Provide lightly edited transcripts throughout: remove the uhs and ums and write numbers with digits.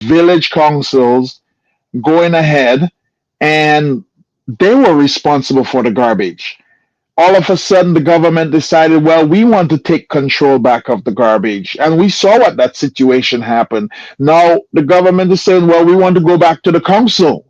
village councils going ahead, and they were responsible for the garbage. All of a sudden, the government decided, well, we want to take control back of the garbage. And we saw what that situation happened. Now the government is saying, well, we want to go back to the council,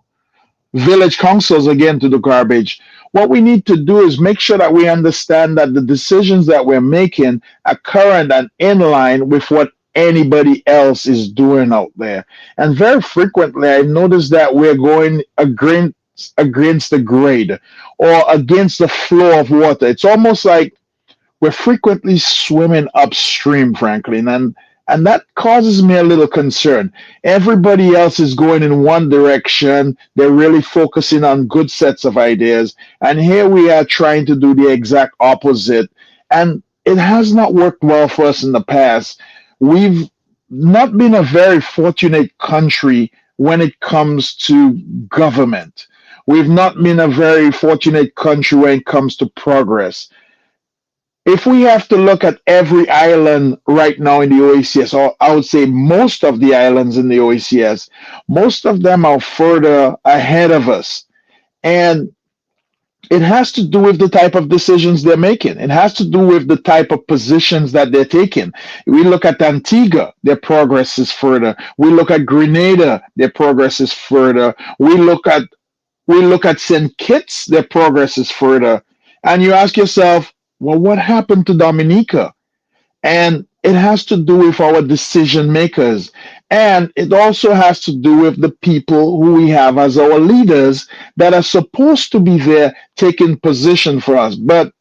village councils again, to the garbage. What we need to do is make sure that we understand that the decisions that we're making are current and in line with what anybody else is doing out there. And very frequently, I notice that we're going against the grade or against the flow of water. It's almost like we're frequently swimming upstream, Franklin, and that causes me a little concern. Everybody else is going in one direction. They're really focusing on good sets of ideas, and here we are trying to do the exact opposite. And it has not worked well for us in the past. We've not been a very fortunate country when it comes to government. We've not been a very fortunate country when it comes to progress. If we have to look at every island right now in the OECS, or I would say most of the islands in the OECS, most of them are further ahead of us. And it has to do with the type of decisions they're making. It has to do with the type of positions that they're taking. We look at Antigua, their progress is further. We look at Grenada, their progress is further. We look at St. Kitts, their progress is further. And you ask yourself, well, what happened to Dominica? And it has to do with our decision makers. And it also has to do with the people who we have as our leaders that are supposed to be there taking position for us. But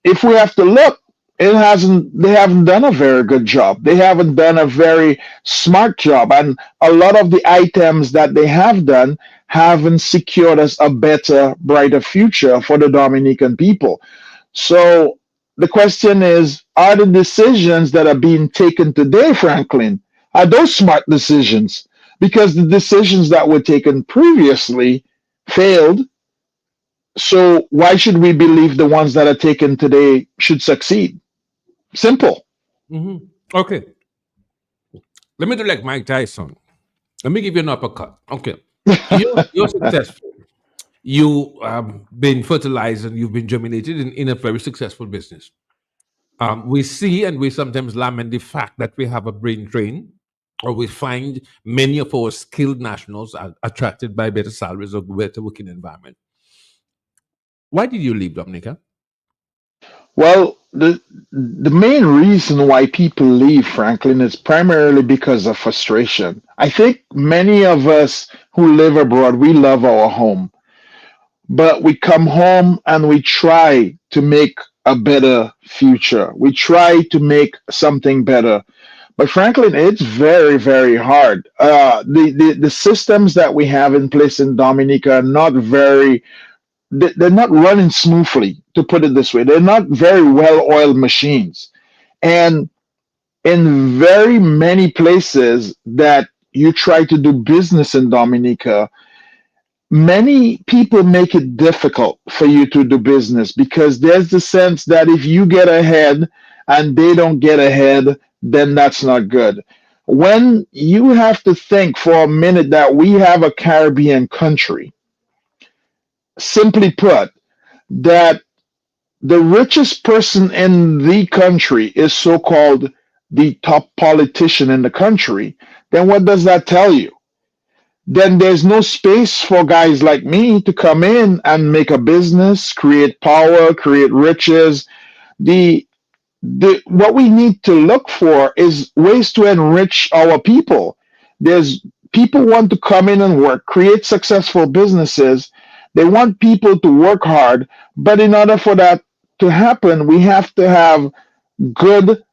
if we have to look, they haven't done a very good job. They haven't done a very smart job. And a lot of the items that they have done haven't secured us a better, brighter future for the Dominican people. So the question is, are the decisions that are being taken today, Franklin, are those smart decisions? Because the decisions that were taken previously failed. So why should we believe the ones that are taken today should succeed? Simple. Hmm. Okay, let me do like Mike Tyson. Let me give you an uppercut. Okay, you're successful. You been fertilized and you've been germinated in a very successful business. We see and we sometimes lament the fact that we have a brain drain, or we find many of our skilled nationals are attracted by better salaries or better working environment. Why did you leave, Dominica? Well, the main reason why people leave, Franklin, is primarily because of frustration. I think many of us who live abroad, we love our home, but we come home and we try to make a better future. We try to make something better. But Franklin, it's very, very hard. The systems that we have in place in Dominica are not very, they're not running smoothly, to put it this way. They're not very well oiled machines. And in very many places that you try to do business in Dominica, many people make it difficult for you to do business because there's the sense that if you get ahead and they don't get ahead, then that's not good. When you have to think for a minute that we have a Caribbean country, simply put, that the richest person in the country is so called the top politician in the country, then what does that tell you? Then there's no space for guys like me to come in and make a business, create power, create riches. The what we need to look for is ways to enrich our people. There's people want to come in and work, create successful businesses. They want people to work hard, but in order for that to happen, we have to have good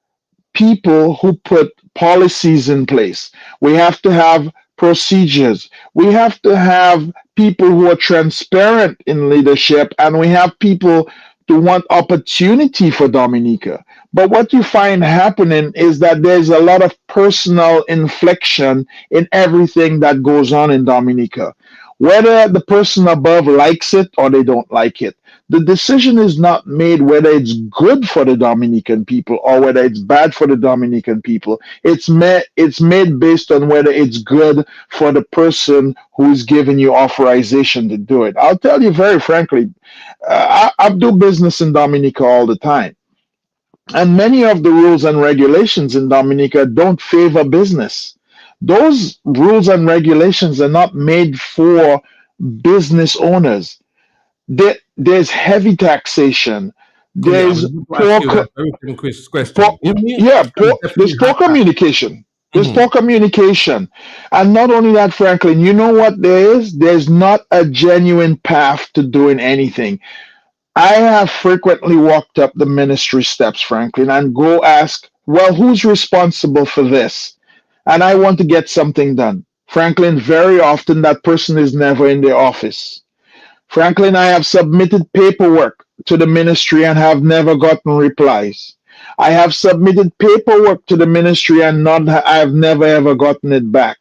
people who put policies in place. We have to have procedures. We have to have people who are transparent in leadership, and we have people to want opportunity for Dominica. But what you find happening is that there's a lot of personal inflection in everything that goes on in Dominica. Whether the person above likes it or they don't like it, The decision is not made whether it's good for the Dominican people or whether it's bad for the Dominican people. It's made based on whether it's good for the person who is giving you authorization to do it. I'll tell you very frankly, I do business in Dominica all the time. And many of the rules and regulations in Dominica don't favor business. Those rules and regulations are not made for business owners. There's heavy taxation. Oh yeah, I There's was going to ask poor, you that very same poor question. You mean yeah, there's definitely poor have that. communication. There's Mhm. poor communication. And not only that, Franklin, you know what there is? There's not a genuine path to doing anything. I have frequently walked up the ministry steps, Franklin, and go ask, well, who's responsible for this? And I want to get something done. Franklin, very often that person is never in the office. Franklin, I have submitted paperwork to the ministry and have never gotten replies. I have submitted paperwork to the ministry and not I have never ever gotten it back.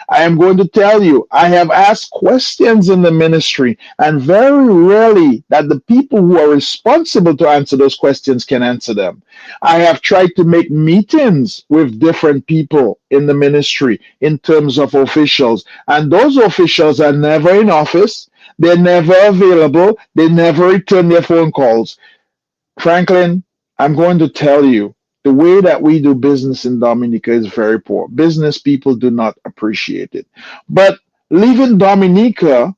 I am going to tell you, I have asked questions in the ministry, and very rarely that the people who are responsible to answer those questions can answer them. I have tried to make meetings with different people in the ministry in terms of officials, and those officials are never in office, they're never available. They never return their phone calls. Franklin, I'm going to tell you the way that we do business in Dominica is very poor. Business people do not appreciate it. But leaving Dominica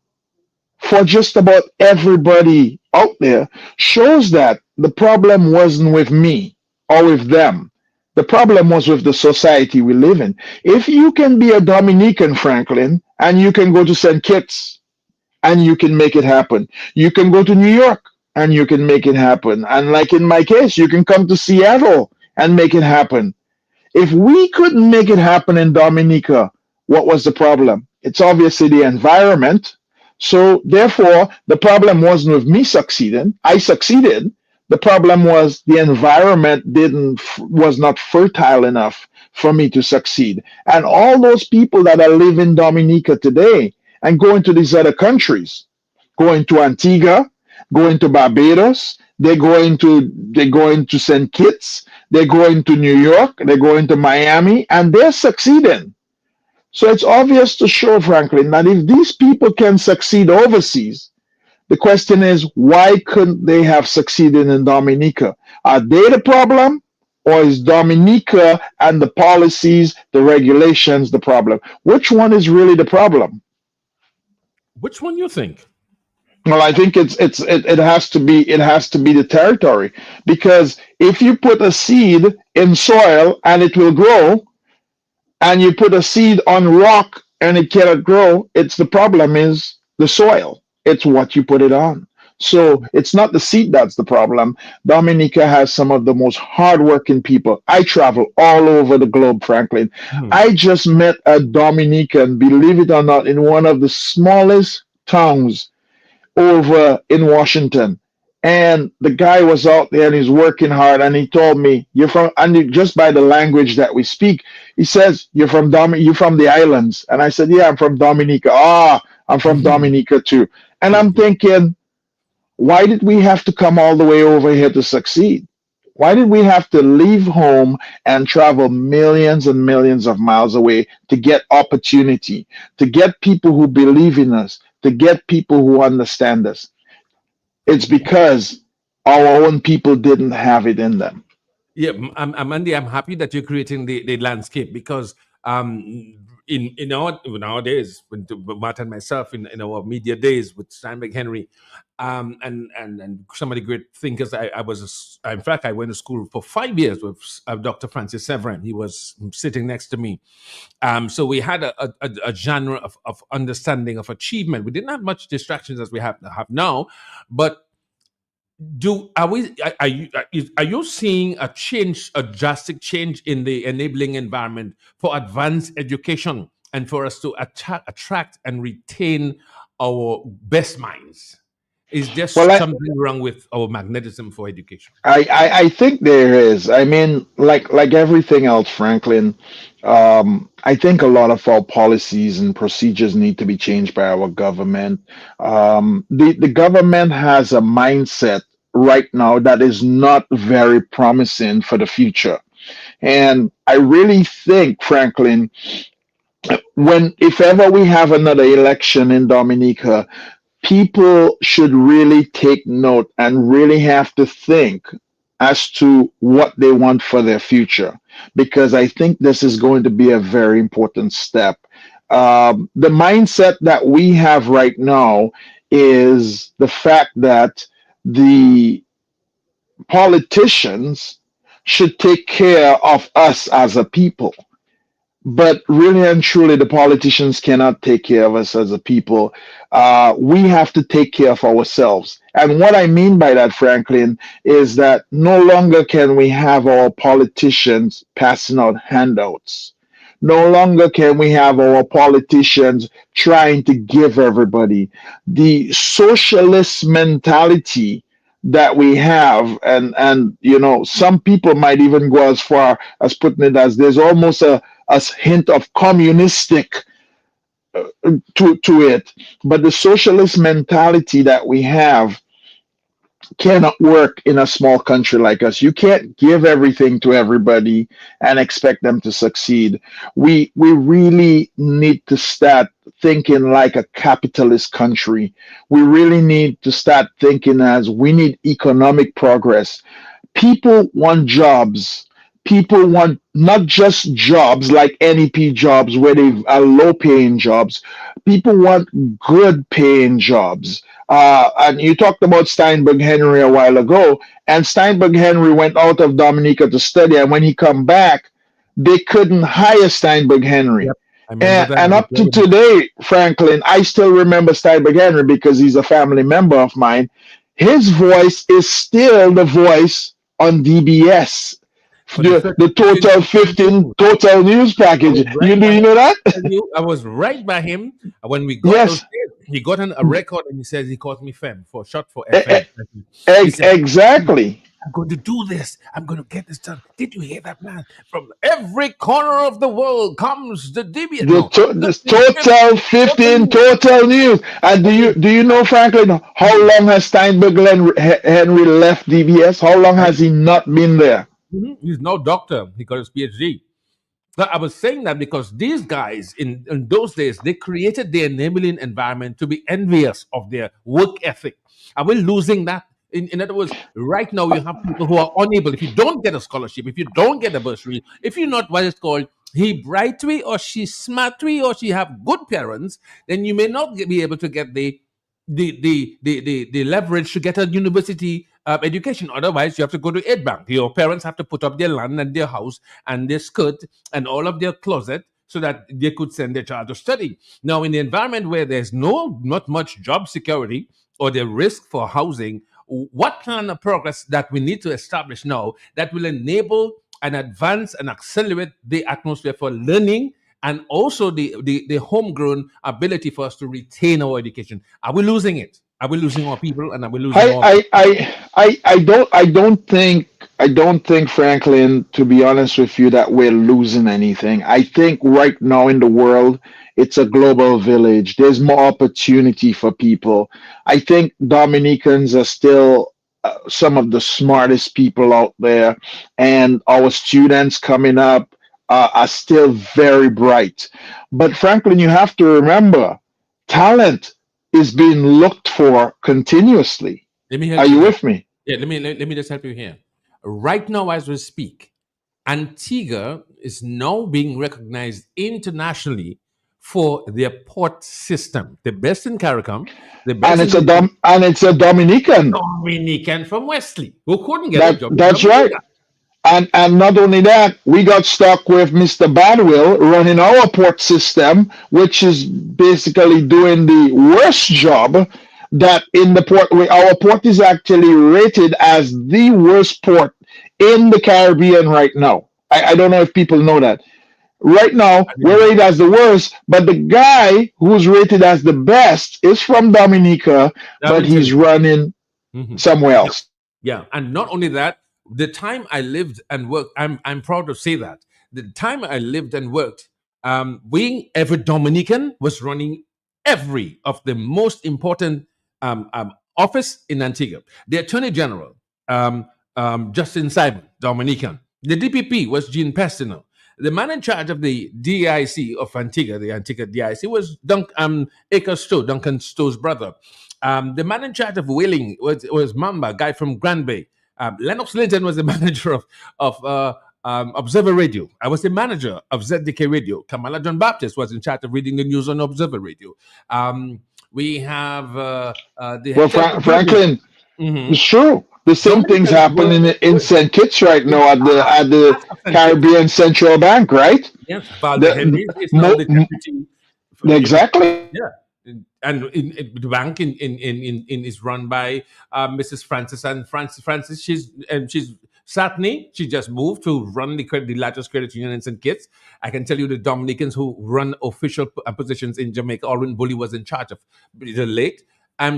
for just about everybody out there shows that the problem wasn't with me or with them. The problem was with the society we live in. If you can be a Dominican, Franklin, and you can go to St. Kitts and you can make it happen. You can go to New York and you can make it happen. And like in my case, you can come to Seattle and make it happen. If we couldn't make it happen in Dominica, what was the problem? It's obviously the environment. So therefore, the problem wasn't with me succeeding. I succeeded. The problem was the environment didn't was not fertile enough for me to succeed. And all those people that are living in Dominica today and going to these other countries, going to Antigua, going to Barbados, they're going to St. Kitts, they're going to New York, they're going to Miami, and they're succeeding. So it's obvious to show, Franklin, that if these people can succeed overseas, the question is, why couldn't they have succeeded in Dominica? Are they the problem? Or is Dominica and the policies, the regulations, the problem? Which one is really the problem? Which one you think? Well, I think it has to be the territory, because if you put a seed in soil and it will grow, and you put a seed on rock and it cannot grow, it's the problem is the soil. It's what you put it on. So it's not the seed that's the problem. Dominica has some of the most hardworking people. I travel all over the globe, Franklin. Hmm. I just met a Dominican, believe it or not, in one of the smallest towns over in Washington. And the guy was out there and he's working hard. And he told me, "You're from," and just by the language that we speak, he says, you're from the islands." And I said, "Yeah, I'm from Dominica." "Ah, I'm from Dominica too." And I'm thinking, why did we have to come all the way over here to succeed? Why did we have to leave home and travel millions and millions of miles away to get opportunity, to get people who believe in us, to get people who understand us? It's because our own people didn't have it in them. Yeah, I'm Andy. I'm happy that you're creating the landscape because in our nowadays, when Matt and myself in our media days with Steinbeck Henry, and some of the great thinkers, in fact I went to school for 5 years with Dr. Francis Severin. He was sitting next to me. So we had a genre of understanding of achievement. We didn't have much distractions as we have now, but do are we are you seeing a change, a drastic change in the enabling environment for advanced education and for us to attract and retain our best minds? Is there Well, something wrong with our magnetism for education? I think there is. I mean, like everything else, Franklin, I think a lot of our policies and procedures need to be changed by our government. The government has a mindset right now that is not very promising for the future. And I really think, Franklin, when if ever we have another election in Dominica, people should really take note and really have to think as to what they want for their future, because I think this is going to be a very important step. The mindset that we have right now is the fact that the politicians should take care of us as a people, but really and truly, the politicians cannot take care of us as a people. We have to take care of ourselves. And what I mean by that, Franklin, is that no longer can we have our politicians passing out handouts. No longer can we have our politicians trying to give everybody the socialist mentality that we have. And some people might even go as far as putting it as there's almost a hint of communistic to it. But the socialist mentality that we have cannot work in a small country like us. You can't give everything to everybody and expect them to succeed. We really need to start thinking like a capitalist country. We really need to start thinking as we need economic progress. People want jobs. People want not just jobs like NEP jobs where they are low paying jobs. People want good paying jobs. And you talked about Steinberg Henry a while ago, and Steinberg Henry went out of Dominica to study, and when he come back, they couldn't hire Steinberg Henry. Yep, I remember And, that. I and was up there to with him. today, Franklin, I still remember Steinberg Henry because he's a family member of mine. His voice is still the voice on DBS, For the the 15 total total 15 news. total news I package. was right Do by you him. know that? Tell you, I was right by him when we got those Yes. days. He got a record and he says he called me Fem for short for E- FM. e- He said, exactly. I'm going to do this. I'm going to get this done. Did you hear that, man? From every corner of the world comes the DB. No, The 15, total total 15 news. total news. And I was do you know, Franklin, how right. long has Henry left DBS? How long I, has he not been there? he's no doctor. He got his PhD. But I was saying that because these guys in those days they created the enabling environment to be envious of their work ethic. Are we losing that? In other words, right now you have people who are unable. If you don't get a scholarship, if you don't get a bursary, if you're not what is called he brightly or she smartly or she have good parents, then you may not be able to get the leverage to get a university education. Otherwise, you have to go to aid bank. Your parents have to put up their land and their house and their skirt and all of their closet so that they could send their child to study. Now, in the environment where there's not much job security or the risk for housing, what plan of progress that we need to establish now that will enable and advance and accelerate the atmosphere for learning and also the homegrown ability for us to retain our education? Are we losing it? Are we losing our people and are we losing I, our I, I, I don't think, Franklin, to be honest with you, that we're losing anything. I think right now in the world, it's a global village. There's more opportunity for people. I think Dominicans are still some of the smartest people out there, and our students coming up are still very bright. But Franklin, you have to remember, talent is being looked for continuously. let me Are help you you here. with me? Yeah, let me just help you here. Right now, as we speak, Antigua is now being recognized internationally for their port system, the best in CARICOM, the And best in the it's a Dominican. Dominican from Wesley, who couldn't get a That job in that's right. Jamaica. And not only that, we got stuck with Mr. Badwill running our port system, which is basically doing the worst job that in the port. Our port is actually rated as the worst port in the Caribbean right now. I don't know if people know that. Right now, I we're didn't know rated as the worst, but the guy who's rated as the best is from Dominica, that. but Darwinton. he's running Mhm. somewhere else. Yeah, and not only that, the time I lived and worked, I'm proud to say that the time I lived and worked, we every Dominican was running every of the most important office in Antigua. The Attorney General, Justin Simon, Dominican. The DPP was Jean Pestino. The man in charge of the DIC of Antigua, the Antigua DIC, was Acre Stowe, Duncan Stowe's brother. The man in charge of Whaling was Mamba, guy from Grand Bay. Lennox Linton was the manager of Observer Radio. I was the manager of ZDK Radio. Kamala John Baptist was in charge of reading the news on Observer Radio. We have the Well, head of the government. Franklin, Mhm. it's true. The same things Dominicans happen in were St. Kitts right in now at the parts of St. Kitts. Caribbean Central Bank, right? Yes, Valde The Henry is now mo, the deputy. exactly. Yeah, and the bank in is run by Mrs. Francis and Francis. She's Satney. She just moved to run the largest credit union in St. Kitts. I can tell you the Dominicans who run official positions in Jamaica. Alwyn Bully was in charge of the late.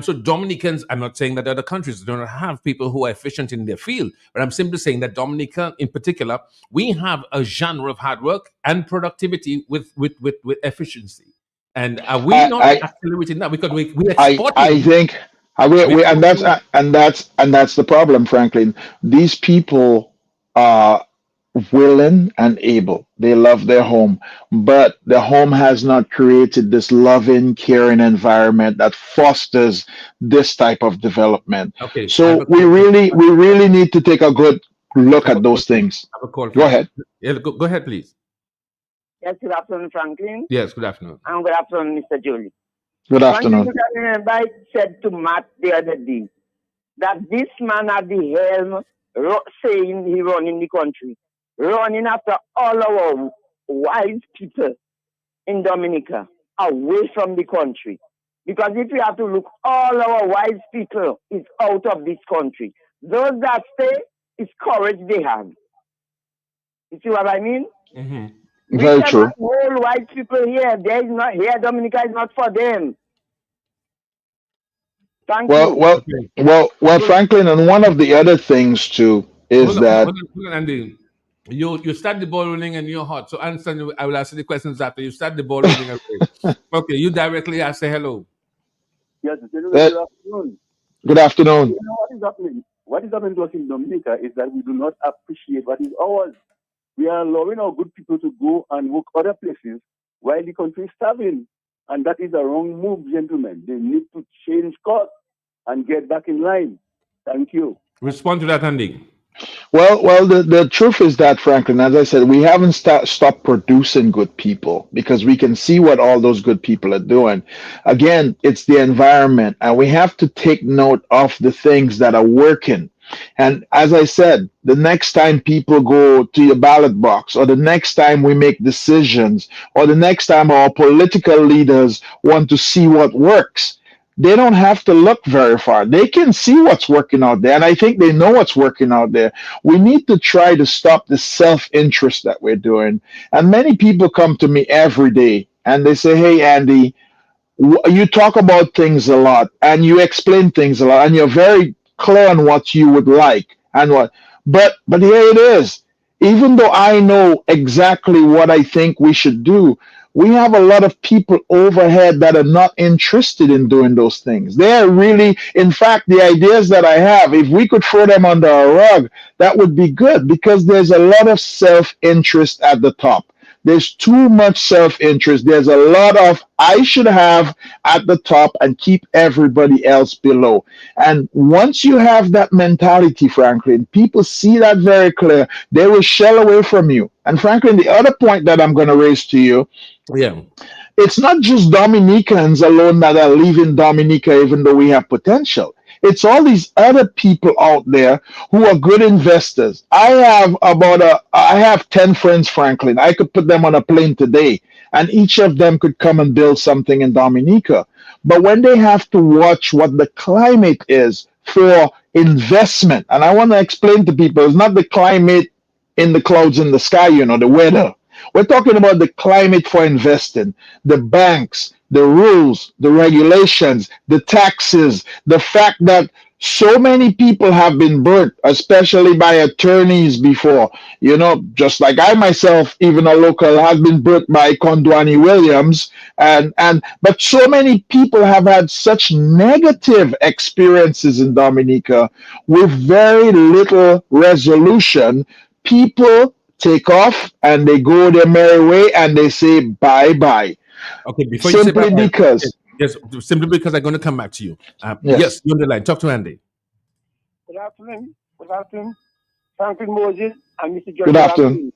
So Dominicans, I'm not saying that other countries don't have people who are efficient in their field, but I'm simply saying that Dominica, in particular, we have a genre of hard work and productivity with efficiency. And are we I not I accelerating that? Because we're I exporting. think We're and exporting. that's the problem, Franklin. These people are willing and able. They love their home, but the home has not created this loving, caring environment that fosters this type of development. Okay, I have So a call. we really need to take a good look I have at a call those for you. things. I have a call for Go you. ahead. Yeah, go ahead, please. Yes, good afternoon, Franklin, Yes, good afternoon. and good afternoon, Mr. Julie. Good Franklin, you afternoon. can remember I said to Matt the other day that this man at the helm saying he running the country, running after all our wise people in Dominica away from the country. Because if we have to look, all our wise people is out of this country. Those that stay is courage they have. You see what I mean? Hmm. We Very cannot true. hold white people here. There is not here. Dominica is not for them. Thank Well, you. well, Okay. well, Hold, Franklin, and one of the other things too is that hold on, Andy. You start the ball rolling and you're hot. So understand. I will ask you the questions after you start the ball rolling. Okay, you directly ask. Say hello. Yes, gentlemen, uh, good afternoon. good afternoon. You know what is happening? What is happening to us in Dominica is that we do not appreciate what is ours. We are allowing our good people to go and work other places while the country is starving. And that is a wrong move, gentlemen. They need to change course and get back in line. Thank you. Respond to that, Andy. Well, the truth is that, Franklin, as I said, we haven't stopped producing good people because we can see what all those good people are doing. Again, it's the environment, and we have to take note of the things that are working. And as I said, the next time people go to your ballot box, or the next time we make decisions, or the next time our political leaders want to see what works, they don't have to look very far. They can see what's working out there. And I think they know what's working out there. We need to try to stop the self interest that we're doing. And many people come to me every day and they say, "Hey, Andy, you talk about things a lot and you explain things a lot and you're very clear on what you would like and what, but here it is. Even though I know exactly what I think we should do, we have a lot of people overhead that are not interested in doing those things. They're really, in fact, the ideas that I have, if we could throw them under a rug, that would be good because there's a lot of self-interest at the top. There's too much self interest. There's a lot of I should have at the top and keep everybody else below. And once you have that mentality, Franklin, people see that very clear. They will shell away from you. And Franklin, the other point that I'm going to raise to you, Yeah. it's not just Dominicans alone that are leaving Dominica, even though we have potential. It's all these other people out there who are good investors. I have 10 friends, Franklin. I could put them on a plane today, and each of them could come and build something in Dominica. But when they have to watch what the climate is for investment, and I want to explain to people, it's not the climate in the clouds in the sky, the weather. We're talking about the climate for investing, the banks, the rules, the regulations, the taxes, the fact that so many people have been burnt, especially by attorneys before. You know, just like I myself, even a local, has been burnt by Kondwani Williams, and but so many people have had such negative experiences in Dominica with very little resolution. People take off and they go their merry way and they say bye bye Okay, before you say bye simply bye, because yes, simply because I'm going to come back to you. yes. Yes, you're on the line. Talk to Andy. Good afternoon. Good afternoon. Franklin Moses and Mr. John. Good Good afternoon. afternoon.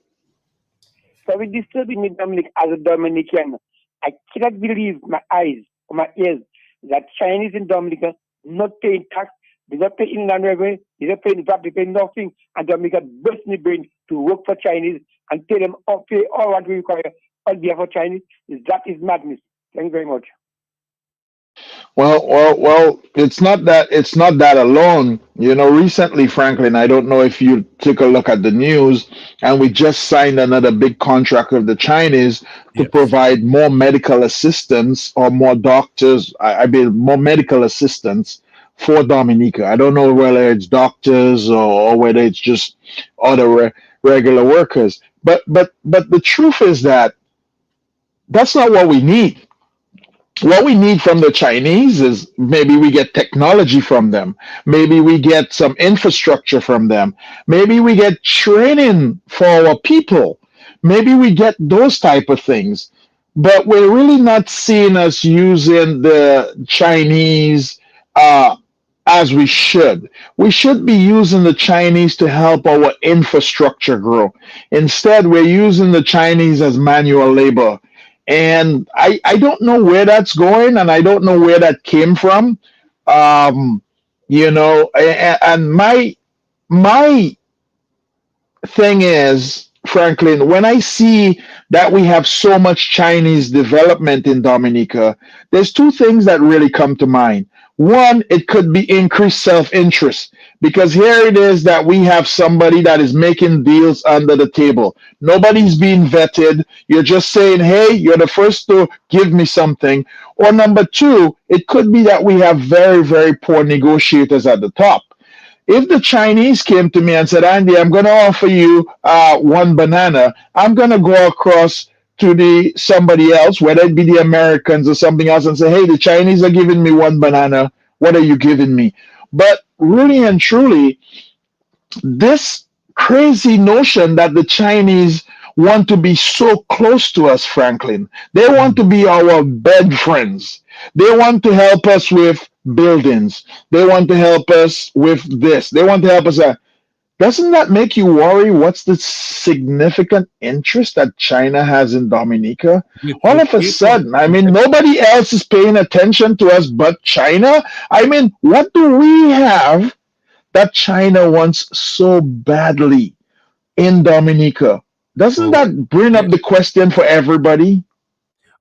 So it disturbing me, Dominic, as a Dominican. I cannot believe my eyes or my ears that Chinese in Dominica not paying tax, they not pay inland revenue, they not paying VAT, they pay nothing, and Dominica burst in the brain to work for Chinese and pay them all, pay all what we require on behalf of Chinese. That is madness. Thank you very much. Well. It's not that alone. You know, recently, Franklin, I don't know if you took a look at the news, and we just signed another big contract with the Chinese to Yes. provide more medical assistance or more doctors. I mean, more medical assistance for Dominica. I don't know whether it's doctors or whether it's just other regular workers. But the truth is that that's not what we need. What we need from the Chinese is maybe we get technology from them. Maybe we get some infrastructure from them. Maybe we get training for our people. Maybe we get those type of things. But we're really not seeing us using the Chinese as we should. We should be using the Chinese to help our infrastructure grow. Instead, we're using the Chinese as manual labor. And I don't know where that's going, and I don't know where that came from. Um, you know, and my thing is, Franklin, when I see that we have so much Chinese development in Dominica, there's two things that really come to mind. One, it could be increased self interest because here it is that we have somebody that is making deals under the table. Nobody's being vetted. You're just saying, hey, you're the first to give me something. Or number two, it could be that we have very, very poor negotiators at the top. If the Chinese came to me and said, Andy, I'm going to offer you one banana, I'm going to go across to the somebody else, whether it be the Americans or something else, and say, hey, the Chinese are giving me one banana. What are you giving me? But really and truly, this crazy notion that the Chinese want to be so close to us, Franklin. They want to be our bed friends. They want to help us with buildings. They want to help us with this. They want to help us. Doesn't that make you worry? What's the significant interest that China has in Dominica? All With of a people, sudden, I mean, nobody else is paying attention to us but China. I mean, what do we have that China wants so badly in Dominica? Doesn't oh, that bring up yeah. the question for everybody?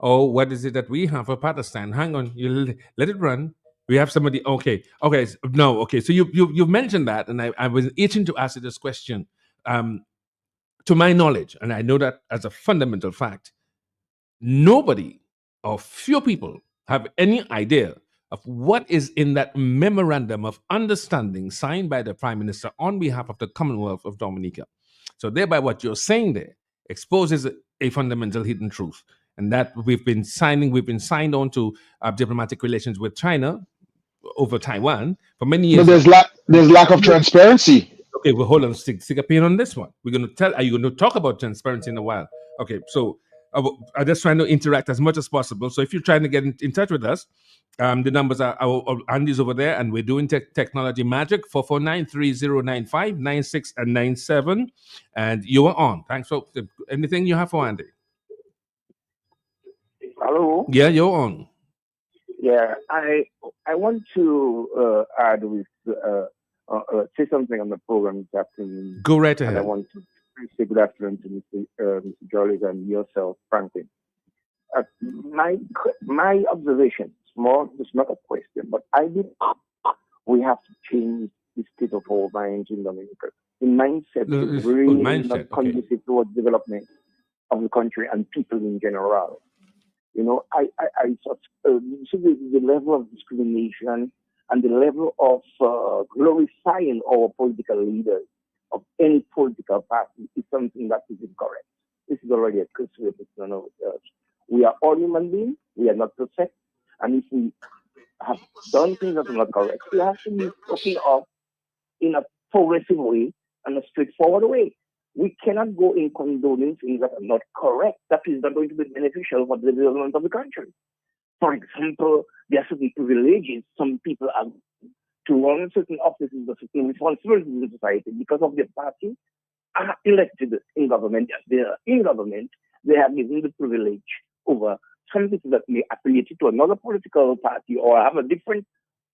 Oh, what is it that we have for Pakistan? Hang on, you let it run. We have somebody. Okay, okay, no, okay. So you've mentioned that, and I was itching to ask you this question. Um, to my knowledge, and I know that as a fundamental fact, nobody or few people have any idea of what is in that memorandum of understanding signed by the Prime Minister on behalf of the Commonwealth of Dominica. So, thereby, what you're saying there exposes a fundamental hidden truth, and that we've been signed on to diplomatic relations with China over Taiwan for many But years now. there's lack of transparency. Okay, well, hold on. Stick a pin on this one. We're going to tell. Are you going to talk about transparency in a while? Okay, so I'm just trying to interact as much as possible. So if you're trying to get in touch with us, the numbers are Andy's over there, and we're doing technology magic 449-3095-96 and 97, and you are on. Thanks for anything you have for Andy. Hello. Yeah, you're on. Yeah, I want to add with say something on the program this afternoon, Go right and I ahead. want to say good afternoon to Mr. Jolly and yourself, Franklin. My observation, it's not a question, but I believe we have to change the state of our minds in Dominica. The mindset is Good really not mindset. Okay. conducive towards development. of the country and people in general. You know, I thought so the level of discrimination and the level of glorifying our political leaders of any political party is something that is incorrect. This is already a cursory none of us. We are all human beings. We are not perfect, and if we have done things that are not correct, we have to be spoken of in a progressive way and a straightforward way. We cannot go in condoning things that are not correct. That is not going to be beneficial for the development of the country. For example, there are certain privileges some people have to run certain offices or certain responsibilities in society because of their party are elected in government. As they are in government, they have given the privilege over some people that may affiliate to another political party or have a different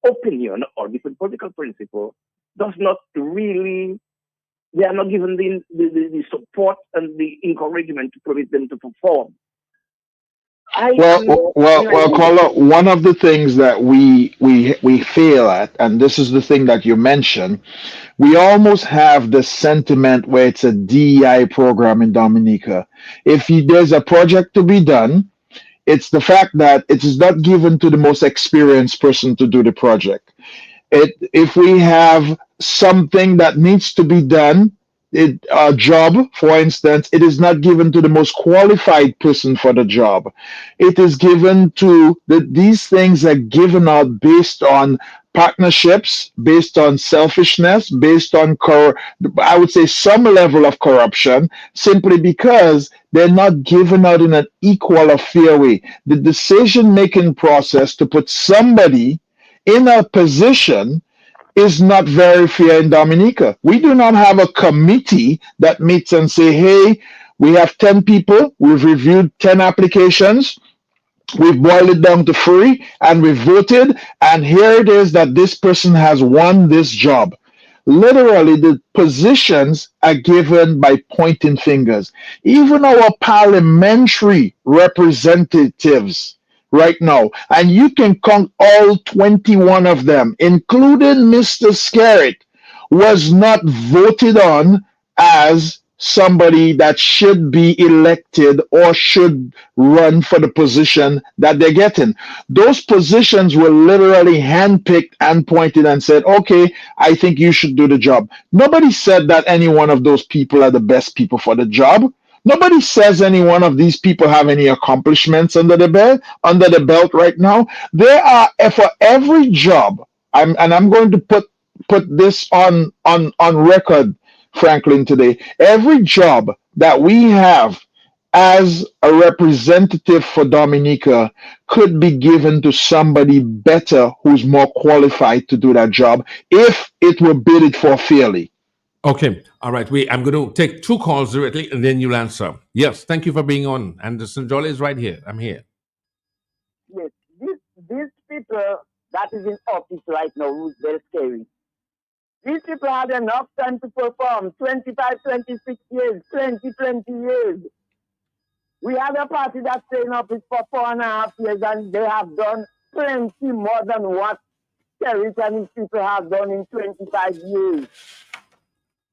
opinion or different political principle, does not really, they are not given the support and the encouragement to permit them to perform. Well, Carla, one of the things that we fail at, and this is the thing that you mentioned, we almost have the sentiment where it's a DEI program in Dominica. There's a project to be done, it's the fact that it is not given to the most experienced person to do the project. If we have something that needs to be done, a job, for instance, it is not given to the most qualified person for the job. It is given to these things are given out based on partnerships, based on selfishness, based on I would say some level of corruption, simply because they're not given out in an equal or fair way. The decision making process to put somebody in a position is not very fair in Dominica. We do not have a committee that meets and say, hey, we have 10 people, we've reviewed 10 applications, we've boiled it down to 3, and we've voted, and here it is that this person has won this job. Literally, the positions are given by pointing fingers. Even our parliamentary representatives right now, and you can count all 21 of them, including Mr. Skerritt, was not voted on as somebody that should be elected or should run for the position that they're getting. Those positions were literally handpicked and pointed and said, okay, I think you should do the job. Nobody said that any one of those people are the best people for the job. Nobody says any one of these people have any accomplishments under the belt right now. There are for every job. I'm going to put this on record, Franklin, today. Every job that we have as a representative for Dominica could be given to somebody better who's more qualified to do that job if it were bidded for fairly. Okay. All right. I'm going to take 2 calls directly and then you'll answer. Yes. Thank you for being on. Anderson Jolly is right here. I'm here. Yes, these people that is in office right now, who's very scary. These people had enough time to perform 25, 26 years, 20 years. We have a party that's staying in office for 4.5 years and they have done plenty more than what Skerritt and his people have done in 25 years.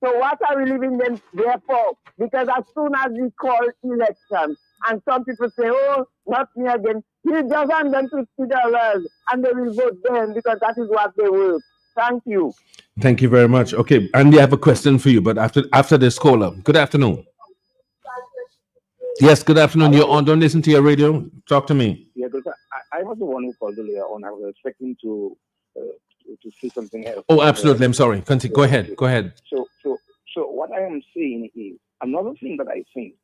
So what are we leaving them there for? Because as soon as we call election, and some people say, oh, not me again, he just hand them $50 and they will vote them because that is what they will. Thank you. Thank you very much. Okay, Andy, I have a question for you, but after this caller. Good afternoon. Yes, good afternoon. You're on. Don't listen to your radio. Talk to me. Yeah, because I was the one who called earlier on. I was expecting to say something else. Oh, absolutely. I'm sorry. Continue. Go ahead. Go ahead. So what I am saying is another thing that I think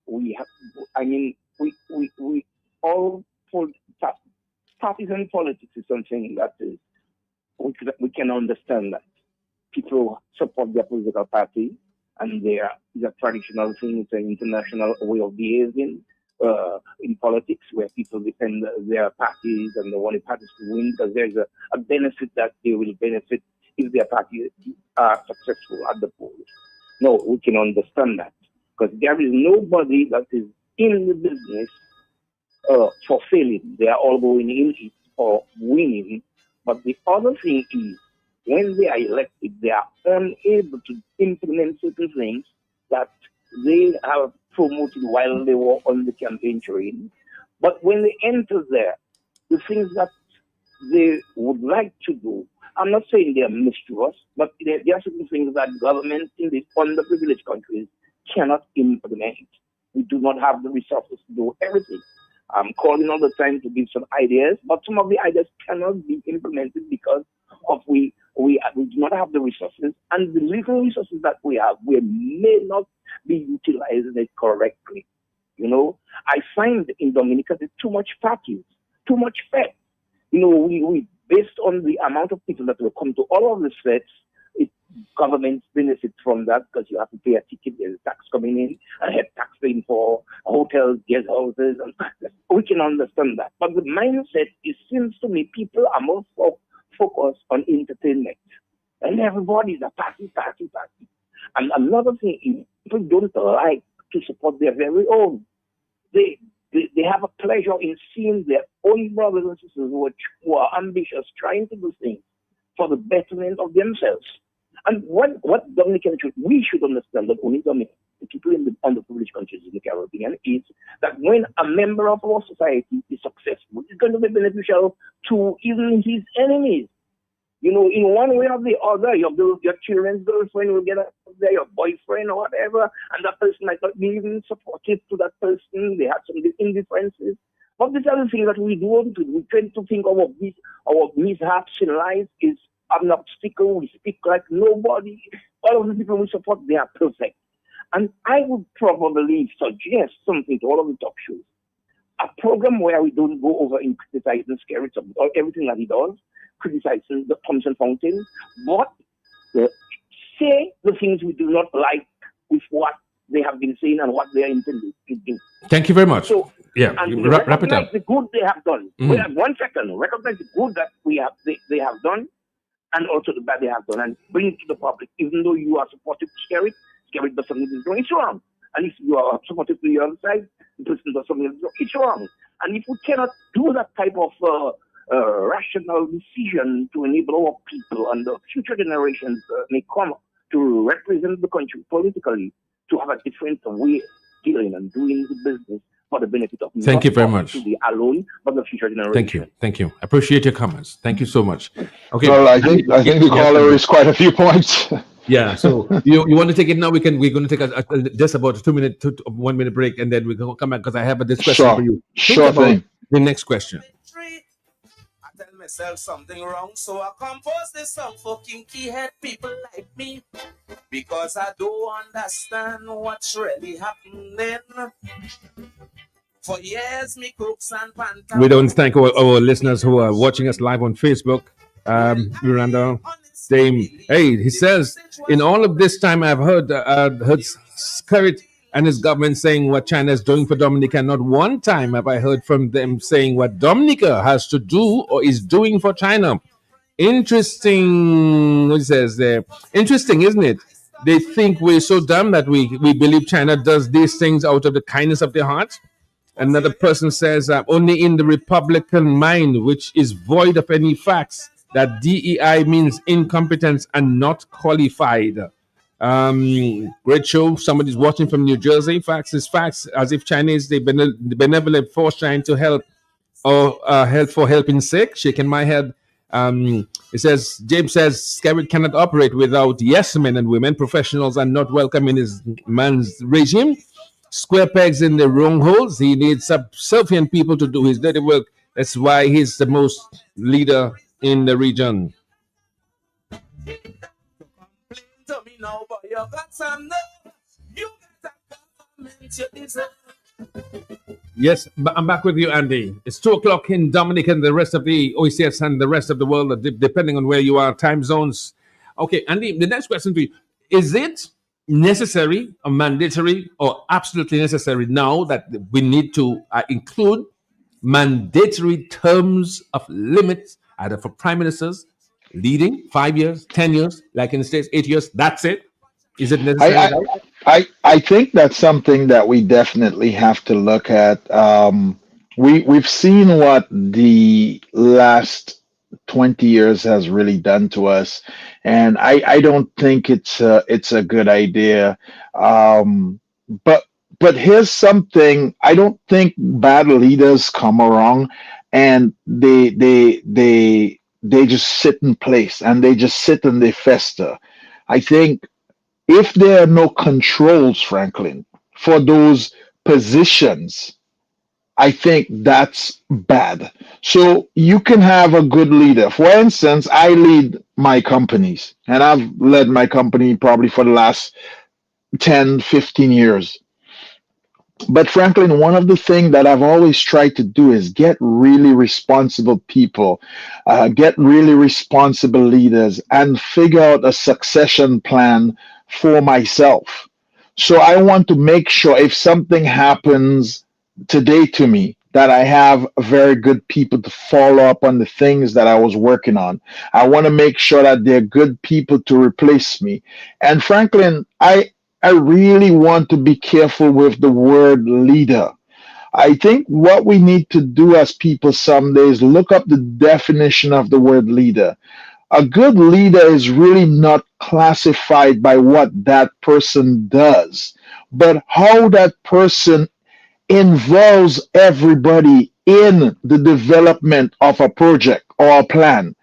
we have. I mean, we all partisan politics is something that is we can understand that people support their political party and it's a traditional thing. It's an international way of behaving in politics where people defend their parties and they want the parties to win because there's a benefit that they will benefit if their parties are successful at the polls. No, we can understand that because there is nobody that is in the business for failing. They are all going in it for winning. But the other thing is, when they are elected, they are unable to implement certain things that they have promoted while they were on the campaign train. But when they enter there, the things that they would like to do, I'm not saying they are mischievous, but there are certain things that governments in these underprivileged countries cannot implement. We do not have the resources to do everything. I'm calling all the time to give some ideas, but some of the ideas cannot be implemented because of we do not have the resources, and the little resources that we may not be utilizing it correctly. You know, I find in Dominica there's too much parties, too much fed. You know, we based on the amount of people that will come to all of the feds, governments benefit from that because you have to pay a ticket, there's a tax coming in, and have tax paying for hotels, guest houses, and we can understand that. But the mindset, it seems to me, people are more focused on entertainment. And everybody's a party. And another thing is people don't like to support their very own. They have a pleasure in seeing their own brothers and sisters who are ambitious, trying to do things for the betterment of themselves. And what Dominican we should understand, that only Dominican people in the underprivileged countries in the Caribbean, is that when a member of our society is successful, it's going to be beneficial to even his enemies. You know, in one way or the other, your children's girlfriend will get up there, your boyfriend or whatever, and that person might not be even supportive to that person. They have some indifferences. But these are the things that we do. We tend to think of our mishaps in life is an obstacle. We speak like nobody. All of the people we support, they are perfect. And I would probably suggest something to all of the talk shows. A program where we don't go over and criticizing Skerrit or everything that he does, criticizing the Thompson Fountain, but say the things we do not like with what they have been saying and what they are intending to do. Thank you very much. So, yeah, and wrap it up. The good they have done. We have 1 second. Recognize the good that they have done, and also the bad they have done, and bring it to the public. Even though you are supportive to Skerrit does something that's wrong, it's wrong. And if you are supportive to the other side, the person does something that's wrong, it's wrong. And if we cannot do that type of rational decision to enable our people and the future generations may come to represent the country politically, to have a different way of dealing and doing the business for the benefit of Thank you very much. To be alone, but the future generation. Thank you. I appreciate your comments. Thank you so much. Okay. Well, I think the caller is quite a few points. Yeah. So you want to take it now? We're going to take just about a 1 minute break, and then we're going to come back because I have a discussion for you. Sure thing. The next question. I tell myself something wrong, so I compose this song for kinky head people like me, because I don't understand what's really happening. For years, me crooks and panther. We don't thank our listeners who are watching us live on Facebook. Miranda, Dame. Hey, he says, in all of this time, I've heard Skerrit and his government saying what China is doing for Dominica. Not one time have I heard from them saying what Dominica has to do or is doing for China. Interesting, what he says there. Interesting, isn't it? They think we're so dumb that we believe China does these things out of the kindness of their hearts. Another person says, only in the Republican mind, which is void of any facts, that DEI means incompetence and not qualified. Great show. Somebody's watching from New Jersey. Facts is facts. As if China is the benevolent force trying to help or help for helping sick. Shaking my head. It says, James says, Skerrit cannot operate without yes men and women. Professionals are not welcome in his man's regime. Square pegs in the wrong holes. He needs subservient people to do his dirty work. That's why he's the most leader in the region. Yes, but I'm back with you, Andy. It's 2:00 in Dominica and the rest of the OECS and the rest of the world, depending on where you are, time zones. Okay, Andy, the next question for you. Is it necessary or mandatory or absolutely necessary now that we need to include mandatory terms of limits either for prime ministers leading 5 years, 10 years, like in the States, 8 years? That's it. Is it necessary? I think that's something that we definitely have to look at. We've seen what the last 20 years has really done to us, and I don't think it's a good idea. but but here's something. I don't think bad leaders come around and they just sit in place and they just sit and they fester. I think if there are no controls, Franklin, for those positions, I think that's bad. So you can have a good leader. For instance, I lead my companies and I've led my company probably for the last 10, 15 years. But Franklin, one of the things that I've always tried to do is get really responsible people, get really responsible leaders, and figure out a succession plan for myself. So I want to make sure if something happens today to me, that I have very good people to follow up on the things that I was working on. I want to make sure that they're good people to replace me. And Franklin, I really want to be careful with the word leader. I think what we need to do as people some days look up the definition of the word leader. A good leader is really not classified by what that person does, but how that person involves everybody in the development of a project or a plan.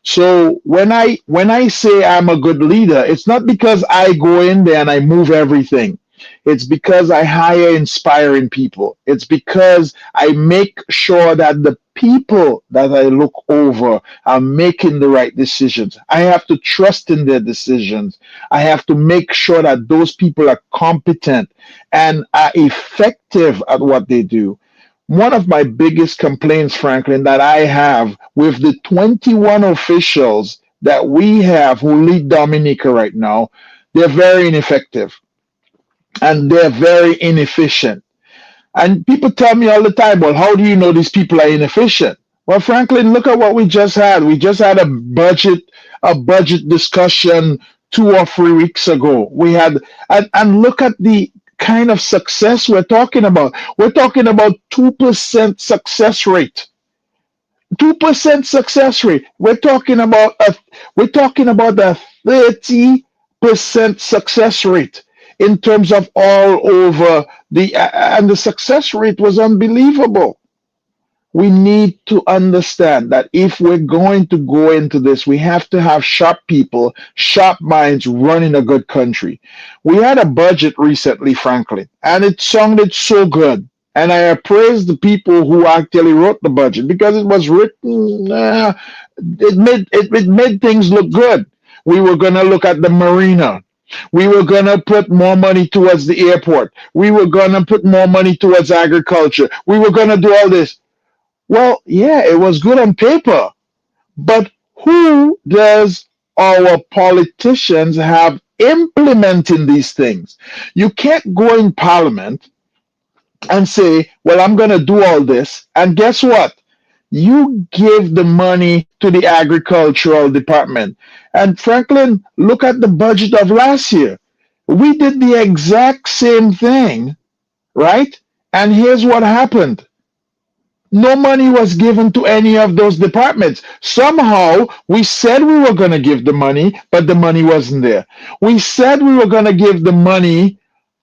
So when I say I'm a good leader, it's not because I go in there and I move everything. It's because I hire inspiring people. It's because I make sure that the people that I look over are making the right decisions. I have to trust in their decisions. I have to make sure that those people are competent and are effective at what they do. One of my biggest complaints, Franklin, that I have with the 21 officials that we have who lead Dominica right now, they're very ineffective and they're very inefficient. And people tell me all the time, well, how do you know these people are inefficient? Well, Franklin, look at what we just had. We just had a budget discussion 2 or 3 weeks ago. We had and look at the kind of success we're talking about. We're talking about 2% success rate. 2% success rate. We're talking about a 30% success rate in terms of all over and the success rate was unbelievable. We need to understand that if we're going to go into this, we have to have sharp people, sharp minds running a good country. We had a budget recently, frankly, and it sounded so good. And I appraise the people who actually wrote the budget because it was written, it made things look good. We were going to look at the marina. We were going to put more money towards the airport. We were going to put more money towards agriculture. We were going to do all this. Well, yeah, it was good on paper, but who does our politicians have implementing these things? You can't go in parliament and say, well, I'm going to do all this. And guess what? You give the money to the agricultural department. And Franklin, look at the budget of last year. We did the exact same thing, right? And here's what happened. No money was given to any of those departments. Somehow we said we were going to give the money, but the money wasn't there. We said we were going to give the money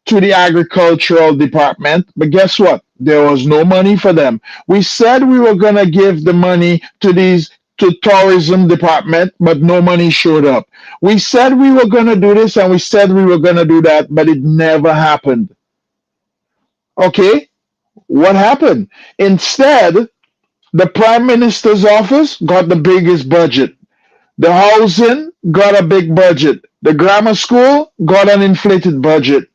to the agricultural department, but guess what? There was no money for them. We said we were going to give the money to tourism department, but no money showed up. We said we were going to do this and we said we were going to do that, but it never happened. Okay? What happened? Instead, the prime minister's office got the biggest budget. The housing got a big budget. The grammar school got an inflated budget.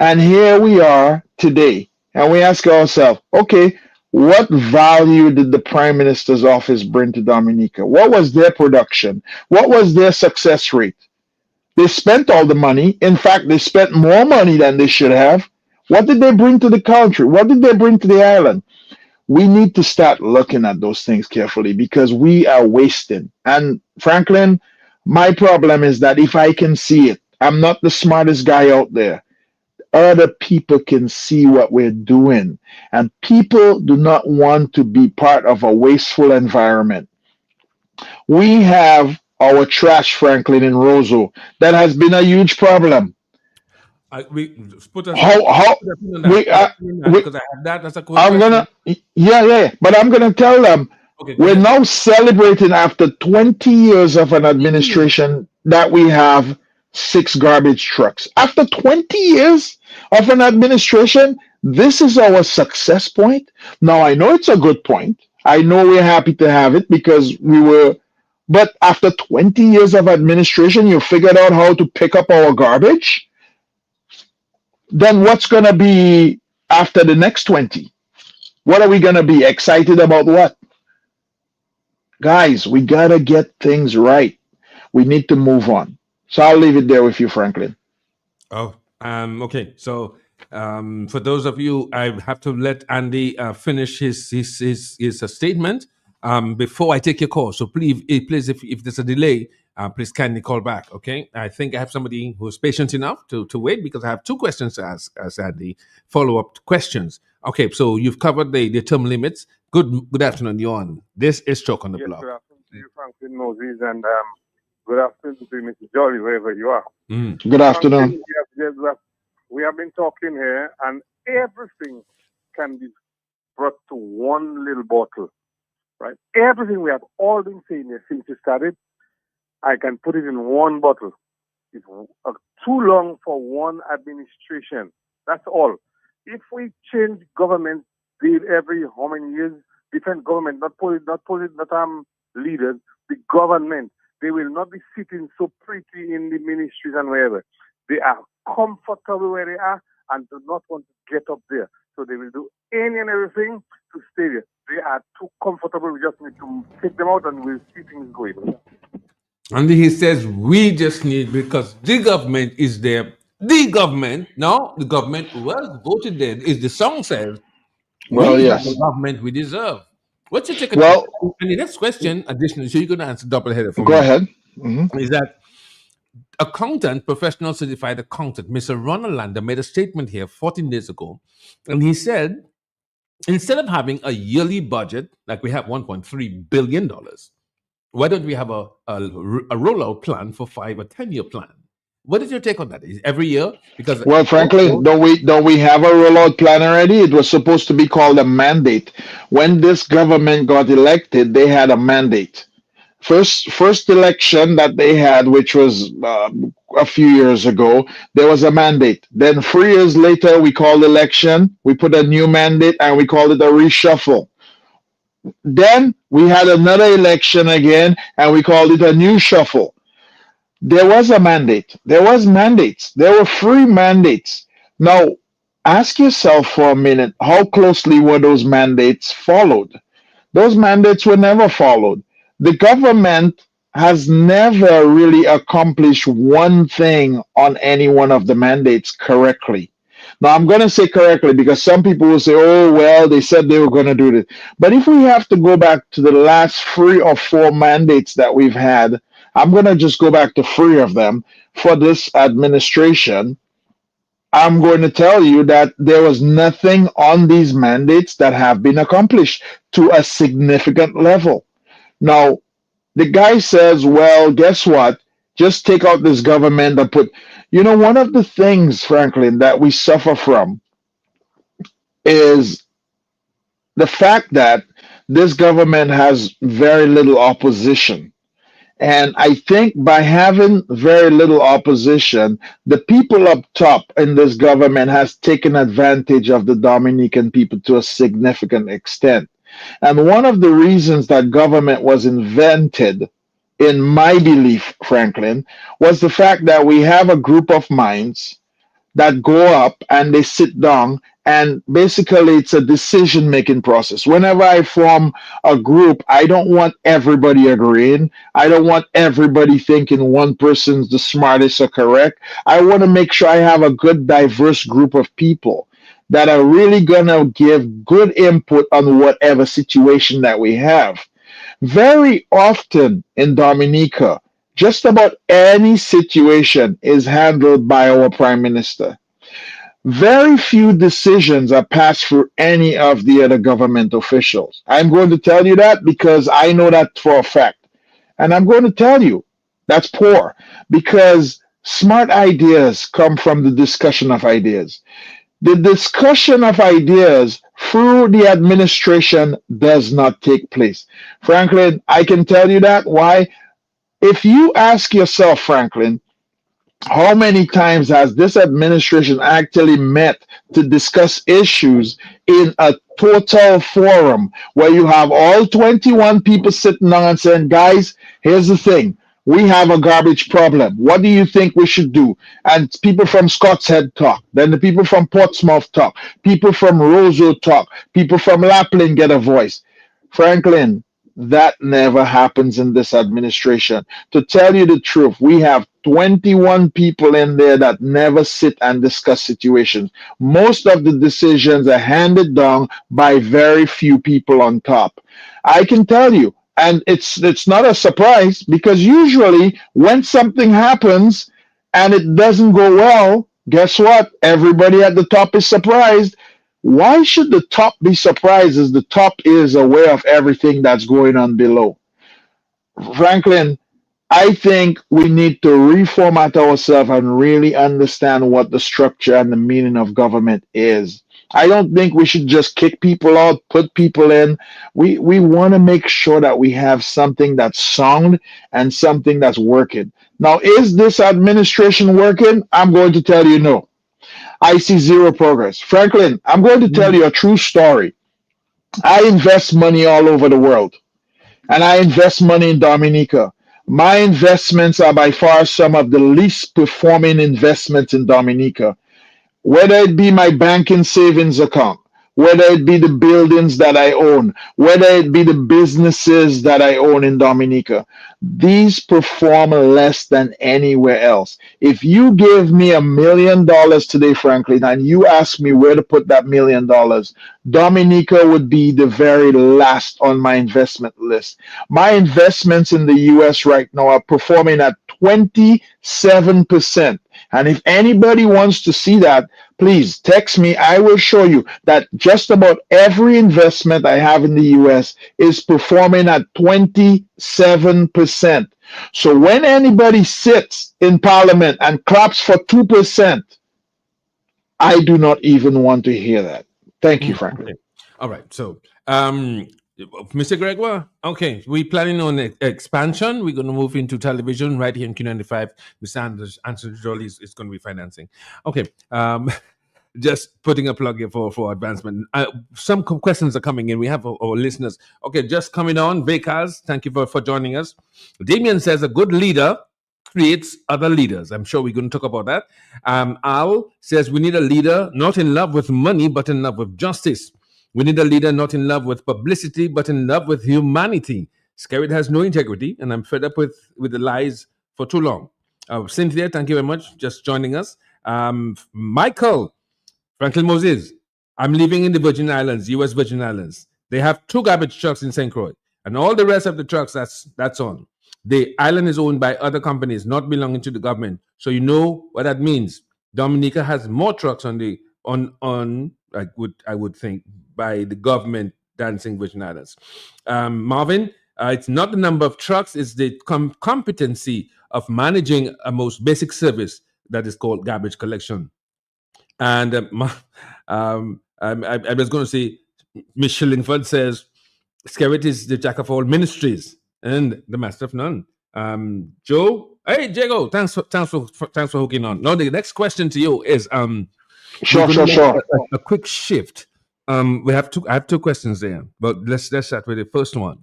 And here we are today. And we ask ourselves, okay, what value did the prime minister's office bring to Dominica? What was their production? What was their success rate? They spent all the money. In fact, they spent more money than they should have. What did they bring to the country? What did they bring to the island? We need to start looking at those things carefully because we are wasting. And Franklin, my problem is that if I can see it, I'm not the smartest guy out there. Other people can see what we're doing. And people do not want to be part of a wasteful environment. We have our trash, Franklin, in Roseau. That has been a huge problem. We put us How put a pin on that. we Put a pin on that we because I have that as a quick I'm question. gonna, yeah, but I'm gonna tell them Okay, go we're ahead. now celebrating after 20 years of an administration that we have 6 garbage trucks. After 20 years of an administration, this is our success point. Now I know it's a good point. I know we're happy to have it because we were, but after 20 years of administration, you figured out how to pick up our garbage. Then what's gonna be after the next 20? What are we going to be excited about? What? Guys, we got to get things right. We need to move on. So I'll leave it there with you, Franklin. Oh, okay. So, for those of you, I have to let Andy finish his statement before I take your call. So please, if there's a delay, please kindly call back. Okay. I think I have somebody who's patient enough to wait because I have 2 questions to ask Andy, follow up questions. Okay. So you've covered the term limits. Good afternoon, Yon. This is Choke on the Yes, Block. good afternoon to you, Franklin Moses, and good afternoon to Mr. Jolly, wherever you are. Mm. Good afternoon. Franklin, we have been talking here, and everything can be brought to one little bottle, right? Everything we have all been saying here since we started, I can put it in one bottle. It's too long for one administration. That's all. If we change government deal every how many years, different government, not leaders, the government, they will not be sitting so pretty in the ministries and wherever. They are comfortable where they are and do not want to get up there. So they will do any and everything to stay there. They are too comfortable. We just need to take them out and we'll see things going. And he says we just need because the government is there. The government, no, the government was voted there. Is the song says Well, we have the yes. government we deserve. What's your take on that? Well, And the next question, additionally, so you're going to answer double header for go me, ahead. Mhm. is that accountant, professional certified accountant, Mr. Ronald Lander made a statement here 14 days ago, and he said instead of having a yearly budget like we have $1.3 billion, why don't we have a rollout plan for 5 or 10-year plan? What is your take on that? Is every year? Because Well, Franklin, don't we have a rollout plan already? It was supposed to be called a mandate. When this government got elected, they had a mandate. First election that they had, which was a few years ago, there was a mandate. Then 3 years later, we called election. We put a new mandate and we called it a reshuffle. Then we had another election again and we called it a new shuffle. There was a mandate. There was mandates. There were 3 mandates. Now, ask yourself for a minute, how closely were those mandates followed? Those mandates were never followed. The government has never really accomplished one thing on any one of the mandates correctly. Now, I'm going to say correctly because some people will say, oh, well, they said they were going to do this. But if we have to go back to the last 3 or 4 mandates that we've had, I'm going to just go back to 3 of them for this administration. I'm going to tell you that there was nothing on these mandates that have been accomplished to a significant level. Now, the guy says, well, guess what? Just take out this government and put, one of the things, Franklin, that we suffer from is the fact that this government has very little opposition. And I think by having very little opposition, the people up top in this government has taken advantage of the Dominican people to a significant extent. And one of the reasons that government was invented, in my belief, Franklin, was the fact that we have a group of minds that go up and they sit down and basically it's a decision making process. Whenever I form a group, I don't want everybody agreeing. I don't want everybody thinking one person's the smartest or correct. I want to make sure I have a good diverse group of people that are really going to give good input on whatever situation that we have. Very often in Dominica, just about any situation is handled by our prime minister. Very few decisions are passed through any of the other government officials. I'm going to tell you that because I know that for a fact. And I'm going to tell you that's poor because Smart ideas come from the discussion of ideas. The discussion of ideas through the administration does not take place. Franklin, I can tell you that. Why? If you ask yourself, Franklin, how many times has this administration actually met to discuss issues in a total forum where you have all 21 people sitting down and saying, guys, here's the thing. We have a garbage problem. What do you think we should do? And people from Scott's Head talk. Then the people from Portsmouth talk. People from Roseau talk. People from Lapland get a voice. Franklin, that never happens in this administration. To tell you the truth, we have 21 people in there that never sit and discuss situations. Most of the decisions are handed down by very few people on top. I can tell you, and it's not a surprise because usually when something happens and it doesn't go well, guess what? Everybody at the top is surprised. Why should the top be surprised as the top is aware of everything that's going on below? Franklin, I think we need to reformat ourselves and really understand what the structure and the meaning of government is. I don't think we should just kick people out, put people in. We want to make sure that we have something that's sound and something that's working. Now, is this administration working? I'm going to tell you no. I see zero progress. Franklin, I'm going to tell you a true story. I invest money all over the world, and I invest money in Dominica. My investments are by far some of the least performing investments in Dominica, whether it be my banking savings account, whether it be the buildings that I own, whether it be the businesses that I own in Dominica. These perform less than anywhere else. If you give me $1 million today, Franklin, and you ask me where to put that $1 million, Dominica would be the very last on my investment list. My investments in the US right now are performing at 27%. And if anybody wants to see that, please text me. I will show you that just about every investment I have in the US is performing at 27%. So when anybody sits in parliament and claps for 2%, I do not even want to hear that. Thank you, Franklin. Okay. All right. So, Mr. Gregoire, okay, we're planning on expansion. We're going to move into television right here in Q95. Mr. Anthony Jolie is going to be financing. Okay. Just putting a plug here for advancement. Some questions are coming in. We have our listeners. Okay, just coming on. Bakers, thank you for joining us. Damien says a good leader creates other leaders. I'm sure we're going to talk about that. Al says we need a leader not in love with money, but in love with justice. We need a leader not in love with publicity, but in love with humanity. Skerrit has no integrity, and I'm fed up with the lies for too long. Cynthia, thank you very much. Just joining us. Michael, Franklin Moses, I'm living in the Virgin Islands, U.S. Virgin Islands. They have 2 garbage trucks in St. Croix, and all the rest of the trucks that's on. The island is owned by other companies, not belonging to the government. So you know what that means. Dominica has more trucks on I would think by the government than St. Virgin Islands. Marvin, it's not the number of trucks; it's the competency of managing a most basic service that is called garbage collection. And I was going to say, Miss Shillingford says, Skerrit is the jack of all ministries and the master of none. Joe, hey Jago, thanks for hooking on. Now the next question to you is Sure. a quick shift. I have 2 questions there, but let's start with the first one.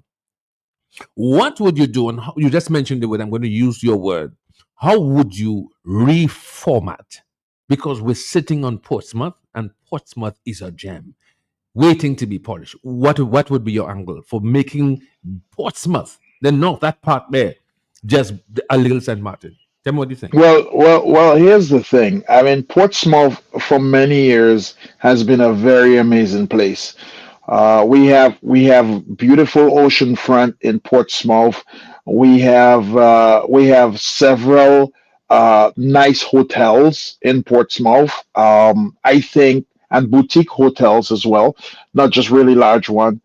What would you do? And you just mentioned the word. I'm going to use your word. How would you reformat? Because we're sitting on Portsmouth, and Portsmouth is a gem waiting to be polished. What would be your angle for making Portsmouth, the north, that part there, just a little St. Martin? Tell me what you think. Well. Here's the thing. I mean, Portsmouth for many years has been a very amazing place. We have beautiful ocean front in Portsmouth. We have several nice hotels in Portsmouth. I think, and boutique hotels as well, not just really large one.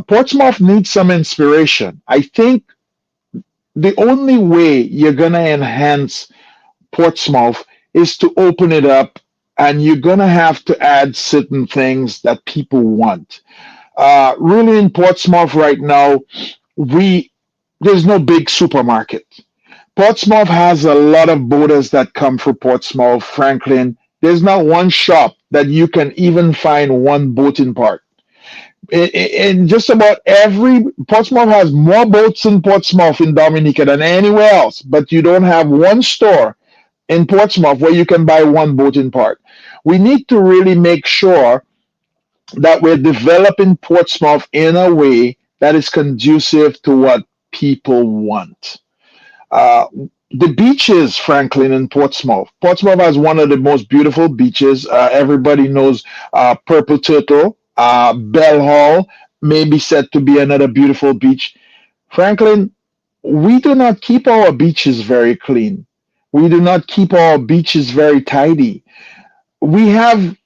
Portsmouth needs some inspiration. I think the only way you're gonna enhance Portsmouth is to open it up, and you're gonna have to add certain things that people want. Really, in Portsmouth right now, we there's no big supermarket. Portsmouth has a lot of boaters that come through Portsmouth, Franklin. There's not one shop that you can even find one boating part. In just about every Portsmouth has more boats in Portsmouth in Dominica than anywhere else, but you don't have one store in Portsmouth where you can buy one boating part. We need to really make sure that we're developing Portsmouth in a way that is conducive to what people want. Uh, the beaches, Franklin, and Portsmouth. Portsmouth has one of the most beautiful beaches. Everybody knows Purple Turtle. Bell Hall may be said to be another beautiful beach. Franklin, we do not keep our beaches very clean. We do not keep our beaches very tidy. We have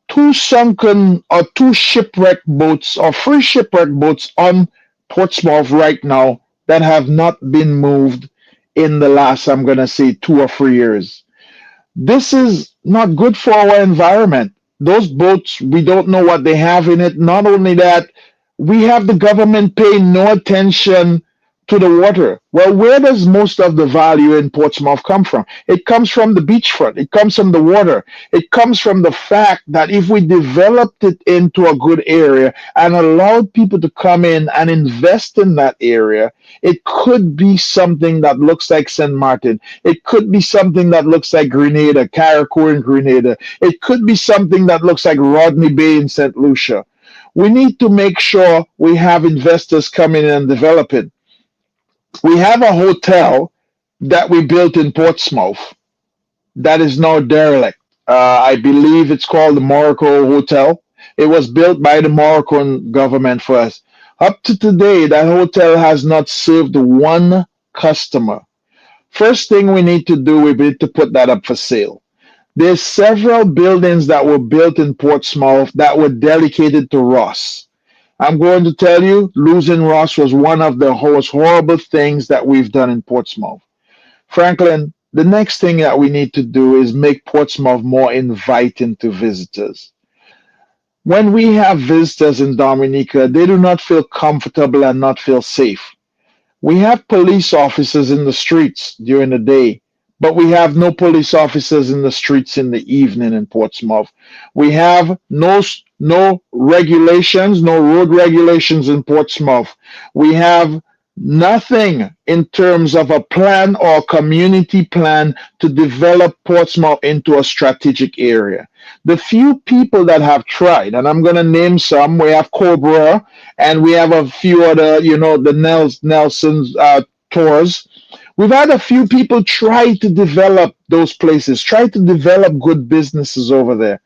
two sunken or two shipwrecked boats or three shipwrecked boats on Portsmouth right now that have not been moved in the last, I'm going to say, 2 or 3 years. This is not good for our environment. Those boats, we don't know what they have in it. Not only that, we have the government paying no attention to the water. Well, where does most of the value in Portsmouth come from? It comes from the beachfront, it comes from the water, it comes from the fact that if we developed it into a good area and allowed people to come in and invest in that area, it could be something that looks like St. Martin. It could be something that looks like Grenada, Carriacou in Grenada. It could be something that looks like Rodney Bay in St. Lucia. We need to make sure we have investors coming in and developing. We have a hotel that we built in Portsmouth that is now derelict. I believe it's called the Morocco Hotel. It was built by the Moroccan government for us. Up to today, that hotel has not served one customer. First thing we need to do, we need to put that up for sale. There's several buildings that were built in Portsmouth that were dedicated to Ross. I'm going to tell you, losing Ross was one of the most horrible things that we've done in Portsmouth. Franklin, the next thing that we need to do is make Portsmouth more inviting to visitors. When we have visitors in Dominica, they do not feel comfortable and not feel safe. We have police officers in the streets during the day, but we have no police officers in the streets in the evening in Portsmouth. We have no regulations, no road regulations in Portsmouth. We have nothing in terms of a plan or community plan to develop Portsmouth into a strategic area. The few people that have tried, and I'm going to name some, we have Cobra and we have a few other, the Nelson's tours. We've had a few people try to develop those places, try to develop good businesses over there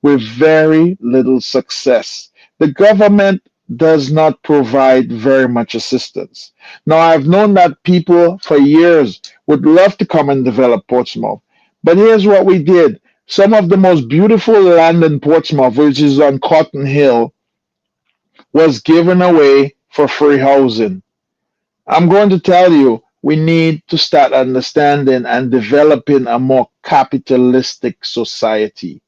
with very little success. The government does not provide very much assistance. Now, I've known that people for years would love to come and develop Portsmouth, but here's what we did. Some of the most beautiful land in Portsmouth, which is on Cotton Hill, was given away for free housing. I'm going to tell you, we need to start understanding and developing a more capitalistic society.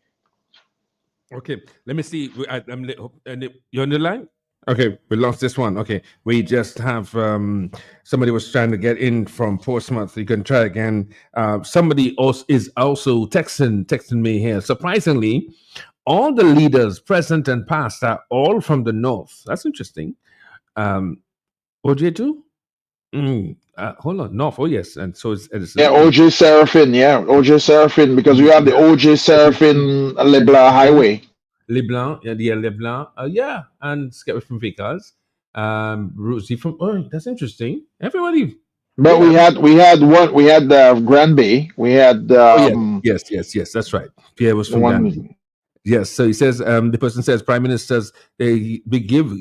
Okay, let me see. You're on the line? Okay, we lost this one. Okay, we just have somebody was trying to get in from Portsmouth. You can try again. Somebody else is also texting me here. Surprisingly, all the leaders present and past are all from the north. That's interesting. OJ too? Hold on, north. Oh yes, and so it's Yeah, OJ Seraphin. Yeah, OJ Seraphin, because we have the OJ Seraphin Leblanc Highway. Leblanc, yeah, Leblanc, yeah, and Skeptic from Vickers, Rosie from. Oh, that's interesting. Everybody. But Yeah. we had Grand Bay. We had Yes, that's right. Pierre was the from one. Gandhi. Yes, so he says, the person says, Prime Ministers, they give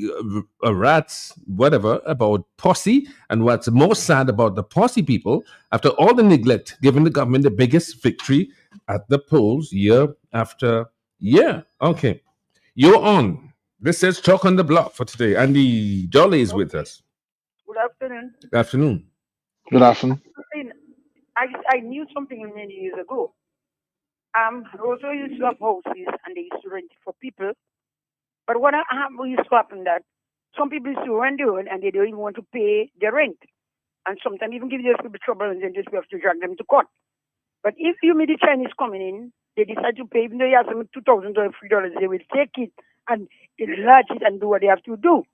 a rat's whatever about posse, and what's most sad about the posse people, after all the neglect, giving the government the biggest victory at the polls year after year. Okay, you're on. This says Chalk on the Block for today. Andy Jolly is with us. Good afternoon. Good afternoon. Good afternoon. I knew something many years ago. Roseau used to have houses and they used to rent it for people. But what used to happen that some people used to rent their own and they don't even want to pay the rent. And sometimes even give those people trouble and then just have to drag them to court. But if you meet the Chinese coming in, they decide to pay, even though you have them $2,000, $3, they will take it and enlarge it and do what they have to do.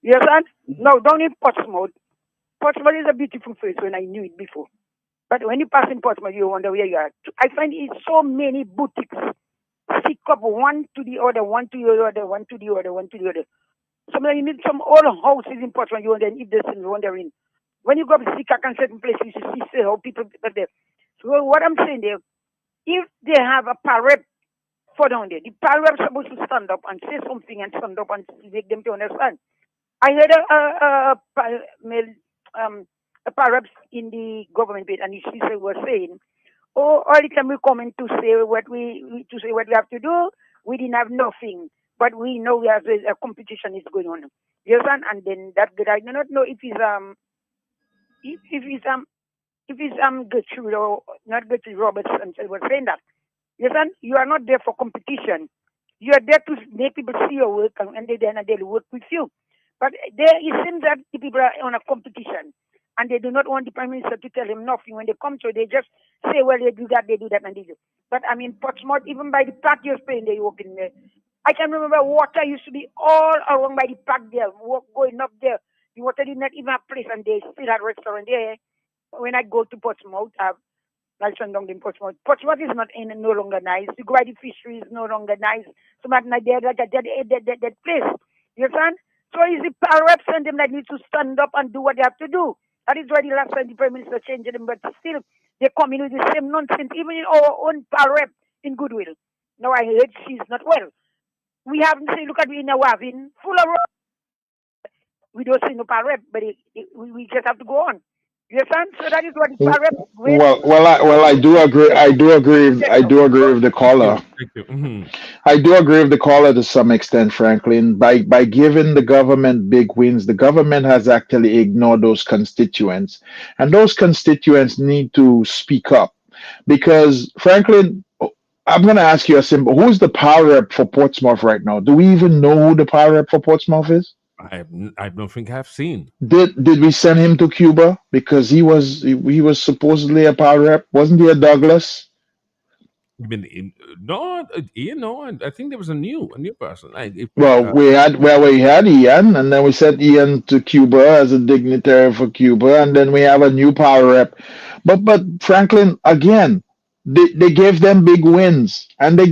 You understand? Now, down in Portsmouth is a beautiful place when I knew it before. But when you pass in Portsmouth, you wonder where you are. I find it's so many boutiques stick up one to the other, one to the other, one to the other, one to the other. Sometimes you meet some old houses in Portsmouth, you wonder if there's wondering. When you go up to Sikak and certain places, you see how people are there. So what I'm saying there, if they have a parade for down there, the parade is supposed to stand up and say something and stand up and make them to understand. I heard a parade in the government bit, and she was saying, "Oh, all the time we come in to say what we have to do, we didn't have nothing, but we know we have a competition is going on." You understand? And then that guy, I do not know if it's Gertrude or not Gertrude Robertson was saying that. You understand? You are not there for competition. You are there to make people see your work and they'll work with you. But it seems that the people are on a competition and they do not want the Prime Minister to tell them nothing. When they come to, they just say, well, they do that, and they do. But I mean, Portsmouth, even by the park you're playing, they walk in there. I can remember water used to be all around by the park there, going up there. The water did not even have place, and they still had restaurant there. When I go to Portsmouth, my son down in Portsmouth. Portsmouth is no longer nice. You go by the fishery is no longer nice. So much like that place. You understand? So is the parents and them that need to stand up and do what they have to do. That is why the last time the Prime Minister changed them, but still they come in with the same nonsense, even in our own parent in Goodwill. Now I heard she's not well. We haven't seen, look at me in a Wavin, full of we don't see no parent, but we just have to go on. You understand? So that is what the parent I do agree. I do agree with the Thank you. caller. Thank you. Mhm. I do agree with the caller to some extent, Franklin. By giving the government big wins, the government has actually ignored those constituents, and those constituents need to speak up because, Franklin, I'm going to ask you a simple: who's the power rep for Portsmouth right now? Do we even know who the power rep for Portsmouth is? I don't think I've seen. Did we send him to Cuba because he was supposedly a power rep? Wasn't he a Douglas? No, I think there was a new person. We had Ian, and then we sent Ian to Cuba as a dignitary for Cuba, and then we have a new power rep. But Franklin, again, they gave them big wins, and they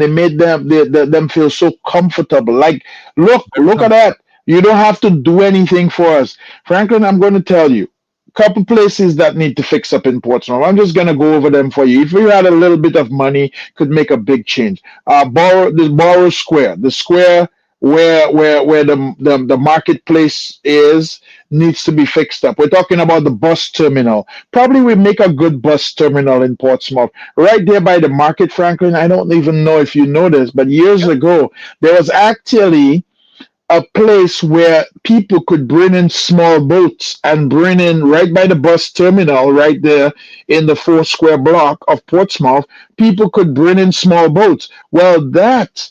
made them feel so comfortable. Like, Very look at comfortable. that. You don't have to do anything for us, Franklin. I'm going to tell you. Couple places that need to fix up in Portsmouth. I'm just gonna go over them for you. If you had a little bit of money, could make a big change. Borough Square, the square where the marketplace is, needs to be fixed up. We're talking about the bus terminal. Probably we make a good bus terminal in Portsmouth, right there by the market, Franklin. I don't even know if you know this, but years Yep. ago there was actually a place where people could bring in small boats and bring in right by the bus terminal, right there in the 4 square block of Portsmouth. People could bring in small boats. Well, that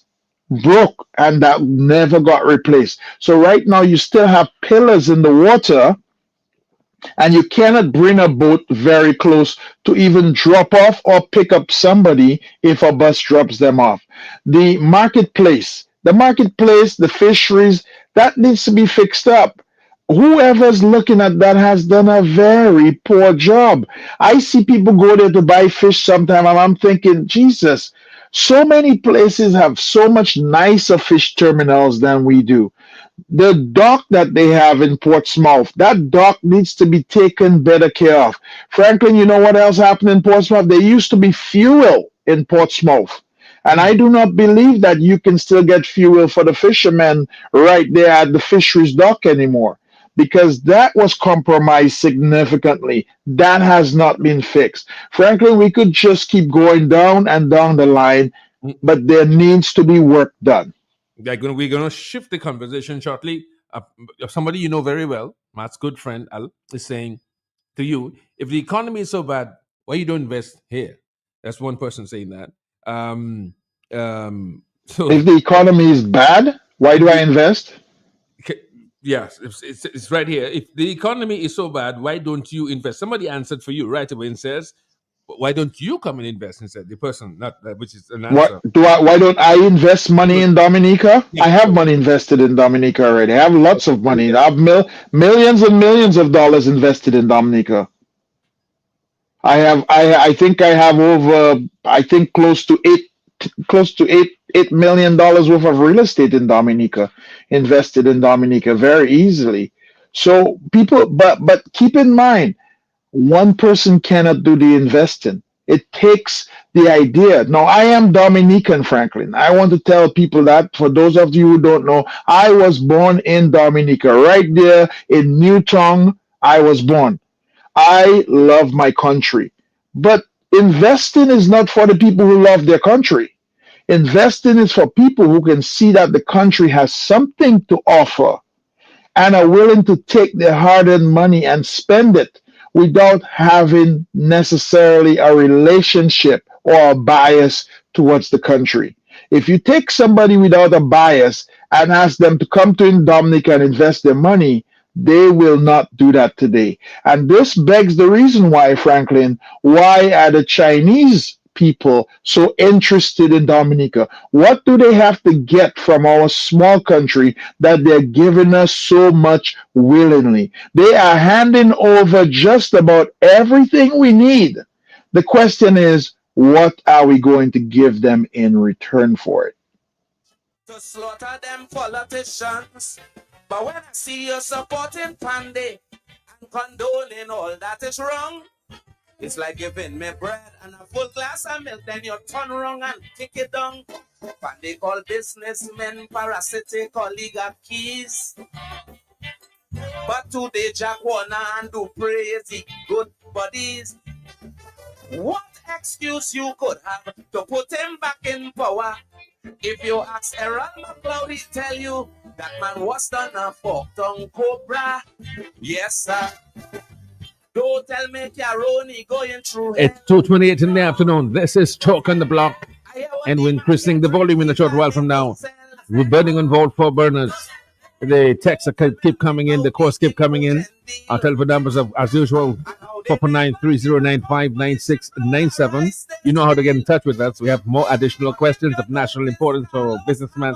broke and that never got replaced. So right now you still have pillars in the water, and you cannot bring a boat very close to even drop off or pick up somebody if a bus drops them off. The marketplace, the fisheries, that needs to be fixed up. Whoever's looking at that has done a very poor job. I see people go there to buy fish sometime, and I'm thinking, Jesus, so many places have so much nicer fish terminals than we do. The dock that they have in Portsmouth, that dock needs to be taken better care of. Franklin, you know what else happened in Portsmouth? There used to be fuel in Portsmouth. And I Mhm. do not believe that you can still get fuel for the fishermen right there at the fisheries dock anymore because that was compromised significantly. That has not been fixed. Franklin, we could just keep going down and down the line, Mm, but there needs to be work done. we're gonna shift the conversation shortly. Somebody you know very well, Matt's good friend Al, is saying to you, if the economy is so bad, why you don't invest here? That's one person saying that. So If the economy is bad, why do I invest? okay, yes, it's right here. If the economy is so bad, why don't you invest? Somebody answered for you right away and says, why don't you come and invest? And said the person, not that, which is an answer. Why don't I invest money in Dominica? Yeah, I have money invested in Dominica already. I have lots of money. I have millions and millions of dollars invested in Dominica. I think I have over, I think close to $8 million worth of real estate in Dominica, invested in Dominica very easily. So people, but keep in mind, one person cannot do the investing. It takes the idea. Now, I am Dominican, Franklin. I want to tell people that, for those of you who don't know, I was born in Dominica, right there in Newtown. I was born. I love my country. But investing is not for the people who love their country. Investing is for people who can see that the country has something to offer and are willing to take their hard earned money and spend it without having necessarily a relationship or a bias towards the country. If you take somebody without a bias and ask them to come to Dominica and invest their money, they will not do that today. And this begs the reason why, Franklin, why are the Chinese people so interested in Dominica? What do they have to get from our small country that they're giving us so much willingly? They are handing over just about everything we need. The question is, what are we going to give them in return for it? To slaughter them politicians. But when I see you supporting Panday and condoning all that is wrong, it's like giving me bread and a full glass of milk, then you turn wrong and kick it down. Panday call businessmen parasitic oligarchies. But today Jack Warner and Dupree is the good buddies. What excuse you could have to put him back in power? If you ask Aaron McLeod, he tell you that man was done a fork-tongue cobra. Yes, sir. Don't tell me Caroni going through hell. It's 2:28 in the afternoon. This is Talk on the Block, and we're increasing the volume in a short while from now. We're burning on Vault 4 burners. The texts keep coming in. The calls keep coming in. Our telephone numbers are, as usual, 449-3095-9697. You know how to get in touch with us. We have more additional questions of national importance for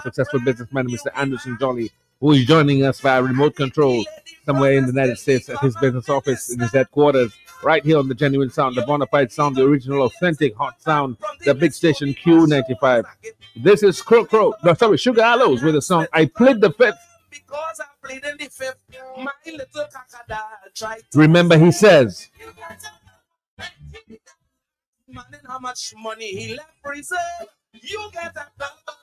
successful businessman, Mr. Anderson Jolly, who is joining us via remote control somewhere in the United States at his business office in his headquarters, right here on the Genuine Sound, the bona fide sound, the original, authentic, hot sound, the big station Q95. This is Sugar Aloes with the song I Plead the Fifth. Because I played in the fifth, my little cacada tried to... Remember, he says, man, and how much money he left reserve, you get a number.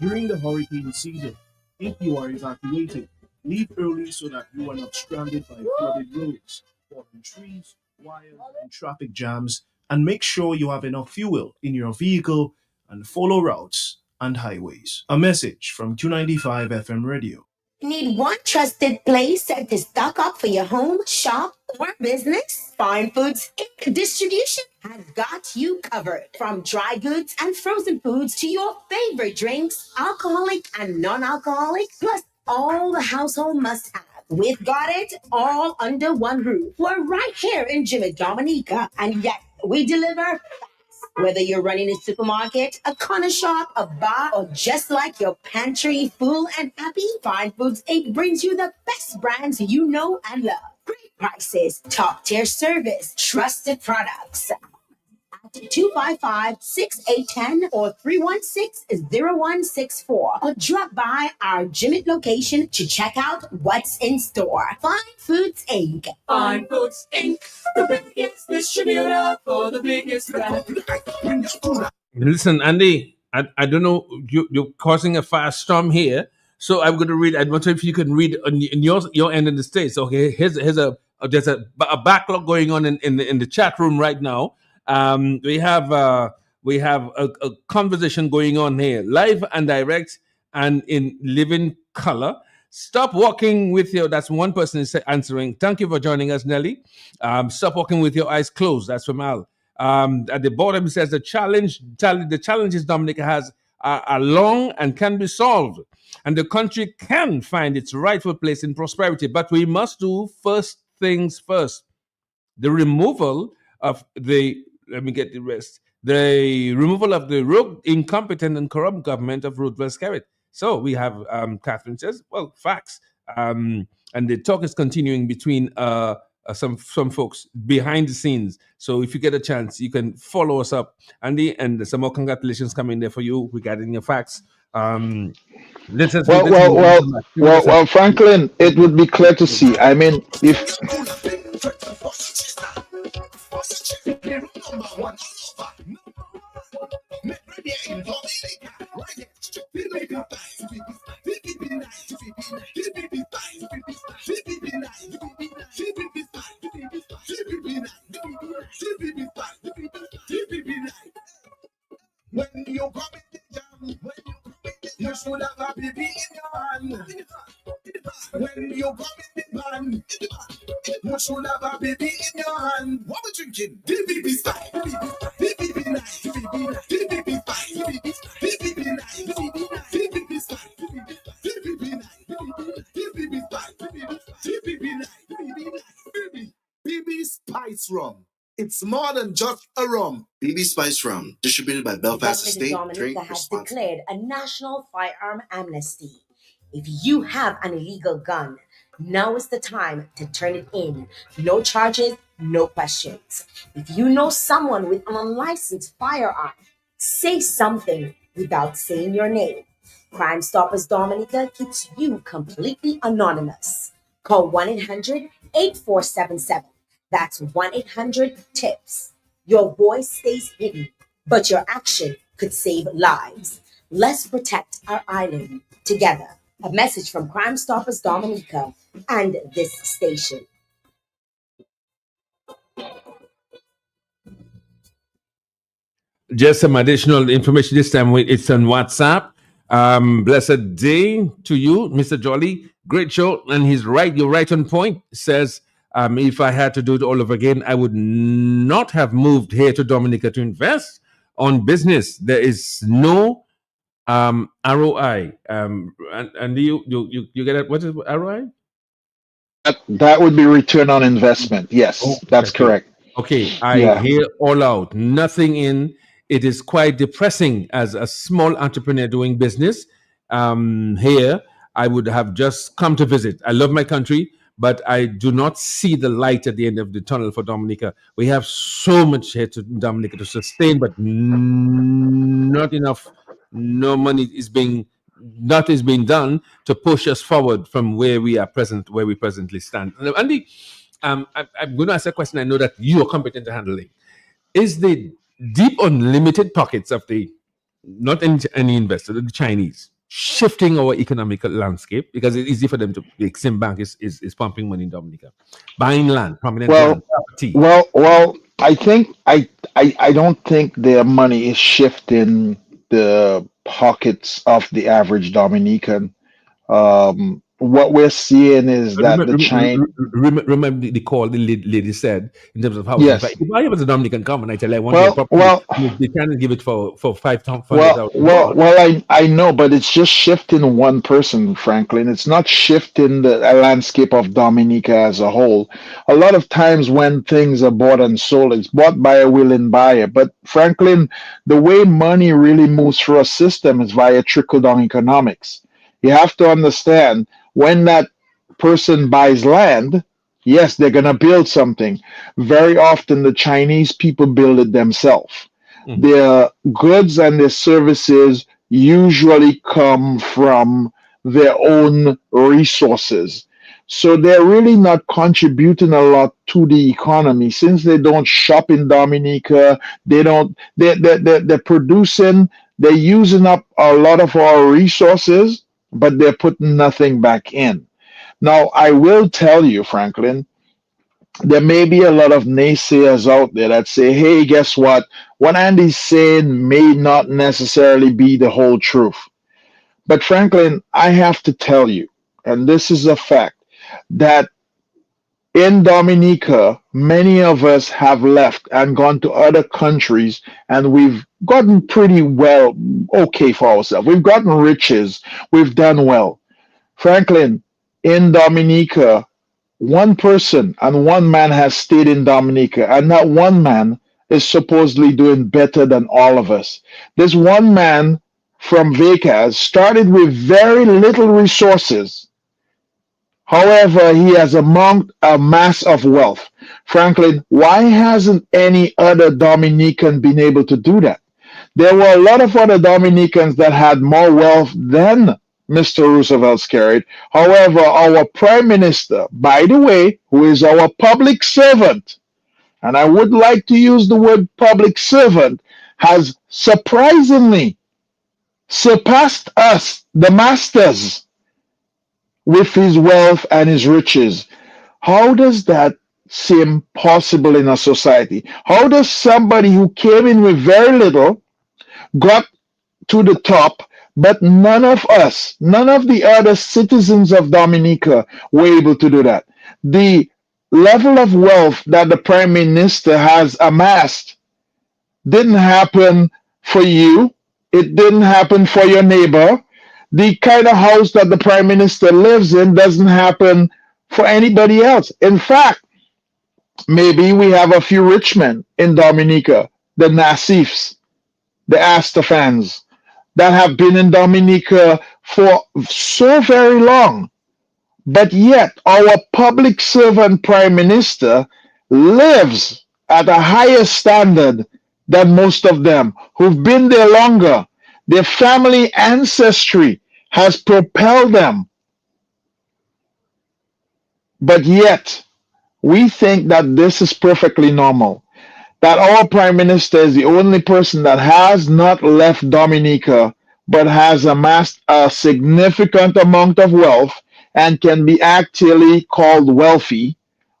During the hurricane season, if you are evacuating, leave early so that you are not stranded by flooded roads, fallen trees, wires, and traffic jams, and make sure you have enough fuel in your vehicle and follow routes and highways. A message from Q95 FM Radio. Need one trusted place to stock up for your home, shop, or business? Fine Foods Inc. Distribution has got you covered. From dry goods and frozen foods to your favorite drinks, alcoholic and non-alcoholic, plus all the household must-have. We've got it all under one roof. We're right here in Jimmy Dominica, and yet we deliver. Whether you're running a supermarket, a corner shop, a bar, or just like your pantry full and happy, Fine Foods Inc. brings you the best brands you know and love. Great prices, top-tier service, trusted products. 255-6810 or 316-0164, or drop by our Jimmy location to check out what's in store. Fine Foods Inc. Fine Foods Inc. The biggest distributor for the biggest brand. listen, Andy, I don't know, you're causing a fast storm here. So I'm going to read. I wonder if you can read in your end of the States. Okay, here's there's a backlog going on in the chat room right now. We have a conversation going on here, live and direct and in living color. Stop walking with your. That's one person is answering. Thank you for joining us, Nelly. Stop walking with your eyes closed. That's from Al. At the bottom it says the challenges Dominica has are long and can be solved, and the country can find its rightful place in prosperity. But we must do first things first. The removal of the let me get the rest. The removal of the rogue, incompetent, and corrupt government of Roosevelt Skerrit. So we have Catherine says, well, facts, and the talk is continuing between some folks behind the scenes. So if you get a chance, you can follow us up, Andy, and some more congratulations coming there for you regarding your facts. Well, Franklin, it would be clear to see. I mean, if when you come in the jam, you should have a baby in your hand. When you come in the band, you should have a baby in your hand. What we drinking? DBB style. DBB nice. DBB fine. DBB nice. DBB style. DBB nice. DBB fine. DBB nice. BB Spice Rum. It's more than just a rum. BB Spice Rum, distributed by The Belfast government of Estate. Dominica Drink has responsibly. declared a national firearm amnesty. If you have an illegal gun, now is the time to turn it in. No charges, no questions. If you know someone with an unlicensed firearm, say something without saying your name. Crime Stoppers Dominica keeps you completely anonymous. Call 1-800-8477. That's 1-800-TIPS. Your voice stays hidden, but your action could save lives. Let's protect our island together. A message from Crime Stoppers Dominica and this station. Just some additional information. This time it's on WhatsApp. Blessed day to you, Mr. Jolly. Great show. And he's right. You're right on point. Says, if I had to do it all over again, I would not have moved here to Dominica to invest on business. There is no ROI. And you get it? What is ROI? that would be return on investment. Yes, that's correct. Okay, I Yeah. hear all out, nothing in. It is quite depressing as a small entrepreneur doing business. Here, I would have just come to visit. I love my country, but I do not see the light at the end of the tunnel for Dominica. We have so much here to Dominica to sustain, but not enough. No money is being, not is being done to push us forward from where we presently stand. Andy, I'm going to ask a question I know that you are competent to handling. Is the deep unlimited pockets of the, not any investor, the Chinese, shifting our economic landscape? Because it's easy for them to, the Exim Bank is pumping money in Dominica, buying land, prominent land, property. Well, I think I don't think their money is shifting the pockets of the average Dominican. What we're seeing is that the China. Remember the call the lady said in terms of how Yes. if I was a Dominican come and I tell you I want Well- your property, well- they can't give it for $5,000. Well, I know, but it's just shifting one person, Franklin. It's not shifting the landscape of Dominica as a whole. A lot of times when things are bought and sold, it's bought by a willing buyer. But Franklin, the way money really moves through a system is via trickle-down economics. You have to understand when that person buys land, yes, they're going to build something. Very often, the Chinese people build it themselves. Their goods and their services usually come from their own resources. So they're really not contributing a lot to the economy since they don't shop in Dominica. They're producing, they're using up a lot of our resources, but they're putting nothing back in. Now, I will tell you, Franklin, there may be a lot of naysayers out there that say, hey, guess what? What Andy's saying may not necessarily be the whole truth. But Franklin, I have to tell you, and this is a fact, that in Dominica, many of us have left and gone to other countries, and we've gotten pretty well, okay for ourselves. We've gotten riches, we've done well. Franklin, in Dominica, one person and one man has stayed in Dominica, and that one man is supposedly doing better than all of us. This one man from Vegas started with very little resources. However, he has a mass of wealth. Franklin, why hasn't any other Dominican been able to do that? There were a lot of other Dominicans that had more wealth than Mr. Roosevelt's carried. However, our Prime Minister, by the way, who is our public servant, and I would like to use the word public servant, has surprisingly surpassed us, the masters, with his wealth and his riches. How does that seem possible in a society? How does somebody who came in with very little got to the top, but none of us, none of the other citizens of Dominica were able to do that? The level of wealth that the Prime Minister has amassed didn't happen for you. It didn't happen for your neighbor. The kind of house that the Prime Minister lives in doesn't happen for anybody else. In fact, maybe we have a few rich men in Dominica, the Nassifs, the Astafans, that have been in Dominica for so very long. But yet, our public servant Prime Minister lives at a higher standard than most of them who've been there longer. Their family ancestry has propelled them. But yet, we think that this is perfectly normal, that our Prime Minister is the only person that has not left Dominica, but has amassed a significant amount of wealth and can be actually called wealthy.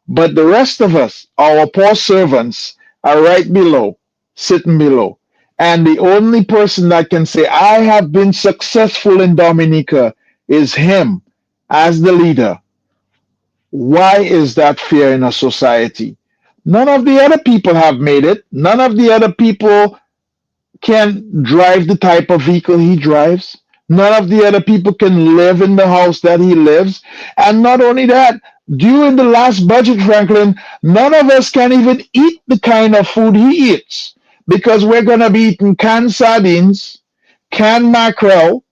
But the rest of us, our poor servants, are right below, sitting below. And the only person that can say, I have been successful in Dominica, is him as the leader. Why is that fair in a society? None of the other people have made it. None of the other people can drive the type of vehicle he drives. None of the other people can live in the house that he lives. And not only that, during the last budget, Franklin, none of us can even eat the kind of food he eats, because we're going to be eating canned sardines, canned mackerel,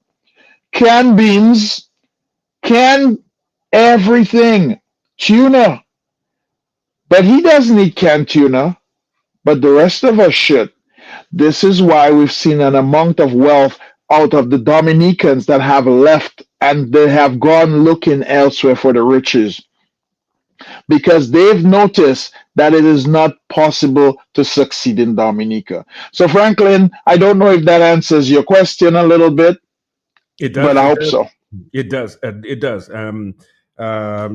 canned beans, canned everything, tuna. But he doesn't eat canned tuna, but the rest of us should. This is why we've seen an amount of wealth out of the Dominicans that have left, and they have gone looking elsewhere for the riches, because they've noticed that it is not possible to succeed in Dominica. So, Franklin, I don't know if that answers your question a little bit, It does. but I hope so. It does. It does.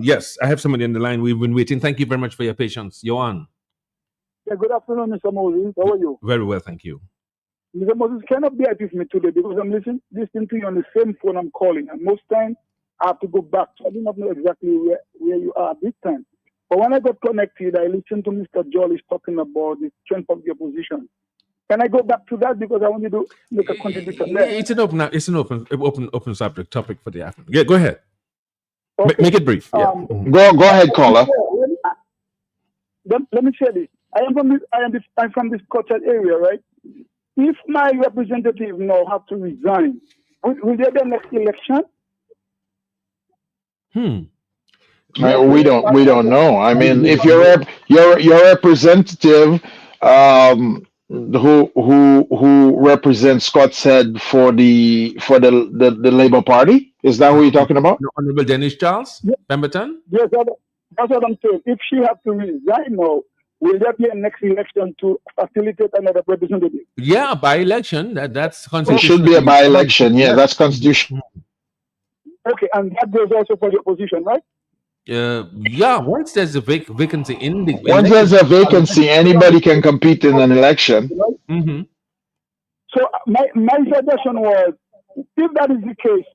Yes, I have somebody on the line. We've been waiting. Thank you very much for your patience. Johan. Yeah, good afternoon, Mr. Moses. How are you? Very well, thank you. Mr. Moses cannot be happy with me today because I'm listening to you on the same phone I'm calling. And most times I have to go back. So I do not know exactly where you are at this time. But when I got connected, I listened to Mr. Jolly talking about the strength of the opposition. Can I go back to that because I want you to make a contribution there? It's an open subject topic for the afternoon. Yeah, go ahead. Okay. Make it brief. Yeah. Go ahead, caller. Let me say this. I'm from this cultural area, right? If my representative now have to resign, will there be a next election? We don't know. I mean, if your representative, who represents Scott's Head for the Labour Party, is that who you're talking about? Honorable Dennis Charles Pemberton. Yes, that's what I'm saying. If she have to resign now, will there be a next election to facilitate another representative? Yeah, by-election. That's It constitutional. should be a by-election. Yeah, that's constitutional. Okay, and that goes also for the opposition, right? Yeah, once there's a vacancy in the Once there's a vacancy, anybody can compete in an election. Mm-hmm. So my suggestion was, if that is the case,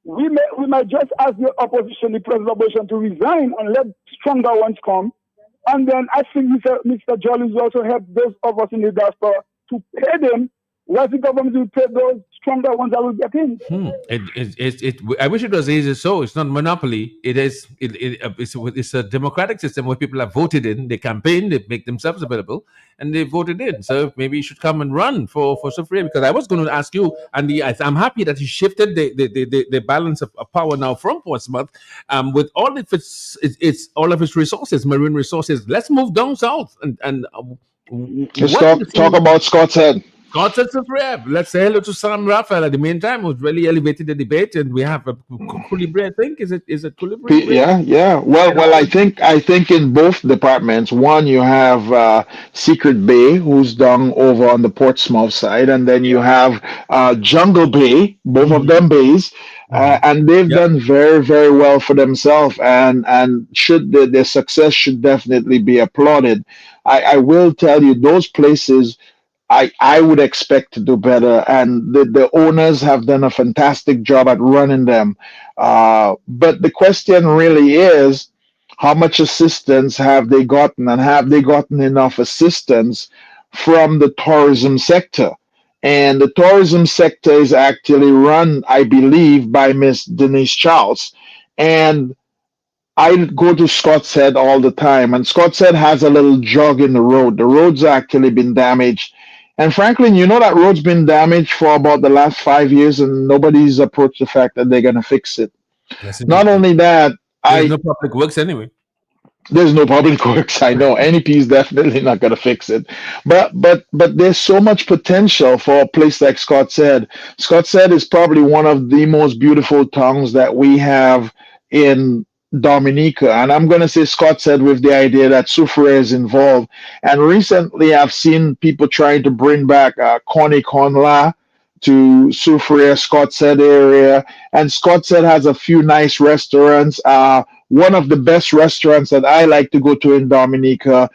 we might just ask the opposition, the president opposition, to resign and let stronger ones come. And then I think Mr. Jolly's also helped those of us in the diaspora to pay them. What the government will pay those stronger ones that will get in. I wish it was easy. So it's not monopoly. It's a democratic system where people have voted in. They campaign, they make themselves available, and they voted in. So maybe you should come and run for Soufriere, because I was going to ask you, and I'm happy that he shifted the balance of power now from Portsmouth, with all of its resources, marine resources. Let's move down south and Let's talk about Scott's Head. Scott's Head Soufriere. Let's say hello to Sam Raphael at the meantime, who's really elevated the debate, and we have a Coulibaly, I think. Is it Coulibaly? Yeah. Well, I think in both departments, one you have Secret Bay, who's down over on the Portsmouth side, and then you have Jungle Bay, both of them bays, and they've done very, very well for themselves, and should their success should definitely be applauded. I will tell you, those places I would expect to do better, and the owners have done a fantastic job at running them. But the question really is, how much assistance have they gotten, and have they gotten enough assistance from the tourism sector? And the tourism sector is actually run, I believe, by Miss Denise Charles. And I go to Scott's Head all the time, and Scott's Head has a little jog in the road. The road's actually been damaged. And Franklin, you know that road's been damaged for about the last 5 years, and nobody's approached the fact that they're going to fix it. Not only that, there's no public works anyway. There's no public works. I know NEP is definitely not going to fix it, but there's so much potential for a place like Scott's Head. Scott's Head is probably one of the most beautiful towns that we have in Dominica, and I'm going to say Scott's Head with the idea that Soufriere is involved. And recently, I've seen people trying to bring back Connie Conla to Soufriere, Scott's Head area, and Scott's Head has a few nice restaurants. One of the best restaurants that I like to go to in Dominica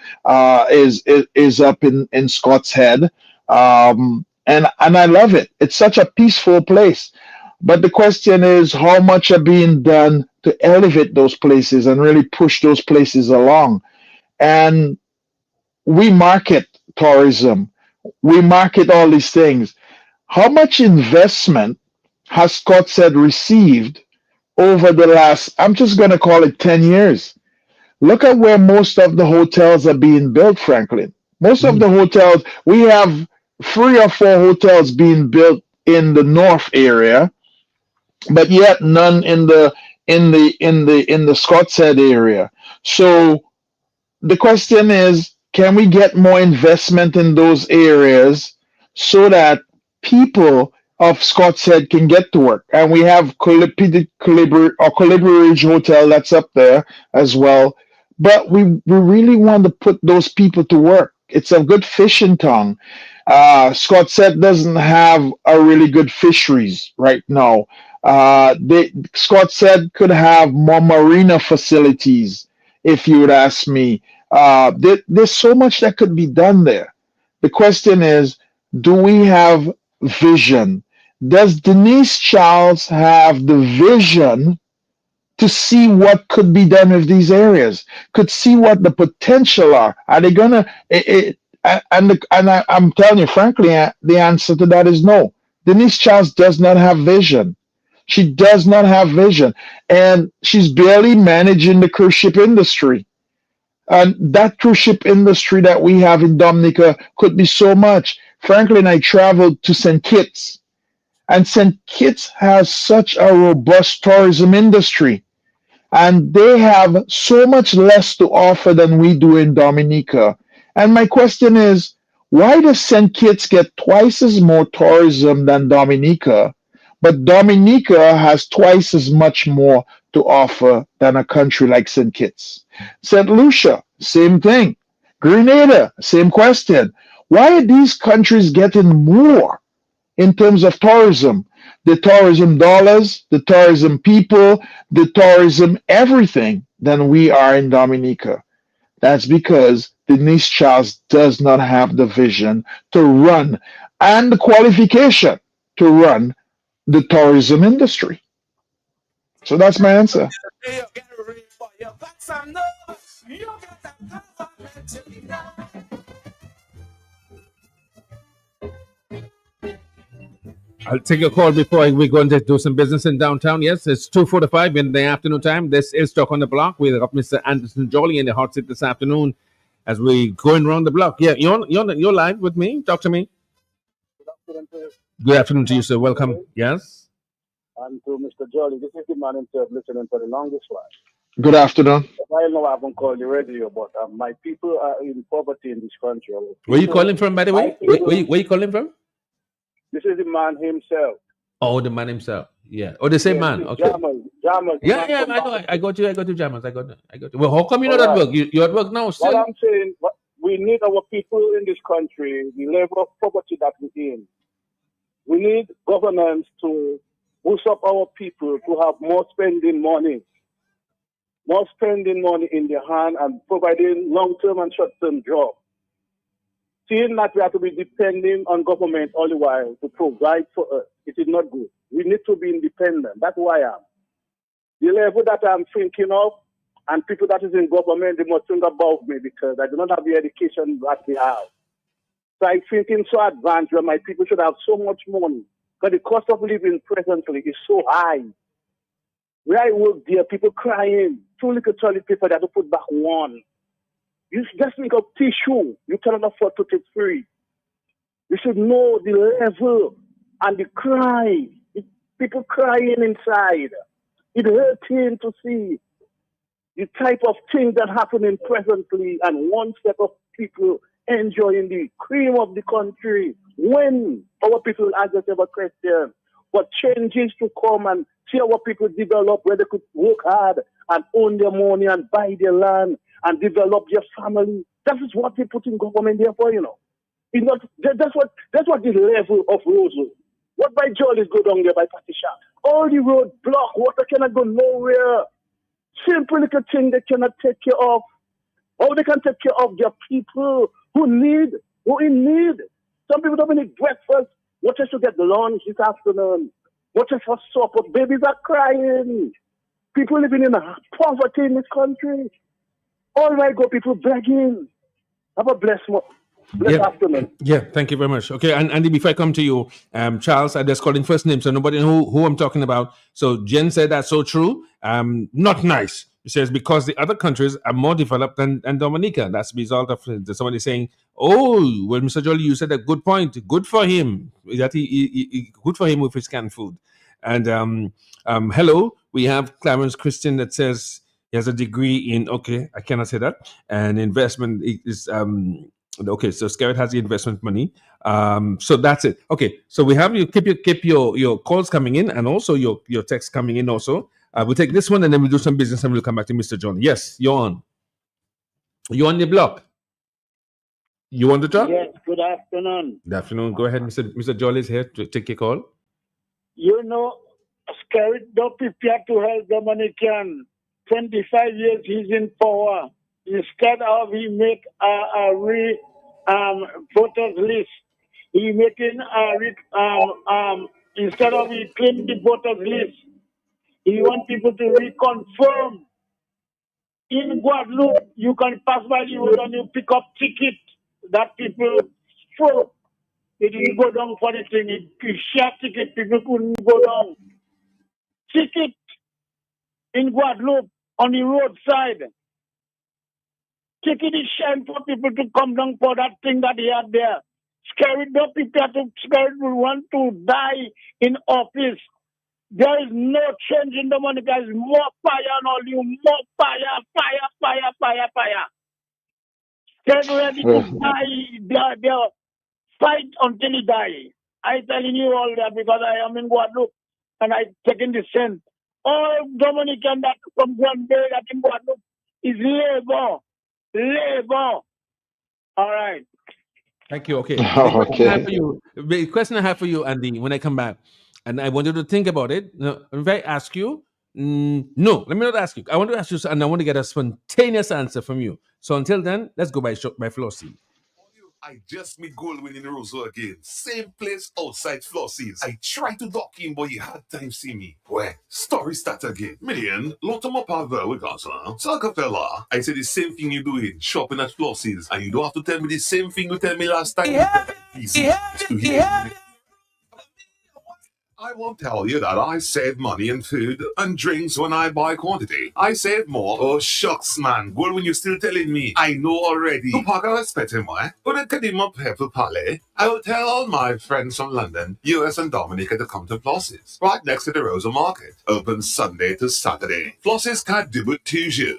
is up in Scott's Head, and I love it. It's such a peaceful place. But the question is, how much are being done to elevate those places and really push those places along? And we market tourism. We market all these things. How much investment has Scott's Head received over the last, I'm just going to call it 10 years? Look at where most of the hotels are being built, Franklin. Most of the hotels, we have 3 or 4 hotels being built in the north area, but yet none in the Scott's Head area. So the question is, can we get more investment in those areas so that people of Scott's Head can get to work? And we have Colibri Ridge Hotel that's up there as well. But we really want to put those people to work. It's a good fishing town. Scott's Head doesn't have a really good fisheries right now. Scott's Head could have more marina facilities, if you would ask me. There's so much that could be done there. The question is, do we have vision? Does Denise Charles have the vision to see what could be done with these areas? Could see what the potential are? Are they gonna? I'm telling you, frankly, the answer to that is no. Denise Charles does not have vision. She does not have vision, and she's barely managing the cruise ship industry. And that cruise ship industry that we have in Dominica could be so much. Franklin, I traveled to St. Kitts, and St. Kitts has such a robust tourism industry, and they have so much less to offer than we do in Dominica. And my question is, why does St. Kitts get twice as more tourism than Dominica, but Dominica has twice as much more to offer than a country like St. Kitts? St. Lucia, same thing. Grenada, same question. Why are these countries getting more in terms of tourism? The tourism dollars, the tourism people, the tourism everything than we are in Dominica. That's because Denise Charles does not have the vision to run and the qualification to run the tourism industry. So that's my answer. You get ready for you got some nerve. You got a government to be done. I'll take a call before we go and do some business in downtown. Yes, it's 2:45 in the afternoon time. This is Talk on the Block. We've got Mr. Anderson Jolly in the hot seat this afternoon as we going around the block. Yeah, you're live with me. Talk to me. Good afternoon to you, sir. Welcome. Yes. And to Mr. Jolly, this is the man himself listening for the longest while. Good afternoon. I know I haven't called the radio, but my people are in poverty in this country. Where you calling from, by the way? Where you calling from? This is the man himself. Oh, the man himself. Yeah. Oh, the same man. Okay. Jammers, Yeah, I know. I got you, Jammers. I got you. Well, how come you know that work? You're at work now, still? What I'm saying, we need our people in this country, the level of poverty that we're in. We need governance to boost up our people to have more spending money in their hand and providing long-term and short-term jobs. Seeing that we have to be depending on government all the while to provide for us, it is not good. We need to be independent. That's who I am. The level that I'm thinking of, and people that is in government, they must think above me because I do not have the education that they have. So I'm thinking so advanced where my people should have so much money. Because the cost of living presently is so high. Where I work there, people crying. 2 little toilet paper, they have to put back one. You just make up tissue. You cannot afford to take free. You should know the level and the cry. People crying inside. It hurting to see the type of things that happening presently and one set of people enjoying the cream of the country. When our people ask themselves a question, what changes to come and see our people develop where they could work hard and own their money and buy their land and develop their family. That is what they put in government there for, you know. It's not, that's what the level of roads is. What by Jolly's go down there by Patricia? All the road block, water cannot go nowhere. Simple little thing they cannot take care of. How they can take care of their people who in need. Some people don't even eat breakfast. What else to get lunch this afternoon? What else for supper? Babies are crying. People living in poverty in this country. All right, go people begging. Have a blessed afternoon. Yeah, thank you very much. Okay, and Andy, before I come to you, Charles, I just called in first name, so nobody know who I'm talking about. So Jen said that's so true. Not nice. She says because the other countries are more developed than Dominica. That's the result of somebody saying, "Oh, well, Mr. Jolly, you said a good point. Good for him. That he good for him with his canned food." And hello, we have Clarence Christian that says he has a degree in. Okay, I cannot say that. And investment is okay. So Scarrett has the investment money. So that's it. Okay, so we have you keep your calls coming in and also your texts coming in also. We'll take this one and then we'll do some business and we'll come back to Mr. John. Yes, you're on. You're on the block. You want to talk? Yes, good afternoon. Good afternoon. Go ahead, Mr. Jolly is here to take your call. You know, Scarrett don't prepare to help Dominican. 25 years he's in power. Instead of he make a voters list, he making instead of he clean the voters list, he want people to reconfirm. In Guadeloupe, you can pass by the road and you pick up ticket that people throw. They didn't go down for the thing. It share ticket, people couldn't go down. Ticket in Guadeloupe on the roadside. Ticket is sharing for people to come down for that thing that they had there. Scarrett will want to die in office. There is no change in the money. There is more fire and all you, more fire. Get ready to die. They fight until he die. I telling you all that because I am in Guadeloupe and I taking the scent. All Dominican that from one day that in Guadeloupe is labor. All right. Thank you. Okay. Okay. The question I have for you, Andy, when I come back, and I want you to think about it. No, if I ask you, no, let me not ask you. I want to ask you, and I want to get a spontaneous answer from you. So until then, let's go by philosophy. I just meet Goldwyn in Roseau again. Same place outside Flossie's. I tried to dock in, but he had time see me. Where? Story start again. Million, lot of my power with us, huh? Saga fella. I said the same thing you doing, shopping at Flossie's. And you don't have to tell me the same thing you tell me last time. Easy to hear. I won't tell you that I save money in food and drinks when I buy quantity. I save more. Oh, shucks, man. Well, when you're still telling me, I know already. Tu paga aspetta moi. But it could even pepper palais. I will tell all my friends from London, US and Dominica to come to Flossie's, right next to the Rosa Market. Open Sunday to Saturday. Flossie's can't do it to you.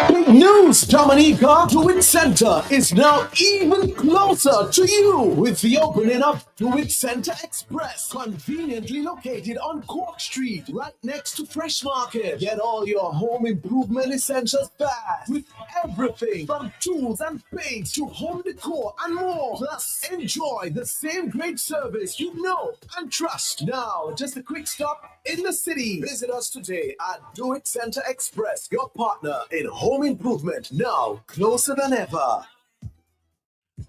Big news, Dominica! DeWitt Center is now even closer to you with the opening of DeWitt Center Express, conveniently located on Cork Street, right next to Fresh Market. Get all your home improvement essentials fast with everything from tools and paints to home decor and more. Plus, enjoy the same great service you know and trust. Now, just a quick stop in the city. Visit us today at DeWitt Center Express, your partner in home improvement, now closer than ever.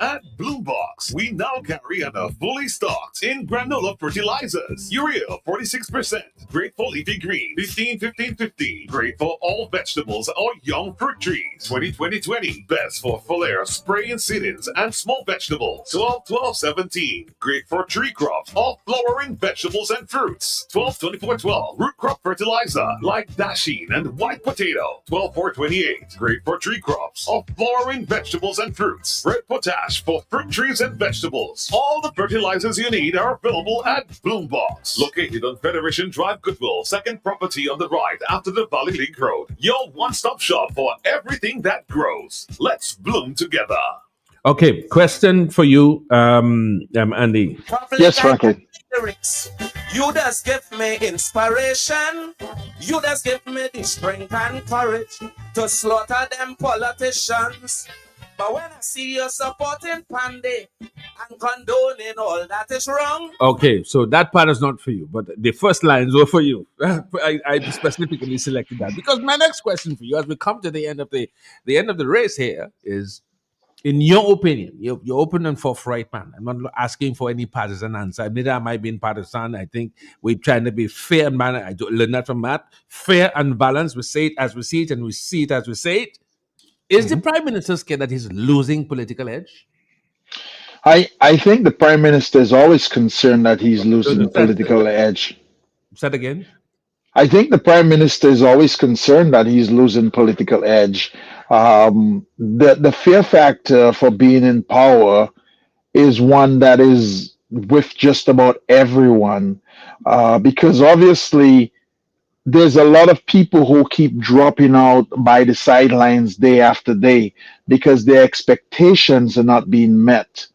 At Blue Box, we now carry and fully stocked in granola fertilizers. Urea 46%, great for leafy green 15-15-15, great for all vegetables or young fruit trees 20-20-20, best for foliar spray and seedlings and small vegetables 12-12-17, great for tree crops or flowering vegetables and fruits 12-24-12, root crop fertilizer like dasheen and white potato 12-4-28, great for tree crops or flowering vegetables and fruits. Red potash for fruit trees and vegetables. All the fertilizers you need are available at Bloombox, located on Federation Drive, Goodwill, second property on the right after the Valley Link Road. Your one-stop shop for everything that grows. Let's bloom together. Okay, question for you, Andy. Yes, Franklin. Lyrics. You just give me inspiration. You just give me the strength and courage to slaughter them politicians. But when I see you supporting Panday and condoning all that is wrong. Okay, so that part is not for you, but the first lines were for you. I specifically selected that because my next question for you, as we come to the end of the race here, is, in your opinion, you're open and forthright, man. I'm not asking for any partisan answer. Neither am I being partisan. I think we're trying to be fair and balanced. I learned that from Matt. Fair and balanced. We say it as we see it, and we see it as we say it. Is the Prime Minister scared that he's losing political edge? I think the Prime Minister is always concerned that he's losing political edge. Say that again. I think the Prime Minister is always concerned that he's losing political edge. The fear factor for being in power is one that is with just about everyone, because obviously there's a lot of people who keep dropping out by the sidelines day after day because their expectations are not being met,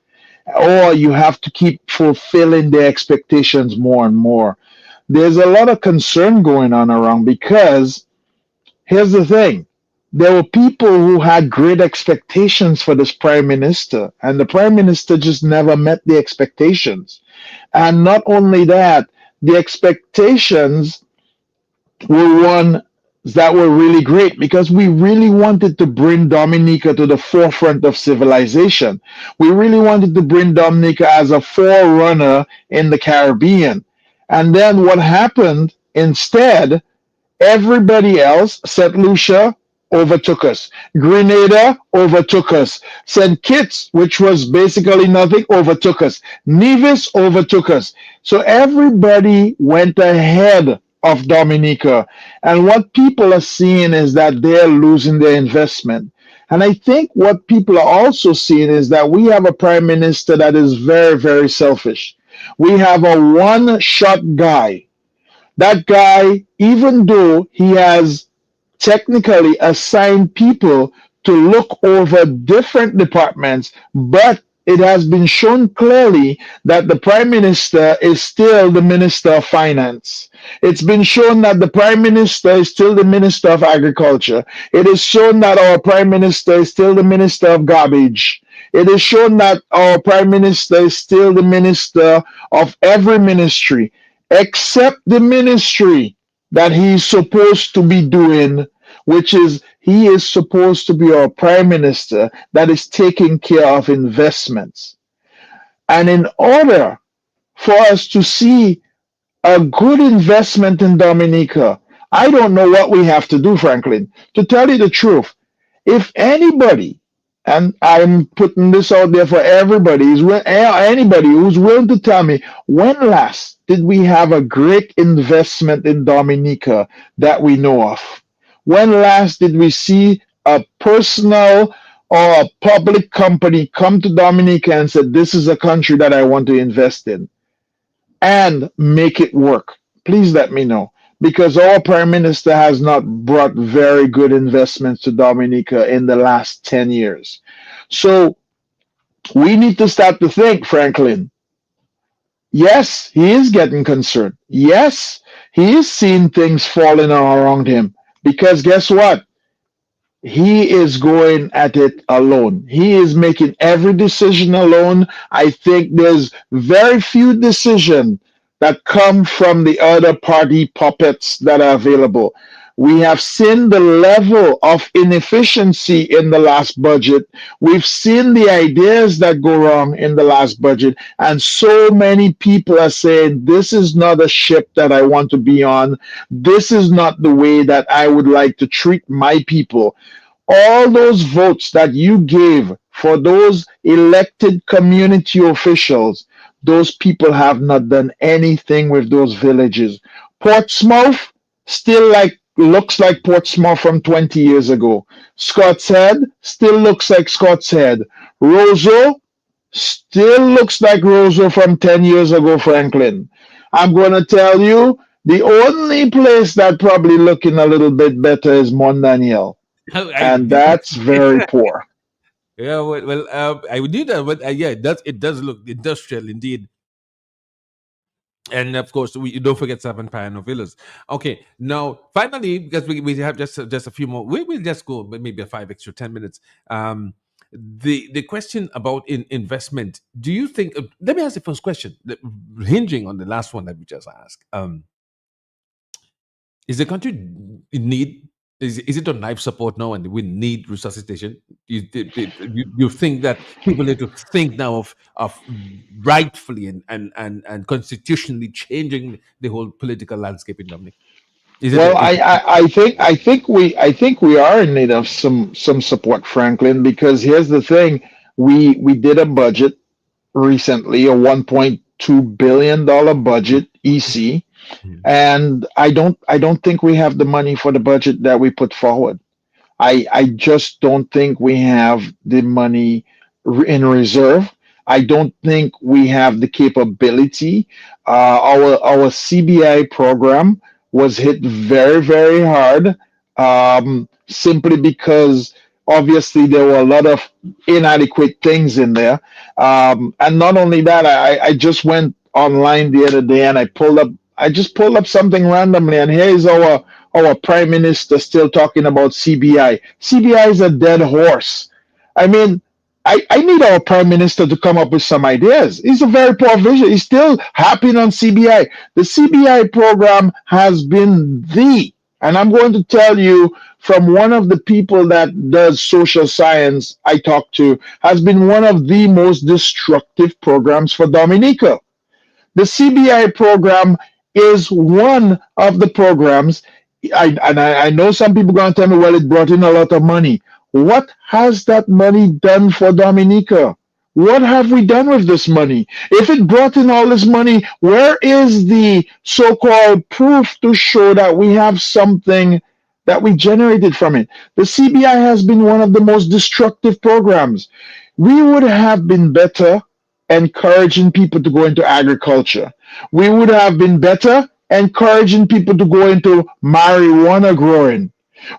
or you have to keep fulfilling their expectations more and more. There's a lot of concern going on around because here's the thing. There were people who had great expectations for this Prime Minister, and the Prime Minister just never met the expectations. And not only that, the expectations were ones that were really great because we really wanted to bring Dominica to the forefront of civilization. We really wanted to bring Dominica as a forerunner in the Caribbean. And then what happened instead, everybody else, St. Lucia overtook us. Grenada overtook us. St. Kitts, which was basically nothing, overtook us. Nevis overtook us. So everybody went ahead of Dominica. And what people are seeing is that they're losing their investment. And I think what people are also seeing is that we have a Prime Minister that is very, very selfish. We have a one-shot guy. That guy, even though he has technically assigned people to look over different departments, but it has been shown clearly that the Prime Minister is still the Minister of Finance. It's been shown that the Prime Minister is still the Minister of Agriculture. It is shown that our Prime Minister is still the Minister of Garbage. It is shown that our Prime Minister is still the Minister of every ministry, except the ministry that he's supposed to be doing, which is he is supposed to be our prime minister that is taking care of investments. And in order for us to see a good investment in Dominica, I don't know what we have to do, Franklin. To tell you the truth, if anybody, and I'm putting this out there for everybody, anybody who's willing to tell me when last did we have a great investment in Dominica that we know of? When last did we see a personal or a public company come to Dominica and said, "This is a country that I want to invest in," and make it work? Please let me know, because our prime minister has not brought very good investments to Dominica in the last 10 years. So we need to start to think, Franklin. Yes, he is getting concerned. Yes, he is seeing things falling around him, because guess what? He is going at it alone. He is making every decision alone. I think there's very few decisions that come from the other party puppets that are available. We have seen the level of inefficiency in the last budget. We've seen the ideas that go wrong in the last budget. And so many people are saying, this is not a ship that I want to be on. This is not the way that I would like to treat my people. All those votes that you gave for those elected community officials, those people have not done anything with those villages. Portsmouth still looks like Portsmouth from 20 years ago. Scott's Head still looks like Scott's Head. Roseau still looks like Roseau from 10 years ago, Franklin. I'm going to tell you, the only place that probably looking a little bit better is Mont Daniel. And that's very poor. Yeah, I would do that, but yeah, it does look industrial indeed. And of course, you don't forget Seven Piano Villas. Okay, now finally, because we have just a few more, we will just go maybe a 5 extra 10 minutes. The question about investment. Do you think? Let me ask the first question, hinging on the last one that we just asked. Is the country in need? Is it on life support now, and we need resuscitation? You think that people need to think now of rightfully and constitutionally changing the whole political landscape in Dominic? Well, I think we are in need of some support, Franklin, because here's the thing: we did a budget recently, a $1.2 billion budget, EC. And I don't think we have the money for the budget that we put forward. I just don't think we have the money in reserve. I don't think we have the capability. Our CBI program was hit very, very hard, simply because obviously there were a lot of inadequate things in there. And not only that, I just went online the other day and I just pulled up something randomly, and here is our prime minister still talking about CBI. CBI is a dead horse. I mean, I need our prime minister to come up with some ideas. He's a very poor vision. He's still harping on CBI. The CBI program has been and I'm going to tell you from one of the people that does social science I talk to, has been one of the most destructive programs for Dominica. The CBI program is one of the programs, I know some people are going to tell me, well, it brought in a lot of money. What has that money done for Dominica? What have we done with this money? If it brought in all this money, where is the so-called proof to show that we have something that we generated from it? The CBI has been one of the most destructive programs. We would have been better encouraging people to go into agriculture. We would have been better encouraging people to go into marijuana growing.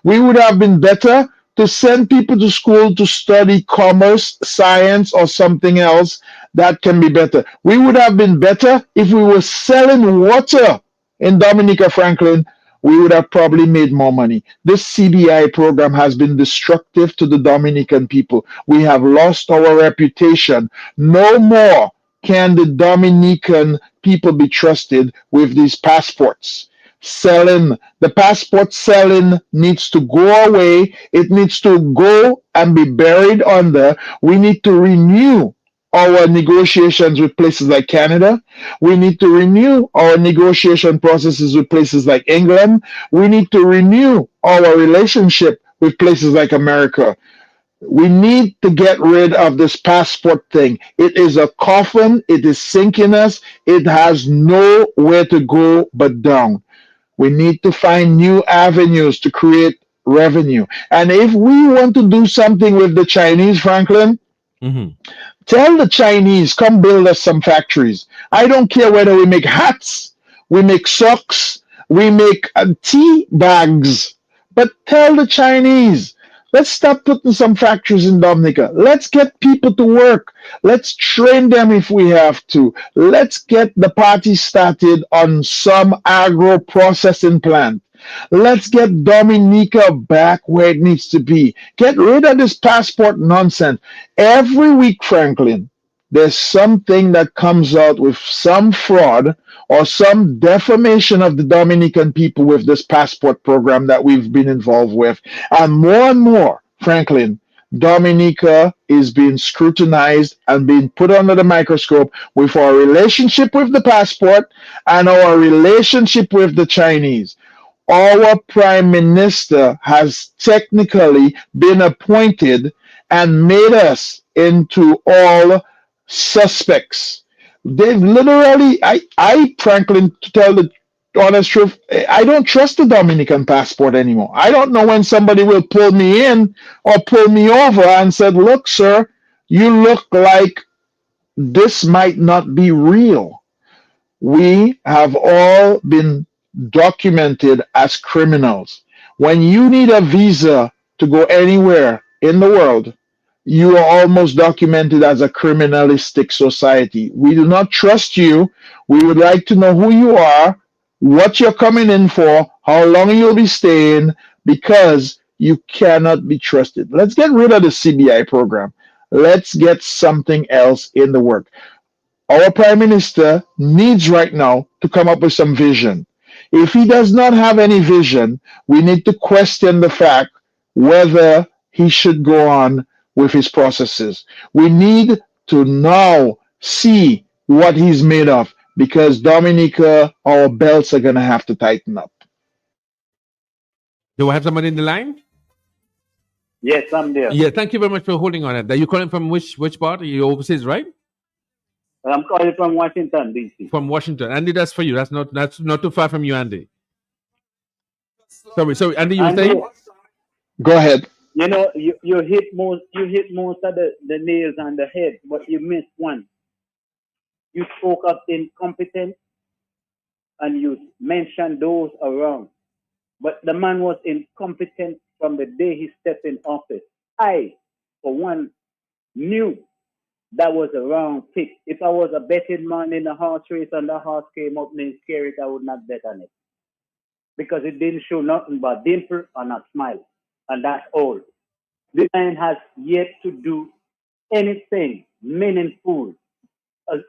We would have been better to send people to school to study commerce, science, or something else that can be better. We would have been better if we were selling water in Dominica, Franklin. We would have probably made more money. This CBI program has been destructive to the Dominican people. We have lost our reputation. No more can the Dominican people be trusted with these passports. selling. The passport selling needs to go away. It needs to go and be buried under. We need to renew our negotiations with places like Canada. We need to renew our negotiation processes with places like England. We need to renew our relationship with places like America. We need to get rid of this passport thing. It is a coffin. It is sinking us. It has nowhere to go but down. We need to find new avenues to create revenue. And if we want to do something with the Chinese, Franklin, tell the Chinese, come build us some factories. I don't care whether we make hats, we make socks, we make tea bags, but tell the Chinese, let's stop putting some factories in Dominica. Let's get people to work. Let's train them if we have to. Let's get the party started on some agro processing plant. Let's get Dominica back where it needs to be. Get rid of this passport nonsense. Every week, Franklin, there's something that comes out with some fraud or some defamation of the Dominican people with this passport program that we've been involved with. And more, Franklin, Dominica is being scrutinized and being put under the microscope with our relationship with the passport and our relationship with the Chinese. Our prime minister has technically been appointed and made us into all suspects. They've literally, Franklin, to tell the honest truth, I don't trust the Dominican passport anymore. I don't know when somebody will pull me in or pull me over and said, look, sir, you look like this might not be real. We have all been documented as criminals. When you need a visa to go anywhere in the world, you are almost documented as a criminalistic society. We do not trust you. We would like to know who you are, what you're coming in for, how long you'll be staying, because you cannot be trusted. Let's get rid of the CBI program. Let's get something else in the work. Our prime minister needs right now to come up with some vision. If he does not have any vision, we need to question the fact whether he should go on with his processes. We need to now see what he's made of because Dominica, our belts are going to have to tighten up. Do I have somebody in the line? Yes, I'm there. Yeah, thank you very much for holding on it. Are you calling from which part? Are you overseas, right? I'm calling from Washington, D.C. From Washington. Andy, that's for you. That's not too far from you, Andy. Sorry, Andy, you were saying? Go ahead. You know, you hit most of the nails on the head, but you missed one. You spoke of incompetence and you mentioned those around. But the man was incompetent from the day he stepped in office. I, for one, knew that was a wrong pick. If I was a betting man in a horse race and the horse came up named Scary, I would not bet on it. Because it didn't show nothing but dimple and a smile. And that's all. This man has yet to do anything meaningful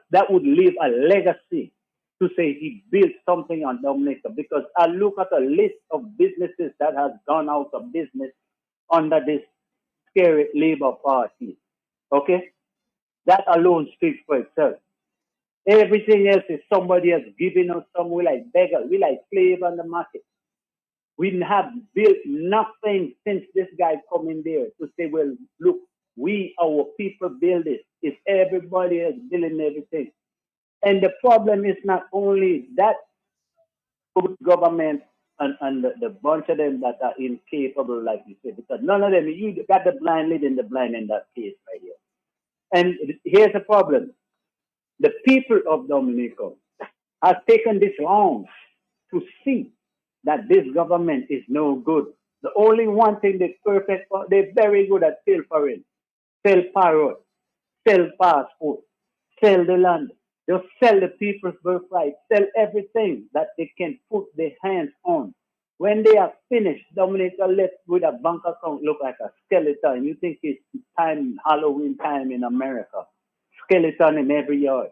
that would leave a legacy to say he built something on Dominica. Because I look at a list of businesses that has gone out of business under this Scary Labour Party. Okay? That alone speaks for itself. Everything else is somebody else giving us some. We like beggars. We like slave on the market. We have built nothing since this guy come in there to say, well, look, we, our people build it. It's everybody else building everything. And the problem is not only that government and the bunch of them that are incapable, like you said, because none of them, you got the blind leading the blind in that case right here. And here's the problem. The people of Dominica have taken this long to see that this government is no good. The only one thing they're perfect for, they're very good at sell foreign, sell parrot, sell passport, sell the land, just sell the people's birthright, sell everything that they can put their hands on. When they are finished, Dominica left with a bank account look like a skeleton. You think it's time, Halloween time in America. Skeleton in every yard.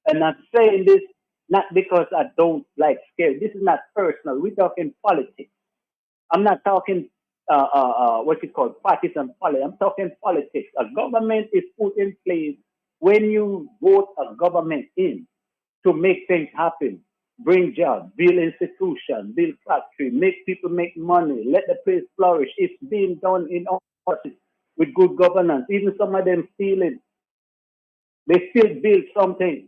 And I'm saying this not because I don't like scary. This is not personal. We're talking politics. I'm not talking what you call partisan politics. I'm talking politics. A government is put in place when you vote a government in to make things happen, bring jobs, build institutions, build factory, make people make money, let the place flourish. It's being done in all places with good governance. Even some of them stealing, they still build something.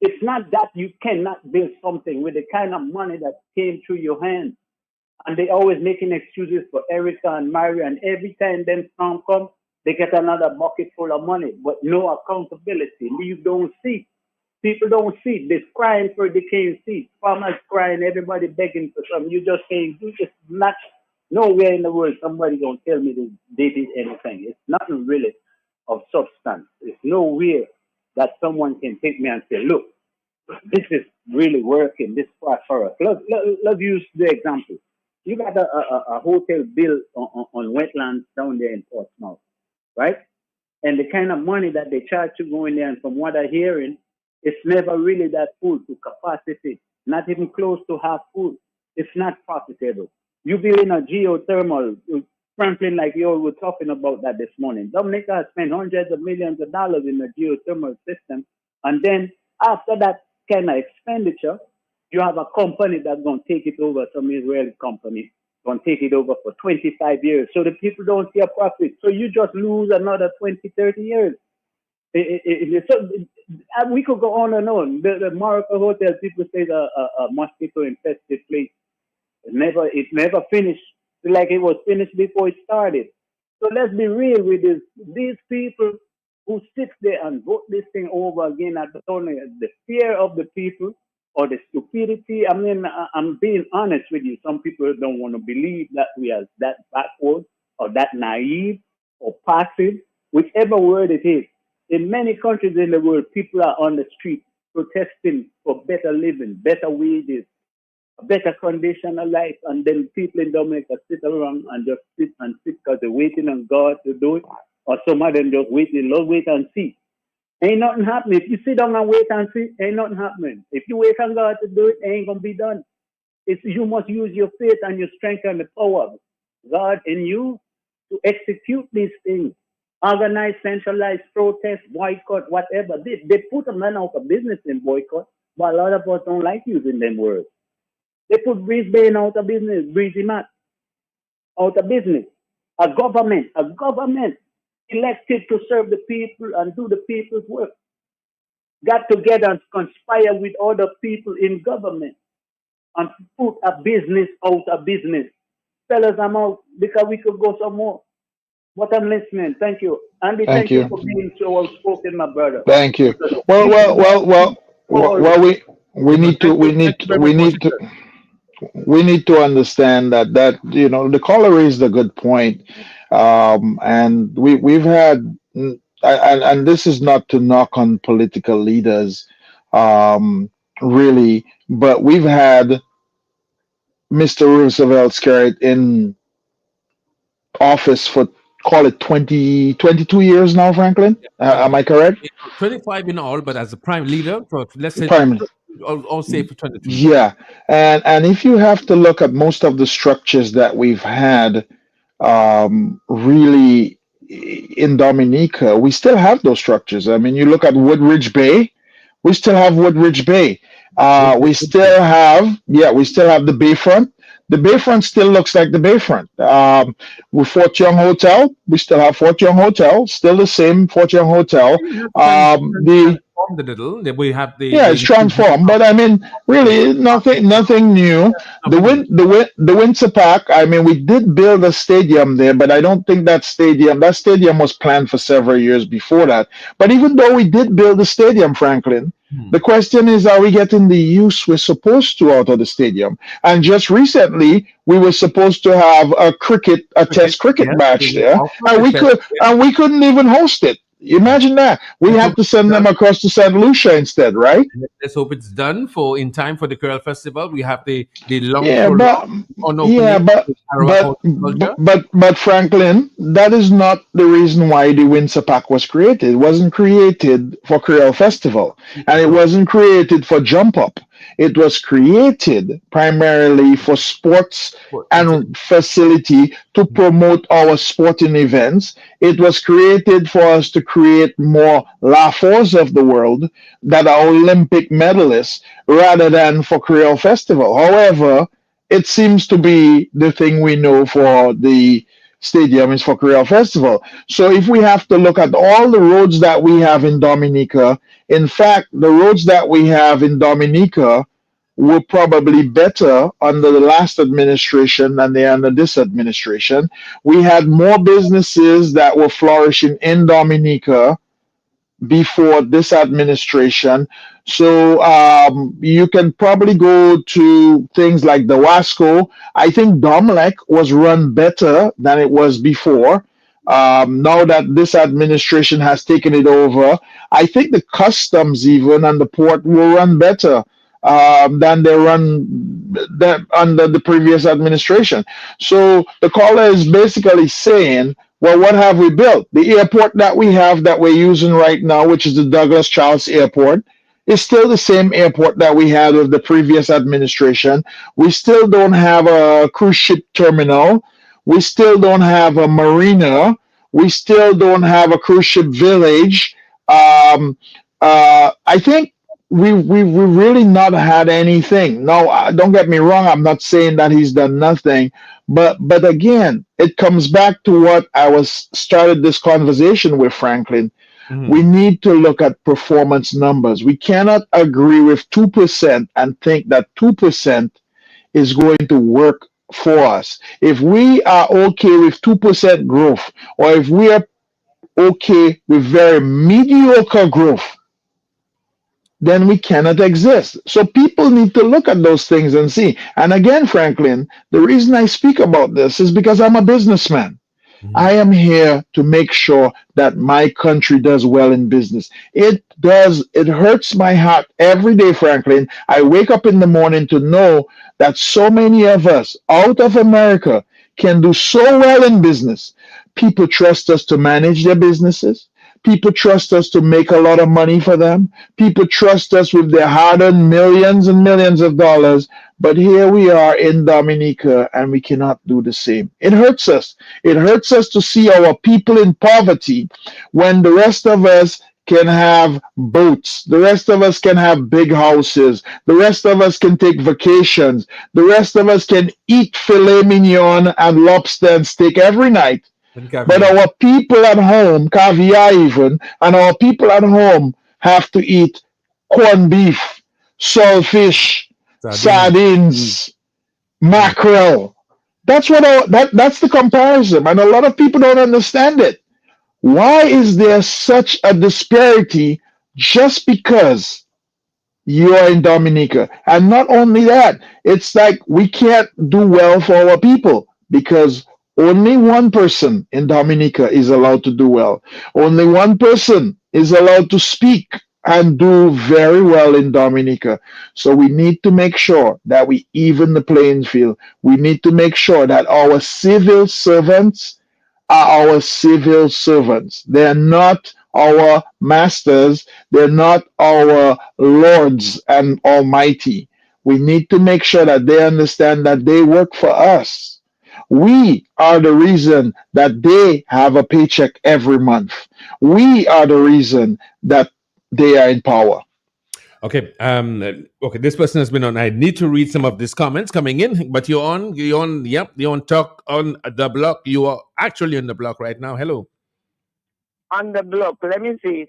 It's not that you cannot build something with the kind of money that came through your hands. And they always making excuses for Erica and Mario, and every time them storm come, they get another bucket full of money, but no accountability. You don't see. People don't see. They're crying for they can't see. Farmers crying, everybody begging for something. You just saying, you just not nowhere in the world somebody gonna tell me they did anything. It's nothing really of substance. It's nowhere that someone can take me and say, look, this is really working this far for us. Let's use the example. You got a hotel built on wetlands down there in Portsmouth, right? And the kind of money that they charge to go in there, and from what I'm hearing, it's never really that full to capacity, not even close to half full. It's not profitable. You build in a geothermal, Franklin, like you all were talking about that this morning. Dominica spent hundreds of millions of dollars in the geothermal system. And then after that kind of expenditure, you have a company that's going to take it over, some Israeli company, going to take it over for 25 years. So the people don't see a profit. So you just lose another 20, 30 years. We could go on and on. The Morocco Hotel, people say a mosquito infested place. It never finished like it was finished before it started. So let's be real with this. These people who sit there and vote this thing over again, I don't know the fear of the people or the stupidity. I mean, I'm being honest with you. Some people don't want to believe that we are that backward or that naive or passive, whichever word it is. In many countries in the world, people are on the street protesting for better living, better wages, a better condition of life, and then people in Dominica sit around and just sit because they're waiting on God to do it, or some of them just waiting, Lord, wait and see. Ain't nothing happening. If you sit down and wait and see, ain't nothing happening. If you wait on God to do it, it ain't going to be done. You must use your faith and your strength and the power of God in you to execute these things. Organize, centralized protest, boycott, whatever. They put a man out of business in boycott, but a lot of us don't like using them words. They put Brisbane out of business, Breezy Matt out of business. A government elected to serve the people and do the people's work, got together and conspire with other people in government and put a business out of business. Fellas, I'm out because we could go some more. But I'm listening. Thank you. Andy, thank you for being so outspoken, my brother. Thank you. Well, we need to understand that the caller raised a good point, and we've had, and this is not to knock on political leaders, really, but we've had Mr. Roosevelt Skerritt in office for, call it 22 years now, Franklin. Am I correct? 25 in all, but as a prime leader, so let's say I'll say for 22. Yeah, and if you have to look at most of the structures that we've had, really in Dominica, we still have those structures. I mean, you look at Woodridge Bay, we still have Woodridge Bay. We still have the Bayfront. The Bayfront still looks like the Bayfront. With Fort Young Hotel, we still have Fort Young Hotel, still the same Fort Young Hotel. It's transformed, but I mean, really nothing new. The Windsor Park. I mean, we did build a stadium there, but I don't think that stadium was planned for several years before that. But even though we did build the stadium, Franklin, the question is, are we getting the use we're supposed to out of the stadium? And just recently, we were supposed to have a test cricket match there, and we couldn't even host it. Imagine that. We Let's had hope to it's send them done. across to St. Lucia instead, right? Let's hope it's done for in time for the Kerala Festival. We have the long Yeah, but prolonged on yeah, opening of but the Sarawak but Horticulture. but Franklin, that is not the reason why the Windsor Pack was created. It wasn't created for Creole Festival, and it No. wasn't created for Jump Up. It was created primarily for sports and facility to promote our sporting events. It was created for us to create more LAFOs of the world that are Olympic medalists rather than for Creole Festival. However, it seems to be the thing we know for the stadium is for Creole Festival. So if we have to look at all the roads that we have in Dominica, in fact, the roads that we have in Dominica were probably better under the last administration than they are under this administration. We had more businesses that were flourishing in Dominica before this administration. So you can probably go to things like the Wasco. I think Domlec was run better than it was before. Now that this administration has taken it over, I think the customs even and the port will run better than they run under the previous administration. So the caller is basically saying, well, what have we built? The airport that we have that we're using right now, which is the Douglas Charles Airport, is still the same airport that we had with the previous administration. We still don't have a cruise ship terminal. We still don't have a marina. We still don't have a cruise ship village. I think we really not had anything. No, don't get me wrong. I'm not saying that he's done nothing, but again, it comes back to what I was started this conversation with Franklin. We need to look at performance numbers. We cannot agree with 2% and think that 2% is going to work for us. If we are okay with 2% growth, or if we are okay with very mediocre growth, then we cannot exist. So people need to look at those things and see. And again, Franklin, the reason I speak about this is because I'm a businessman. I am here to make sure that my country does well in business. It does, it hurts my heart every day, Franklin. I wake up in the morning to know that so many of us out of America can do so well in business. People trust us to manage their businesses. People trust us to make a lot of money for them. People trust us with their hard earned millions and millions of dollars. But here we are in Dominica and we cannot do the same. It hurts us. It hurts us to see our people in poverty when the rest of us can have boats. The rest of us can have big houses. The rest of us can take vacations. The rest of us can eat filet mignon and lobster and steak every night. But our people at home, caviar even, and our people at home have to eat corned beef, saltfish, sardines, mackerel. That's what that's the comparison, and a lot of people don't understand it. Why is there such a disparity just because you're in Dominica? And not only that, it's like we can't do well for our people because only one person in Dominica is allowed to do well. Only one person is allowed to speak and do very well in Dominica. So we need to make sure that we even the playing field. We need to make sure that our civil servants are our civil servants. They're not our masters. They're not our lords and almighty. We need to make sure that they understand that they work for us. We are the reason that they have a paycheck every month. We are the reason that they are in power. Okay. Okay. This person has been on. I need to read some of these comments coming in, but you're on. Yep. You're on Talk on the Block. You are actually on the block right now. Hello. On the block, let me see.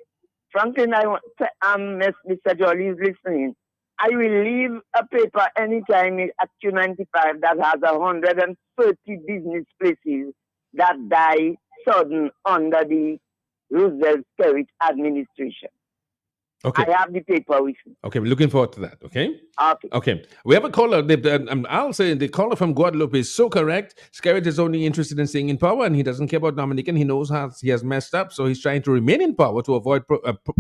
Franklin, I want Mr. Jolly is listening. I will leave a paper anytime at Q95 that has 130 business places that die sudden under the Roosevelt Skerrit administration. Okay. I have the paper with me. Okay, we're looking forward to that. Okay. Okay. Okay. We have a caller. I'll say the caller from Guadeloupe is so correct. Skerrit is only interested in staying in power, and he doesn't care about Dominican. He knows how he has messed up, so he's trying to remain in power to avoid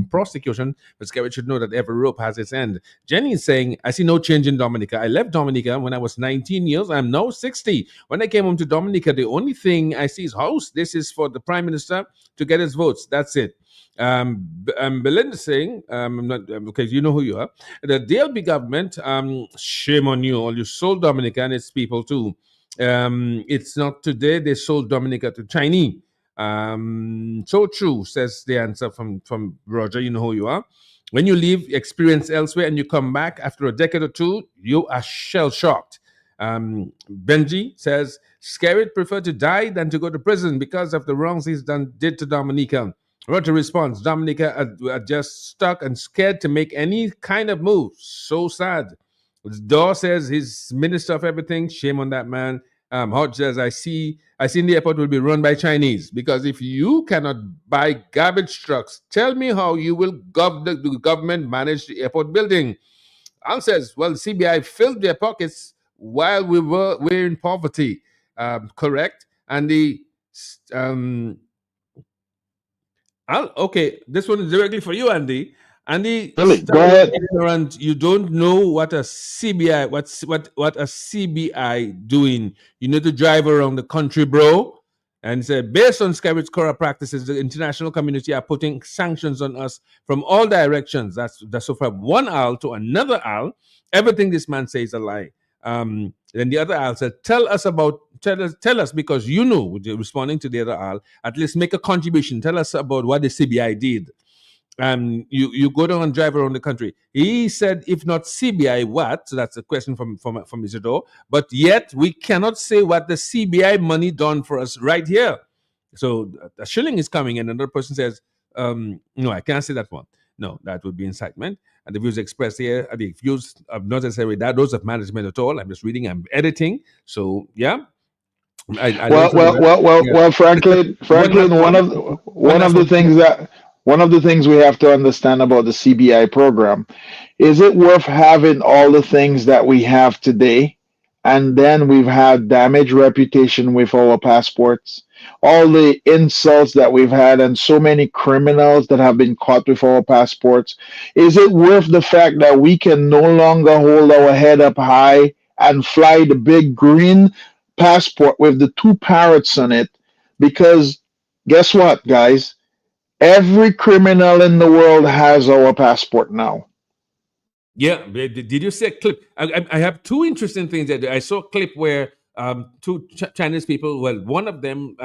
prosecution. But Skerrit should know that every rope has its end. Jenny is saying, "I see no change in Dominica. I left Dominica when I was 19 years. I'm now 60. When I came home to Dominica, the only thing I see is house. This is for the prime minister to get his votes. That's it." Belinda saying, I'm not okay. You know who you are. The DLB government. Shame on you, all you sold Dominica and its people too. It's not today they sold Dominica to Chinese. So true, says the answer from Roger. You know who you are. When you leave experience elsewhere and you come back after a decade or two, you are shell shocked. Benji says Skerrit preferred to die than to go to prison because of the wrongs he's did to Dominica. Roger responds, Dominica are just stuck and scared to make any kind of move. So sad. Daw says he's minister of everything. Shame on that man. Hodge says, I see the airport will be run by Chinese, because if you cannot buy garbage trucks, tell me how you will the government manage the airport building. Al says, well, CBI filled their pockets while we're in poverty. Correct. And the okay, this one is directly for you, Andy. Andy, Really? Go ahead. Ignorant, you don't know what a CBI, what a CBI doing. You need to drive around the country, bro. And say, based on Skerrit's corrupt practices, the international community are putting sanctions on us from all directions. That's so from one Al to another Al. Everything this man says is a lie. Then the other Al said, tell us because you know, responding to the other Al, at least make a contribution. Tell us about what the CBI did. You go down and drive around the country. He said, if not CBI, what? So that's a question from Isidore. But yet we cannot say what the CBI money done for us right here. So a shilling is coming, and another person says, no, I can't say that one. No, that would be incitement. And the views expressed here are the views of not necessarily those of management at all. I'm just reading, I'm editing. So yeah. Well, Franklin, one of the things we have to understand about the CBI program is it worth having all the things that we have today, and then we've had damaged reputation with our passports, all the insults that we've had, and so many criminals that have been caught with our passports. Is it worth the fact that we can no longer hold our head up high and fly the big green passport with the two parrots on it? Because guess what, guys? Every criminal in the world has our passport now. Yeah, did you see a clip? I have two interesting things that I saw a clip where two Chinese people, well, one of them,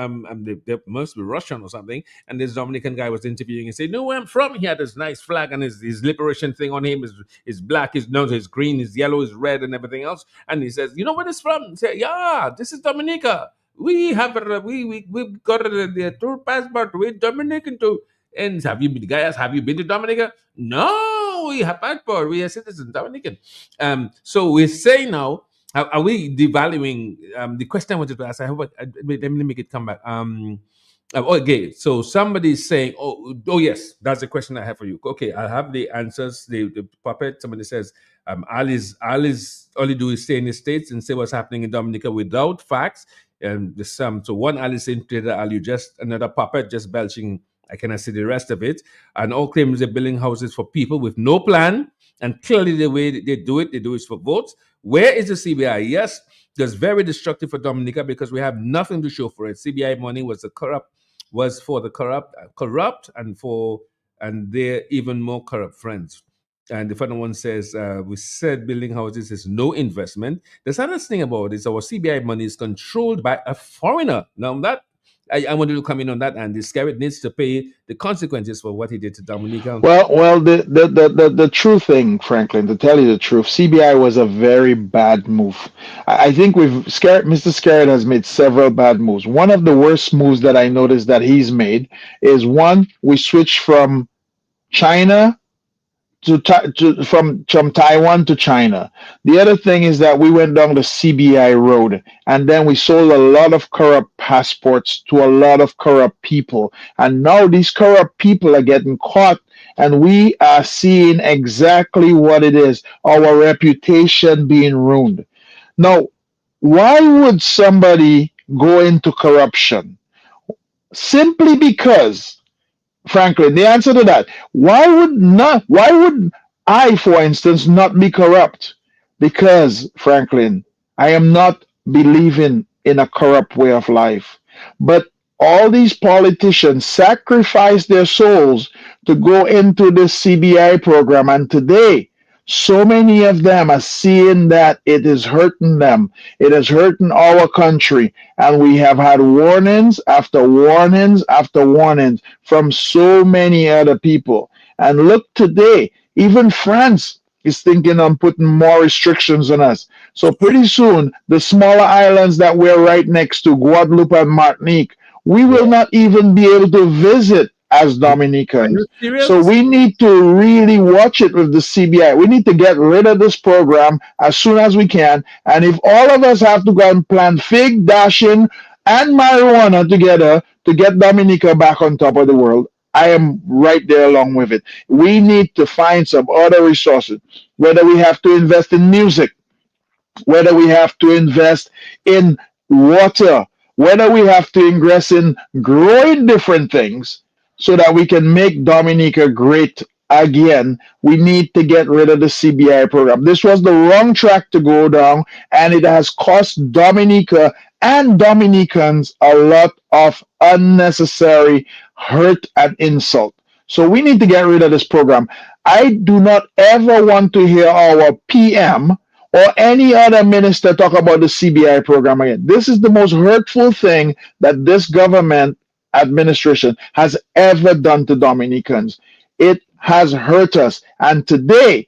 they must be Russian or something, and this Dominican guy was interviewing and said, no, where I'm from, he had this nice flag and his liberation thing on him is black, his nose is green, his yellow is red, and everything else. And he says, you know where it's from? He said, yeah, this is Dominica. We have we got the tour passport. We're Dominican too. And have you been to Dominica? No, we have passport. We are citizens Dominican. So we say now, are we devaluing the question I wanted to ask? I hope let me make it come back. Okay, so somebody's saying, oh yes, that's the question I have for you. Okay, I have the answers. The puppet. Somebody says, Ali's all he do is stay in the States and say what's happening in Dominica without facts. And the so one Alice saying to the Ali, just another puppet just belching. I cannot see the rest of it. And all claims they're building houses for people with no plan. And clearly the way they do it for votes. Where is the CBI? Yes, that's very destructive for Dominica because we have nothing to show for it. CBI money was for the corrupt and their even more corrupt friends. And the final one says, we said building houses is no investment. The saddest thing about it is our CBI money is controlled by a foreigner. Now that I wanted to come in on that, and the Skerrit needs to pay the consequences for what he did to Dominica. Well, the true thing, Franklin, to tell you the truth, CBI was a very bad move. I think Mr. Skerrit has made several bad moves. One of the worst moves that I noticed that he's made is one, we switched from China from Taiwan to China. The other thing is that we went down the CBI road, and then we sold a lot of corrupt passports to a lot of corrupt people, and now these corrupt people are getting caught, and we are seeing exactly what it is: our reputation being ruined. Now, why would somebody go into corruption? Simply because, Franklin, the answer to that, why would I, for instance, not be corrupt? Because, Franklin, I am not believing in a corrupt way of life. But all these politicians sacrifice their souls to go into this CBI program, and today so many of them are seeing that it is hurting them. It is hurting our country. And we have had warnings after warnings after warnings from so many other people. And look today, even France is thinking on putting more restrictions on us. So pretty soon, the smaller islands that we're right next to, Guadeloupe and Martinique, we will not even be able to visit as Dominicans. So we need to really watch it with the CBI. We need to get rid of this program as soon as we can. And if all of us have to go and plant fig, dashing, and marijuana together to get Dominica back on top of the world, I am right there along with it. We need to find some other resources, whether we have to invest in music, whether we have to invest in water, whether we have to invest in growing different things so that we can make Dominica great again. We need to get rid of the CBI program. This was the wrong track to go down, and it has cost Dominica and Dominicans a lot of unnecessary hurt and insult. So we need to get rid of this program. I do not ever want to hear our PM or any other minister talk about the CBI program again. This is the most hurtful thing that this government administration has ever done to Dominicans. It has hurt us. And today,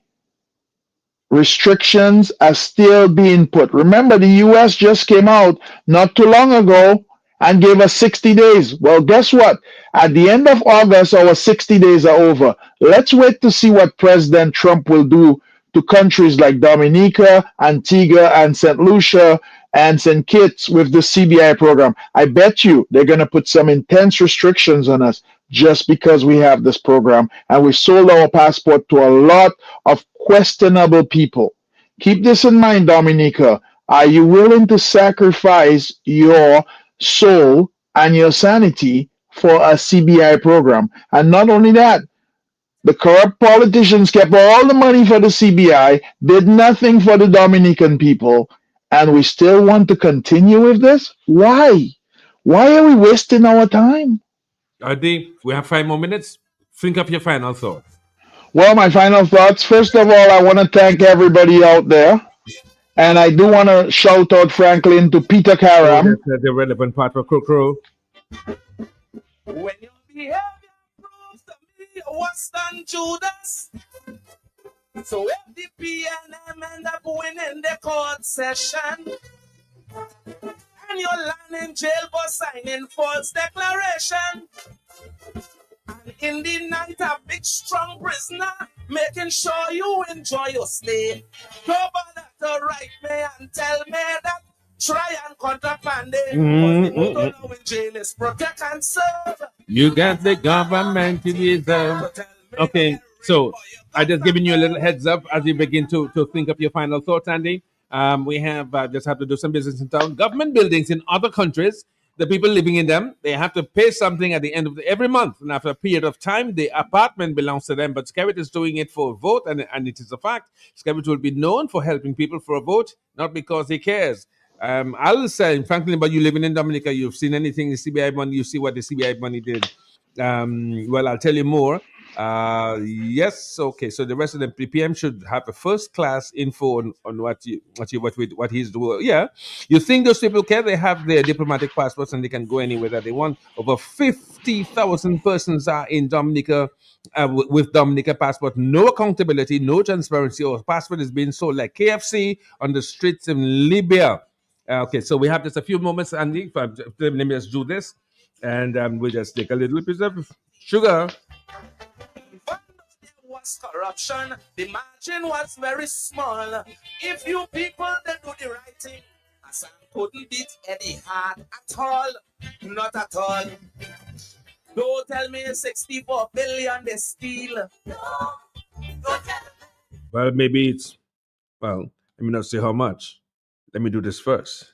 restrictions are still being put. Remember, the US just came out not too long ago and gave us 60 days. Well, guess what? At the end of August, our 60 days are over. Let's wait to see what President Trump will do to countries like Dominica, Antigua, and St. Lucia and St. Kitts with the CBI program. I bet you they're going to put some intense restrictions on us just because we have this program, and we sold our passport to a lot of questionable people. Keep this in mind, Dominica. Are you willing to sacrifice your soul and your sanity for a CBI program? And not only that, the corrupt politicians kept all the money for the CBI, did nothing for the Dominican people, and we still want to continue with this? Why? Why are we wasting our time? Adi, we have 5 more minutes. Think of your final thoughts. Well, my final thoughts. First of all, I want to thank everybody out there. And I do want to shout out, Franklin, to Peter Karam. That's the relevant part for Crow. When your behavior proves to be worse than Judas, so if the PNM end up winning the court session, and you're lying in jail for signing false declaration, and in the night a big strong prisoner making sure you enjoy your stay, go bother to write me and tell me that try and contraband it. Because the motto now in jail is protect and serve. You got the government to deserve. Okay, so I just giving you a little heads up as you begin to think of your final thoughts, Andy. We have just have to do some business in town. Government buildings in other countries, the people living in them, they have to pay something at the end of every month. And after a period of time, the apartment belongs to them. But Skerrit is doing it for a vote, and it is a fact. Skerrit will be known for helping people for a vote, not because he cares. I'll say, Franklin, but you living in Dominica, you've seen anything in CBI money, you see what the CBI money did. Well, I'll tell you more. Yes, okay. So the rest of the PPM should have a first-class info on what he's doing. Yeah, you think those people care? They have their diplomatic passports and they can go anywhere that they want. Over 50,000 persons are in Dominica with Dominica passport. No accountability, no transparency. Or passport is being sold like KFC on the streets in Libya. Okay, so we have just a few moments, Andy. Let me just do this, and we'll just take a little piece of sugar. drugs, corruption, the margin was very small. If you people that do the right thing, Hassan couldn't beat Eddie Hart at all. Not at all. Don't tell me 64 billion they steal. No, don't tell me. Well, maybe it's, well, let me not say how much. Let me do this first.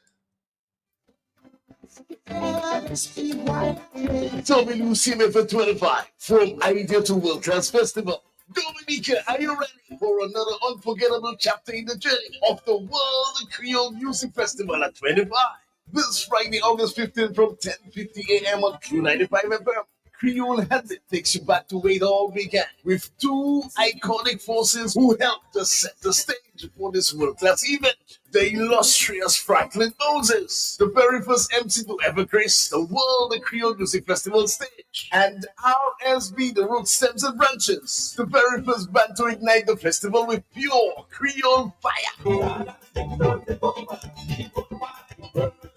Tommy Lucien for 25 from Idea to World Class Festival. Dominica, are you ready for another unforgettable chapter in the journey of the World Creole Music Festival at 25? This Friday, August 15th from 10:50 a.m. on Q95 FM. Creole Headset takes you back to where it all began with two iconic forces who helped to set the stage for this world-class event. The illustrious Franklin Moses, the very first MC to ever grace the World Creole Music Festival stage, and RSB, the Root Stems and Branches, the very first band to ignite the festival with pure Creole fire.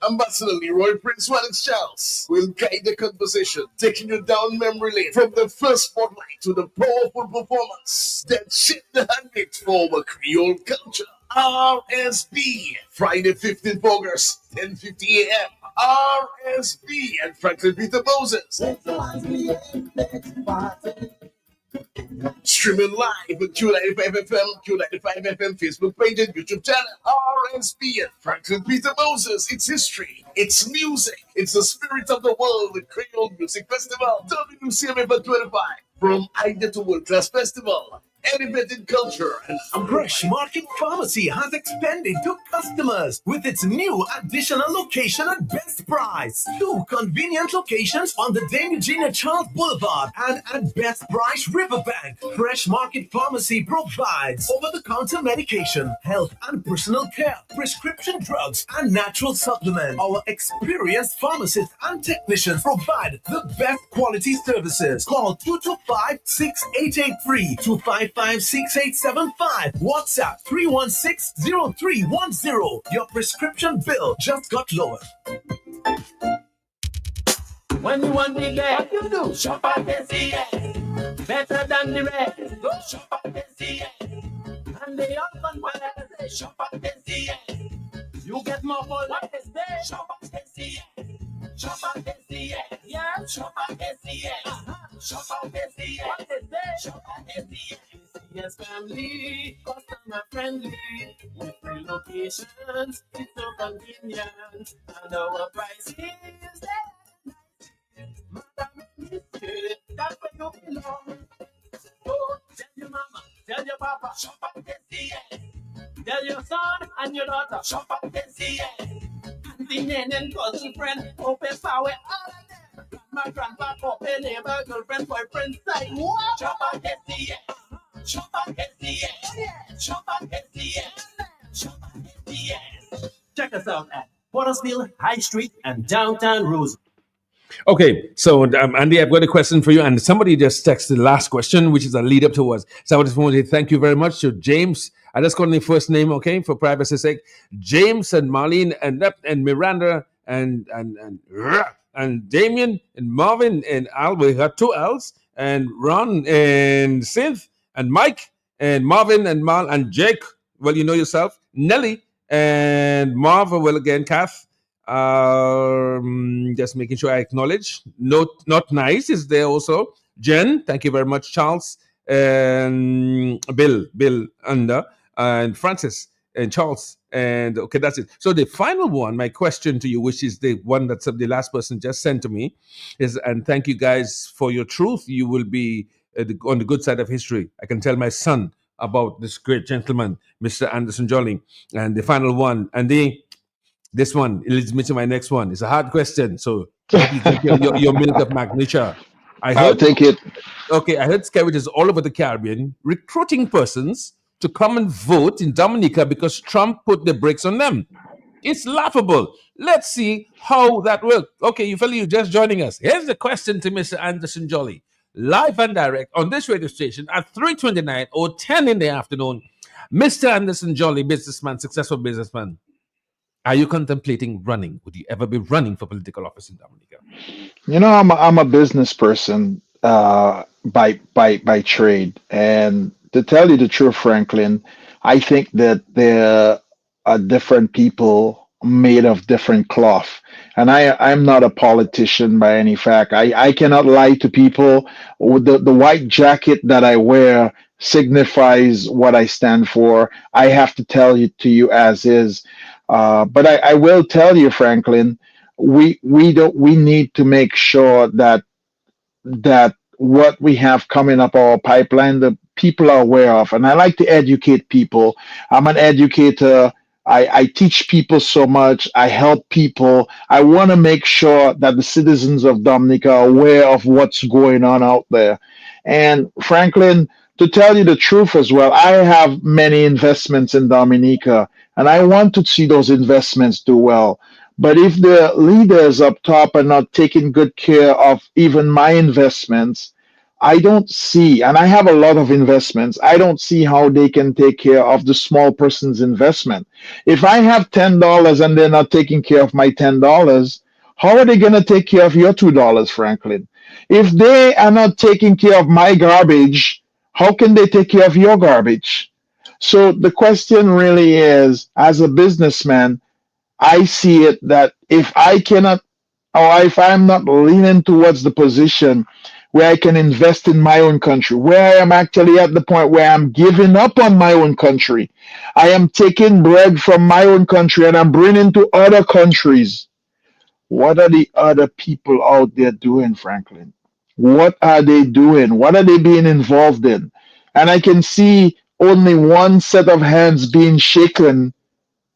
Ambassador Leroy Prince Wallace Charles will guide the conversation, taking you down memory lane from the first spotlight to the powerful performance that shaped the handmade for our Creole culture. RSB, Friday 15th August, 10:50 a.m. RSB and Franklin Peter Moses. Streaming live on Q95 FM, Q95 FM Facebook page and YouTube channel. RSB and Franklin Peter Moses. It's history, it's music, it's the spirit of the world, the Creole Music Festival. WCMA for 25 from Idea to World Class Festival. Elevated culture and Fresh Market Pharmacy has expanded to customers with its new additional location at best price. 2 convenient locations on the Dame Eugenia Charles Boulevard and at Best Price Riverbank. Fresh Market Pharmacy provides over-the-counter medication, health and personal care, prescription drugs, and natural supplements. Our experienced pharmacists and technicians provide the best quality services. Call 225-6883 255-6875. WhatsApp 316-0310. Your prescription bill just got lower. When you want me there, what you do? Shop at SCA. Better than the rest. Go shop at SCA. And the husband when I say shop at SCA. You get more for what is there? Shop at SCA. Shop at SCA. Yeah, shop at SCA. Shop at SCA. What is there? Shop at SCA. Yes, family, customer friendly, with free locations, it's so convenient, and our price is there. Madam, that's where you belong. Oh, tell your mama, tell your papa, shop at SCA. Tell your son and your daughter, shop at SCA. Auntie, nanny, and cousin, friend, open power, all of them. My grandpa, open neighbor, girlfriend, boyfriend, side, what? Shop at SCA. Shop at SCA. Shop at SCA. Shop at SCA. Check us out at Pottersville, High Street, and downtown Rose. Okay, so Andy, I've got a question for you, and somebody just texted the last question, which is a lead up to us. So I just want to say thank you very much to James. I just call him the first name, okay, for privacy's sake. James and Marlene and Miranda and Damien and Marvin and Al. We got 2 L's, and Ron and Synth and Mike and Marvin and Mal and Jake. Well, you know yourself. Nelly and Marv. Well, again, Kath. Just making sure I acknowledge. Not nice is there also. Jen, thank you very much. Charles and Bill Under and Francis and Charles. And okay, that's it. So the final one, my question to you, which is the one that's the last person just sent to me, is, and thank you guys for your truth. You will be on the good side of history. I can tell my son about this great gentleman, Mr. Anderson Jolly. And the final one, and this one, it leads me to my next one. It's a hard question, so you get your milk of magnesia. I'll take it. Okay, I heard Skerrit is all over the Caribbean recruiting persons to come and vote in Dominica because Trump put the brakes on them. It's laughable. Let's see how that works. Okay, you fellow, you just joining us. Here's the question to Mr. Anderson Jolly. Live and direct on this radio station at 3:29 or 10 in the afternoon. Mr. Anderson Jolly, businessman, successful businessman. Are you contemplating running? Would you ever be running for political office in Dominica? You know, I'm a business person. by trade. And to tell you the truth, Franklin, I think that there are different people made of different cloth. And I'm not a politician by any fact. I cannot lie to people. The white jacket that I wear signifies what I stand for. I have to tell you to you as is. But I will tell you, Franklin, we need to make sure that what we have coming up our pipeline, the people are aware of. And I like to educate people. I'm an educator. I teach people so much. I help people. I want to make sure that the citizens of Dominica are aware of what's going on out there. And Franklin, to tell you the truth as well, I have many investments in Dominica, and I want to see those investments do well. But if the leaders up top are not taking good care of even my investments, I don't see, and I have a lot of investments, I don't see how they can take care of the small person's investment. If I have $10 and they're not taking care of my $10, how are they going to take care of your $2, Franklin? If they are not taking care of my garbage, how can they take care of your garbage? So the question really is, as a businessman, I see it that if I cannot, or if I'm not leaning towards the position where I can invest in my own country, where I am actually at the point where I'm giving up on my own country, I am taking bread from my own country and I'm bringing to other countries. What are the other people out there doing, Franklin? What are they doing? What are they being involved in? And I can see only one set of hands being shaken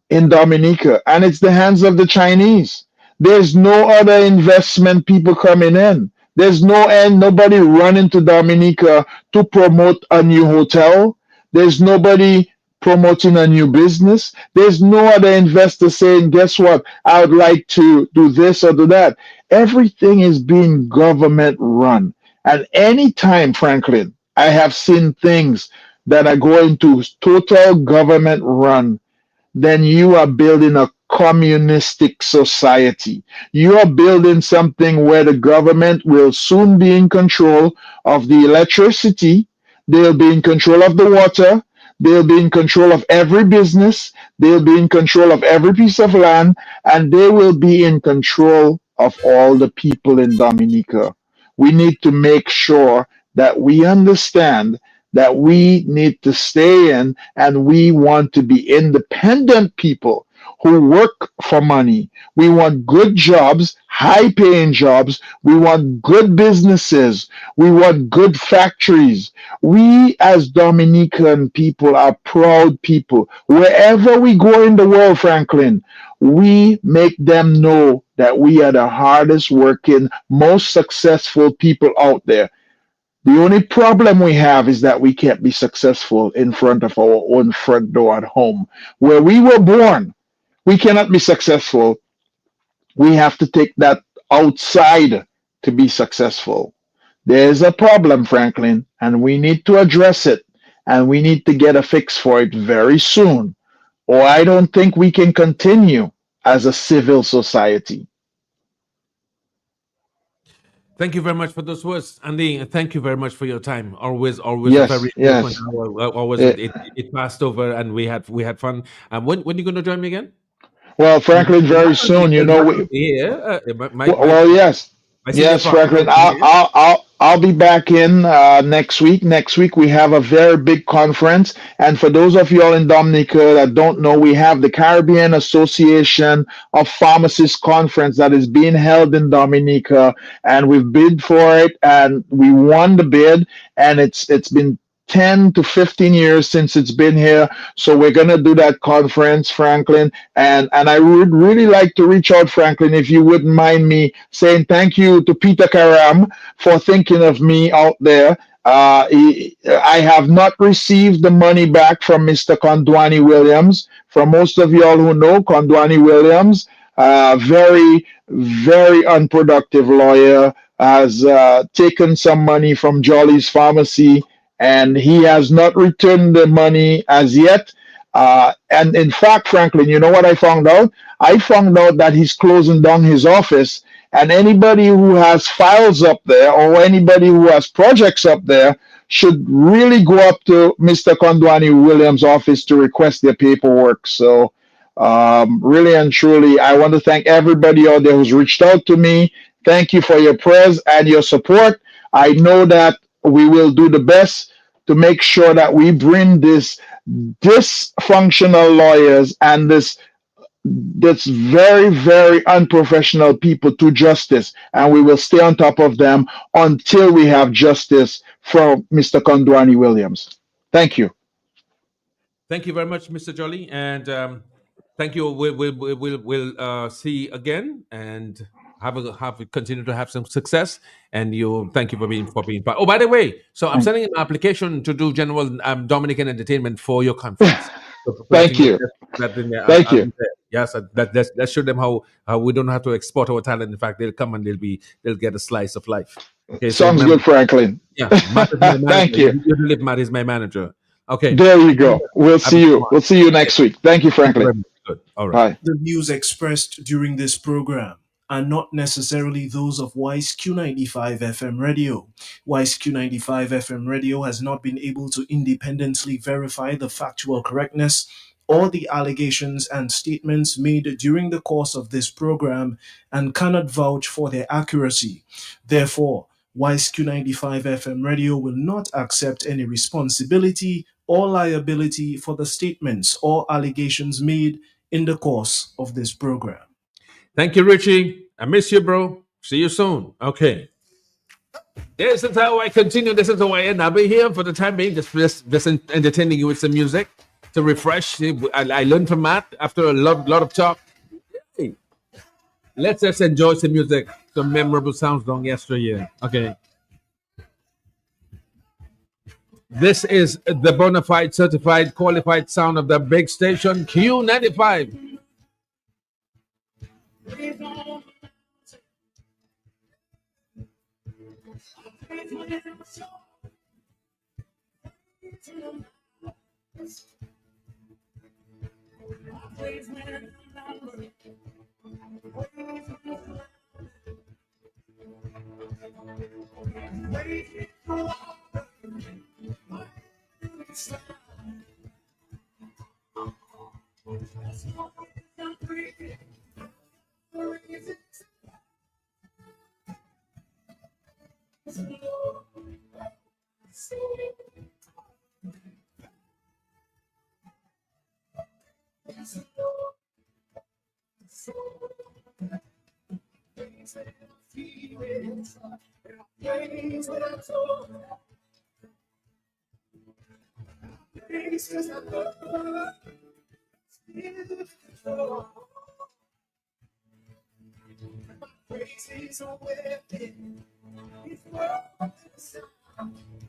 in Dominica, and it's the hands of the Chinese. There's no other investment people coming in. There's no end, nobody running to Dominica to promote a new hotel. There's nobody promoting a new business. There's no other investor saying, guess what? I would like to do this or do that. Everything is being government run. And anytime, Franklin, I have seen things that are going to total government run, then you are building a communistic society. You are building something where the government will soon be in control of the electricity, they'll be in control of the water, they'll be in control of every business, they'll be in control of every piece of land, and they will be in control of all the people in Dominica. We need to make sure that we understand that we need to stay in and we want to be independent people who work for money. We want good jobs, high paying jobs. We want good businesses. We want good factories. We as Dominican people are proud people. Wherever we go in the world, Franklin, we make them know that we are the hardest working, most successful people out there. The only problem we have is that we can't be successful in front of our own front door at home. Where we were born, we cannot be successful. We have to take that outside to be successful. There's a problem, Franklin, and we need to address it, and we need to get a fix for it very soon, or I don't think we can continue as a civil society. Thank you very much for those words, Andy. And thank you very much for your time. Always a Yes, very yes. eloquent hour. Always Eh, it passed over, and we had fun. When you going to join me again? well, Franklin, It very happens. soon, It happens here. well, yes. My senior Yes, partner Franklin. will be here. I'll be back in next week. Next week we have a very big conference, and for those of you all in Dominica that don't know, we have the Caribbean Association of Pharmacists conference that is being held in Dominica, and we've bid for it, and we won the bid, and it's been 10 to 15 years since it's been here. So we're going to do that conference, Franklin. And I would really like to reach out, Franklin, if you wouldn't mind me saying thank you to Peter Karam for thinking of me out there. I have not received the money back from Mr. Kondwani Williams. For most of y'all who know, Kondwani Williams, very, very unproductive lawyer, has taken some money from Jolly's Pharmacy, and he has not returned the money as yet. And in fact, Franklin, you know what I found out? I found out that he's closing down his office And anybody who has files up there or anybody who has projects up there should really go up to Mr. Kondwani Williams' office to request their paperwork. So, really and truly, I want to thank everybody out there who's reached out to me. Thank you for your prayers and your support. I know that we will do the best to make sure that we bring this dysfunctional lawyers and this very, very unprofessional people to justice, and we will stay on top of them until we have justice from Mr. Kondwani Williams. Thank you. Thank you very much, Mr. Jolly, and thank you. We'll see again, and continue to have some success. And thank you for being part. Oh, by the way, so I'm sending an application to do general Dominican entertainment for your conference. So Thank you. Thank you. Yes, that show them how we don't have to export our talent. In fact, they'll come and they'll get a slice of life. Okay, so Sounds remember, good, Franklin. yeah, Matt is my Thank manager. you. Matt is my manager. Okay. There you go. We'll see you. We'll see you next week. Thank you, Franklin. Good. All right. Bye. The views expressed during this program are not necessarily those of WISE Q95 FM radio. WISE Q95 FM radio has not been able to independently verify the factual correctness or the allegations and statements made during the course of this program and cannot vouch for their accuracy. Therefore, WISE Q95 FM radio will not accept any responsibility or liability for the statements or allegations made in the course of this program. Thank you, Richie. I miss you, bro. See you soon. Okay. This is how I continue. This is how I end. I'll be here for the time being, just entertaining you with some music to refresh. I learned from Matt after a lot of talk. Hey, let's just enjoy some music, some memorable sounds done yesteryear. Okay. This is the bona fide, certified, qualified sound of the big station Q95. Praises are weapon. It's worth the sound.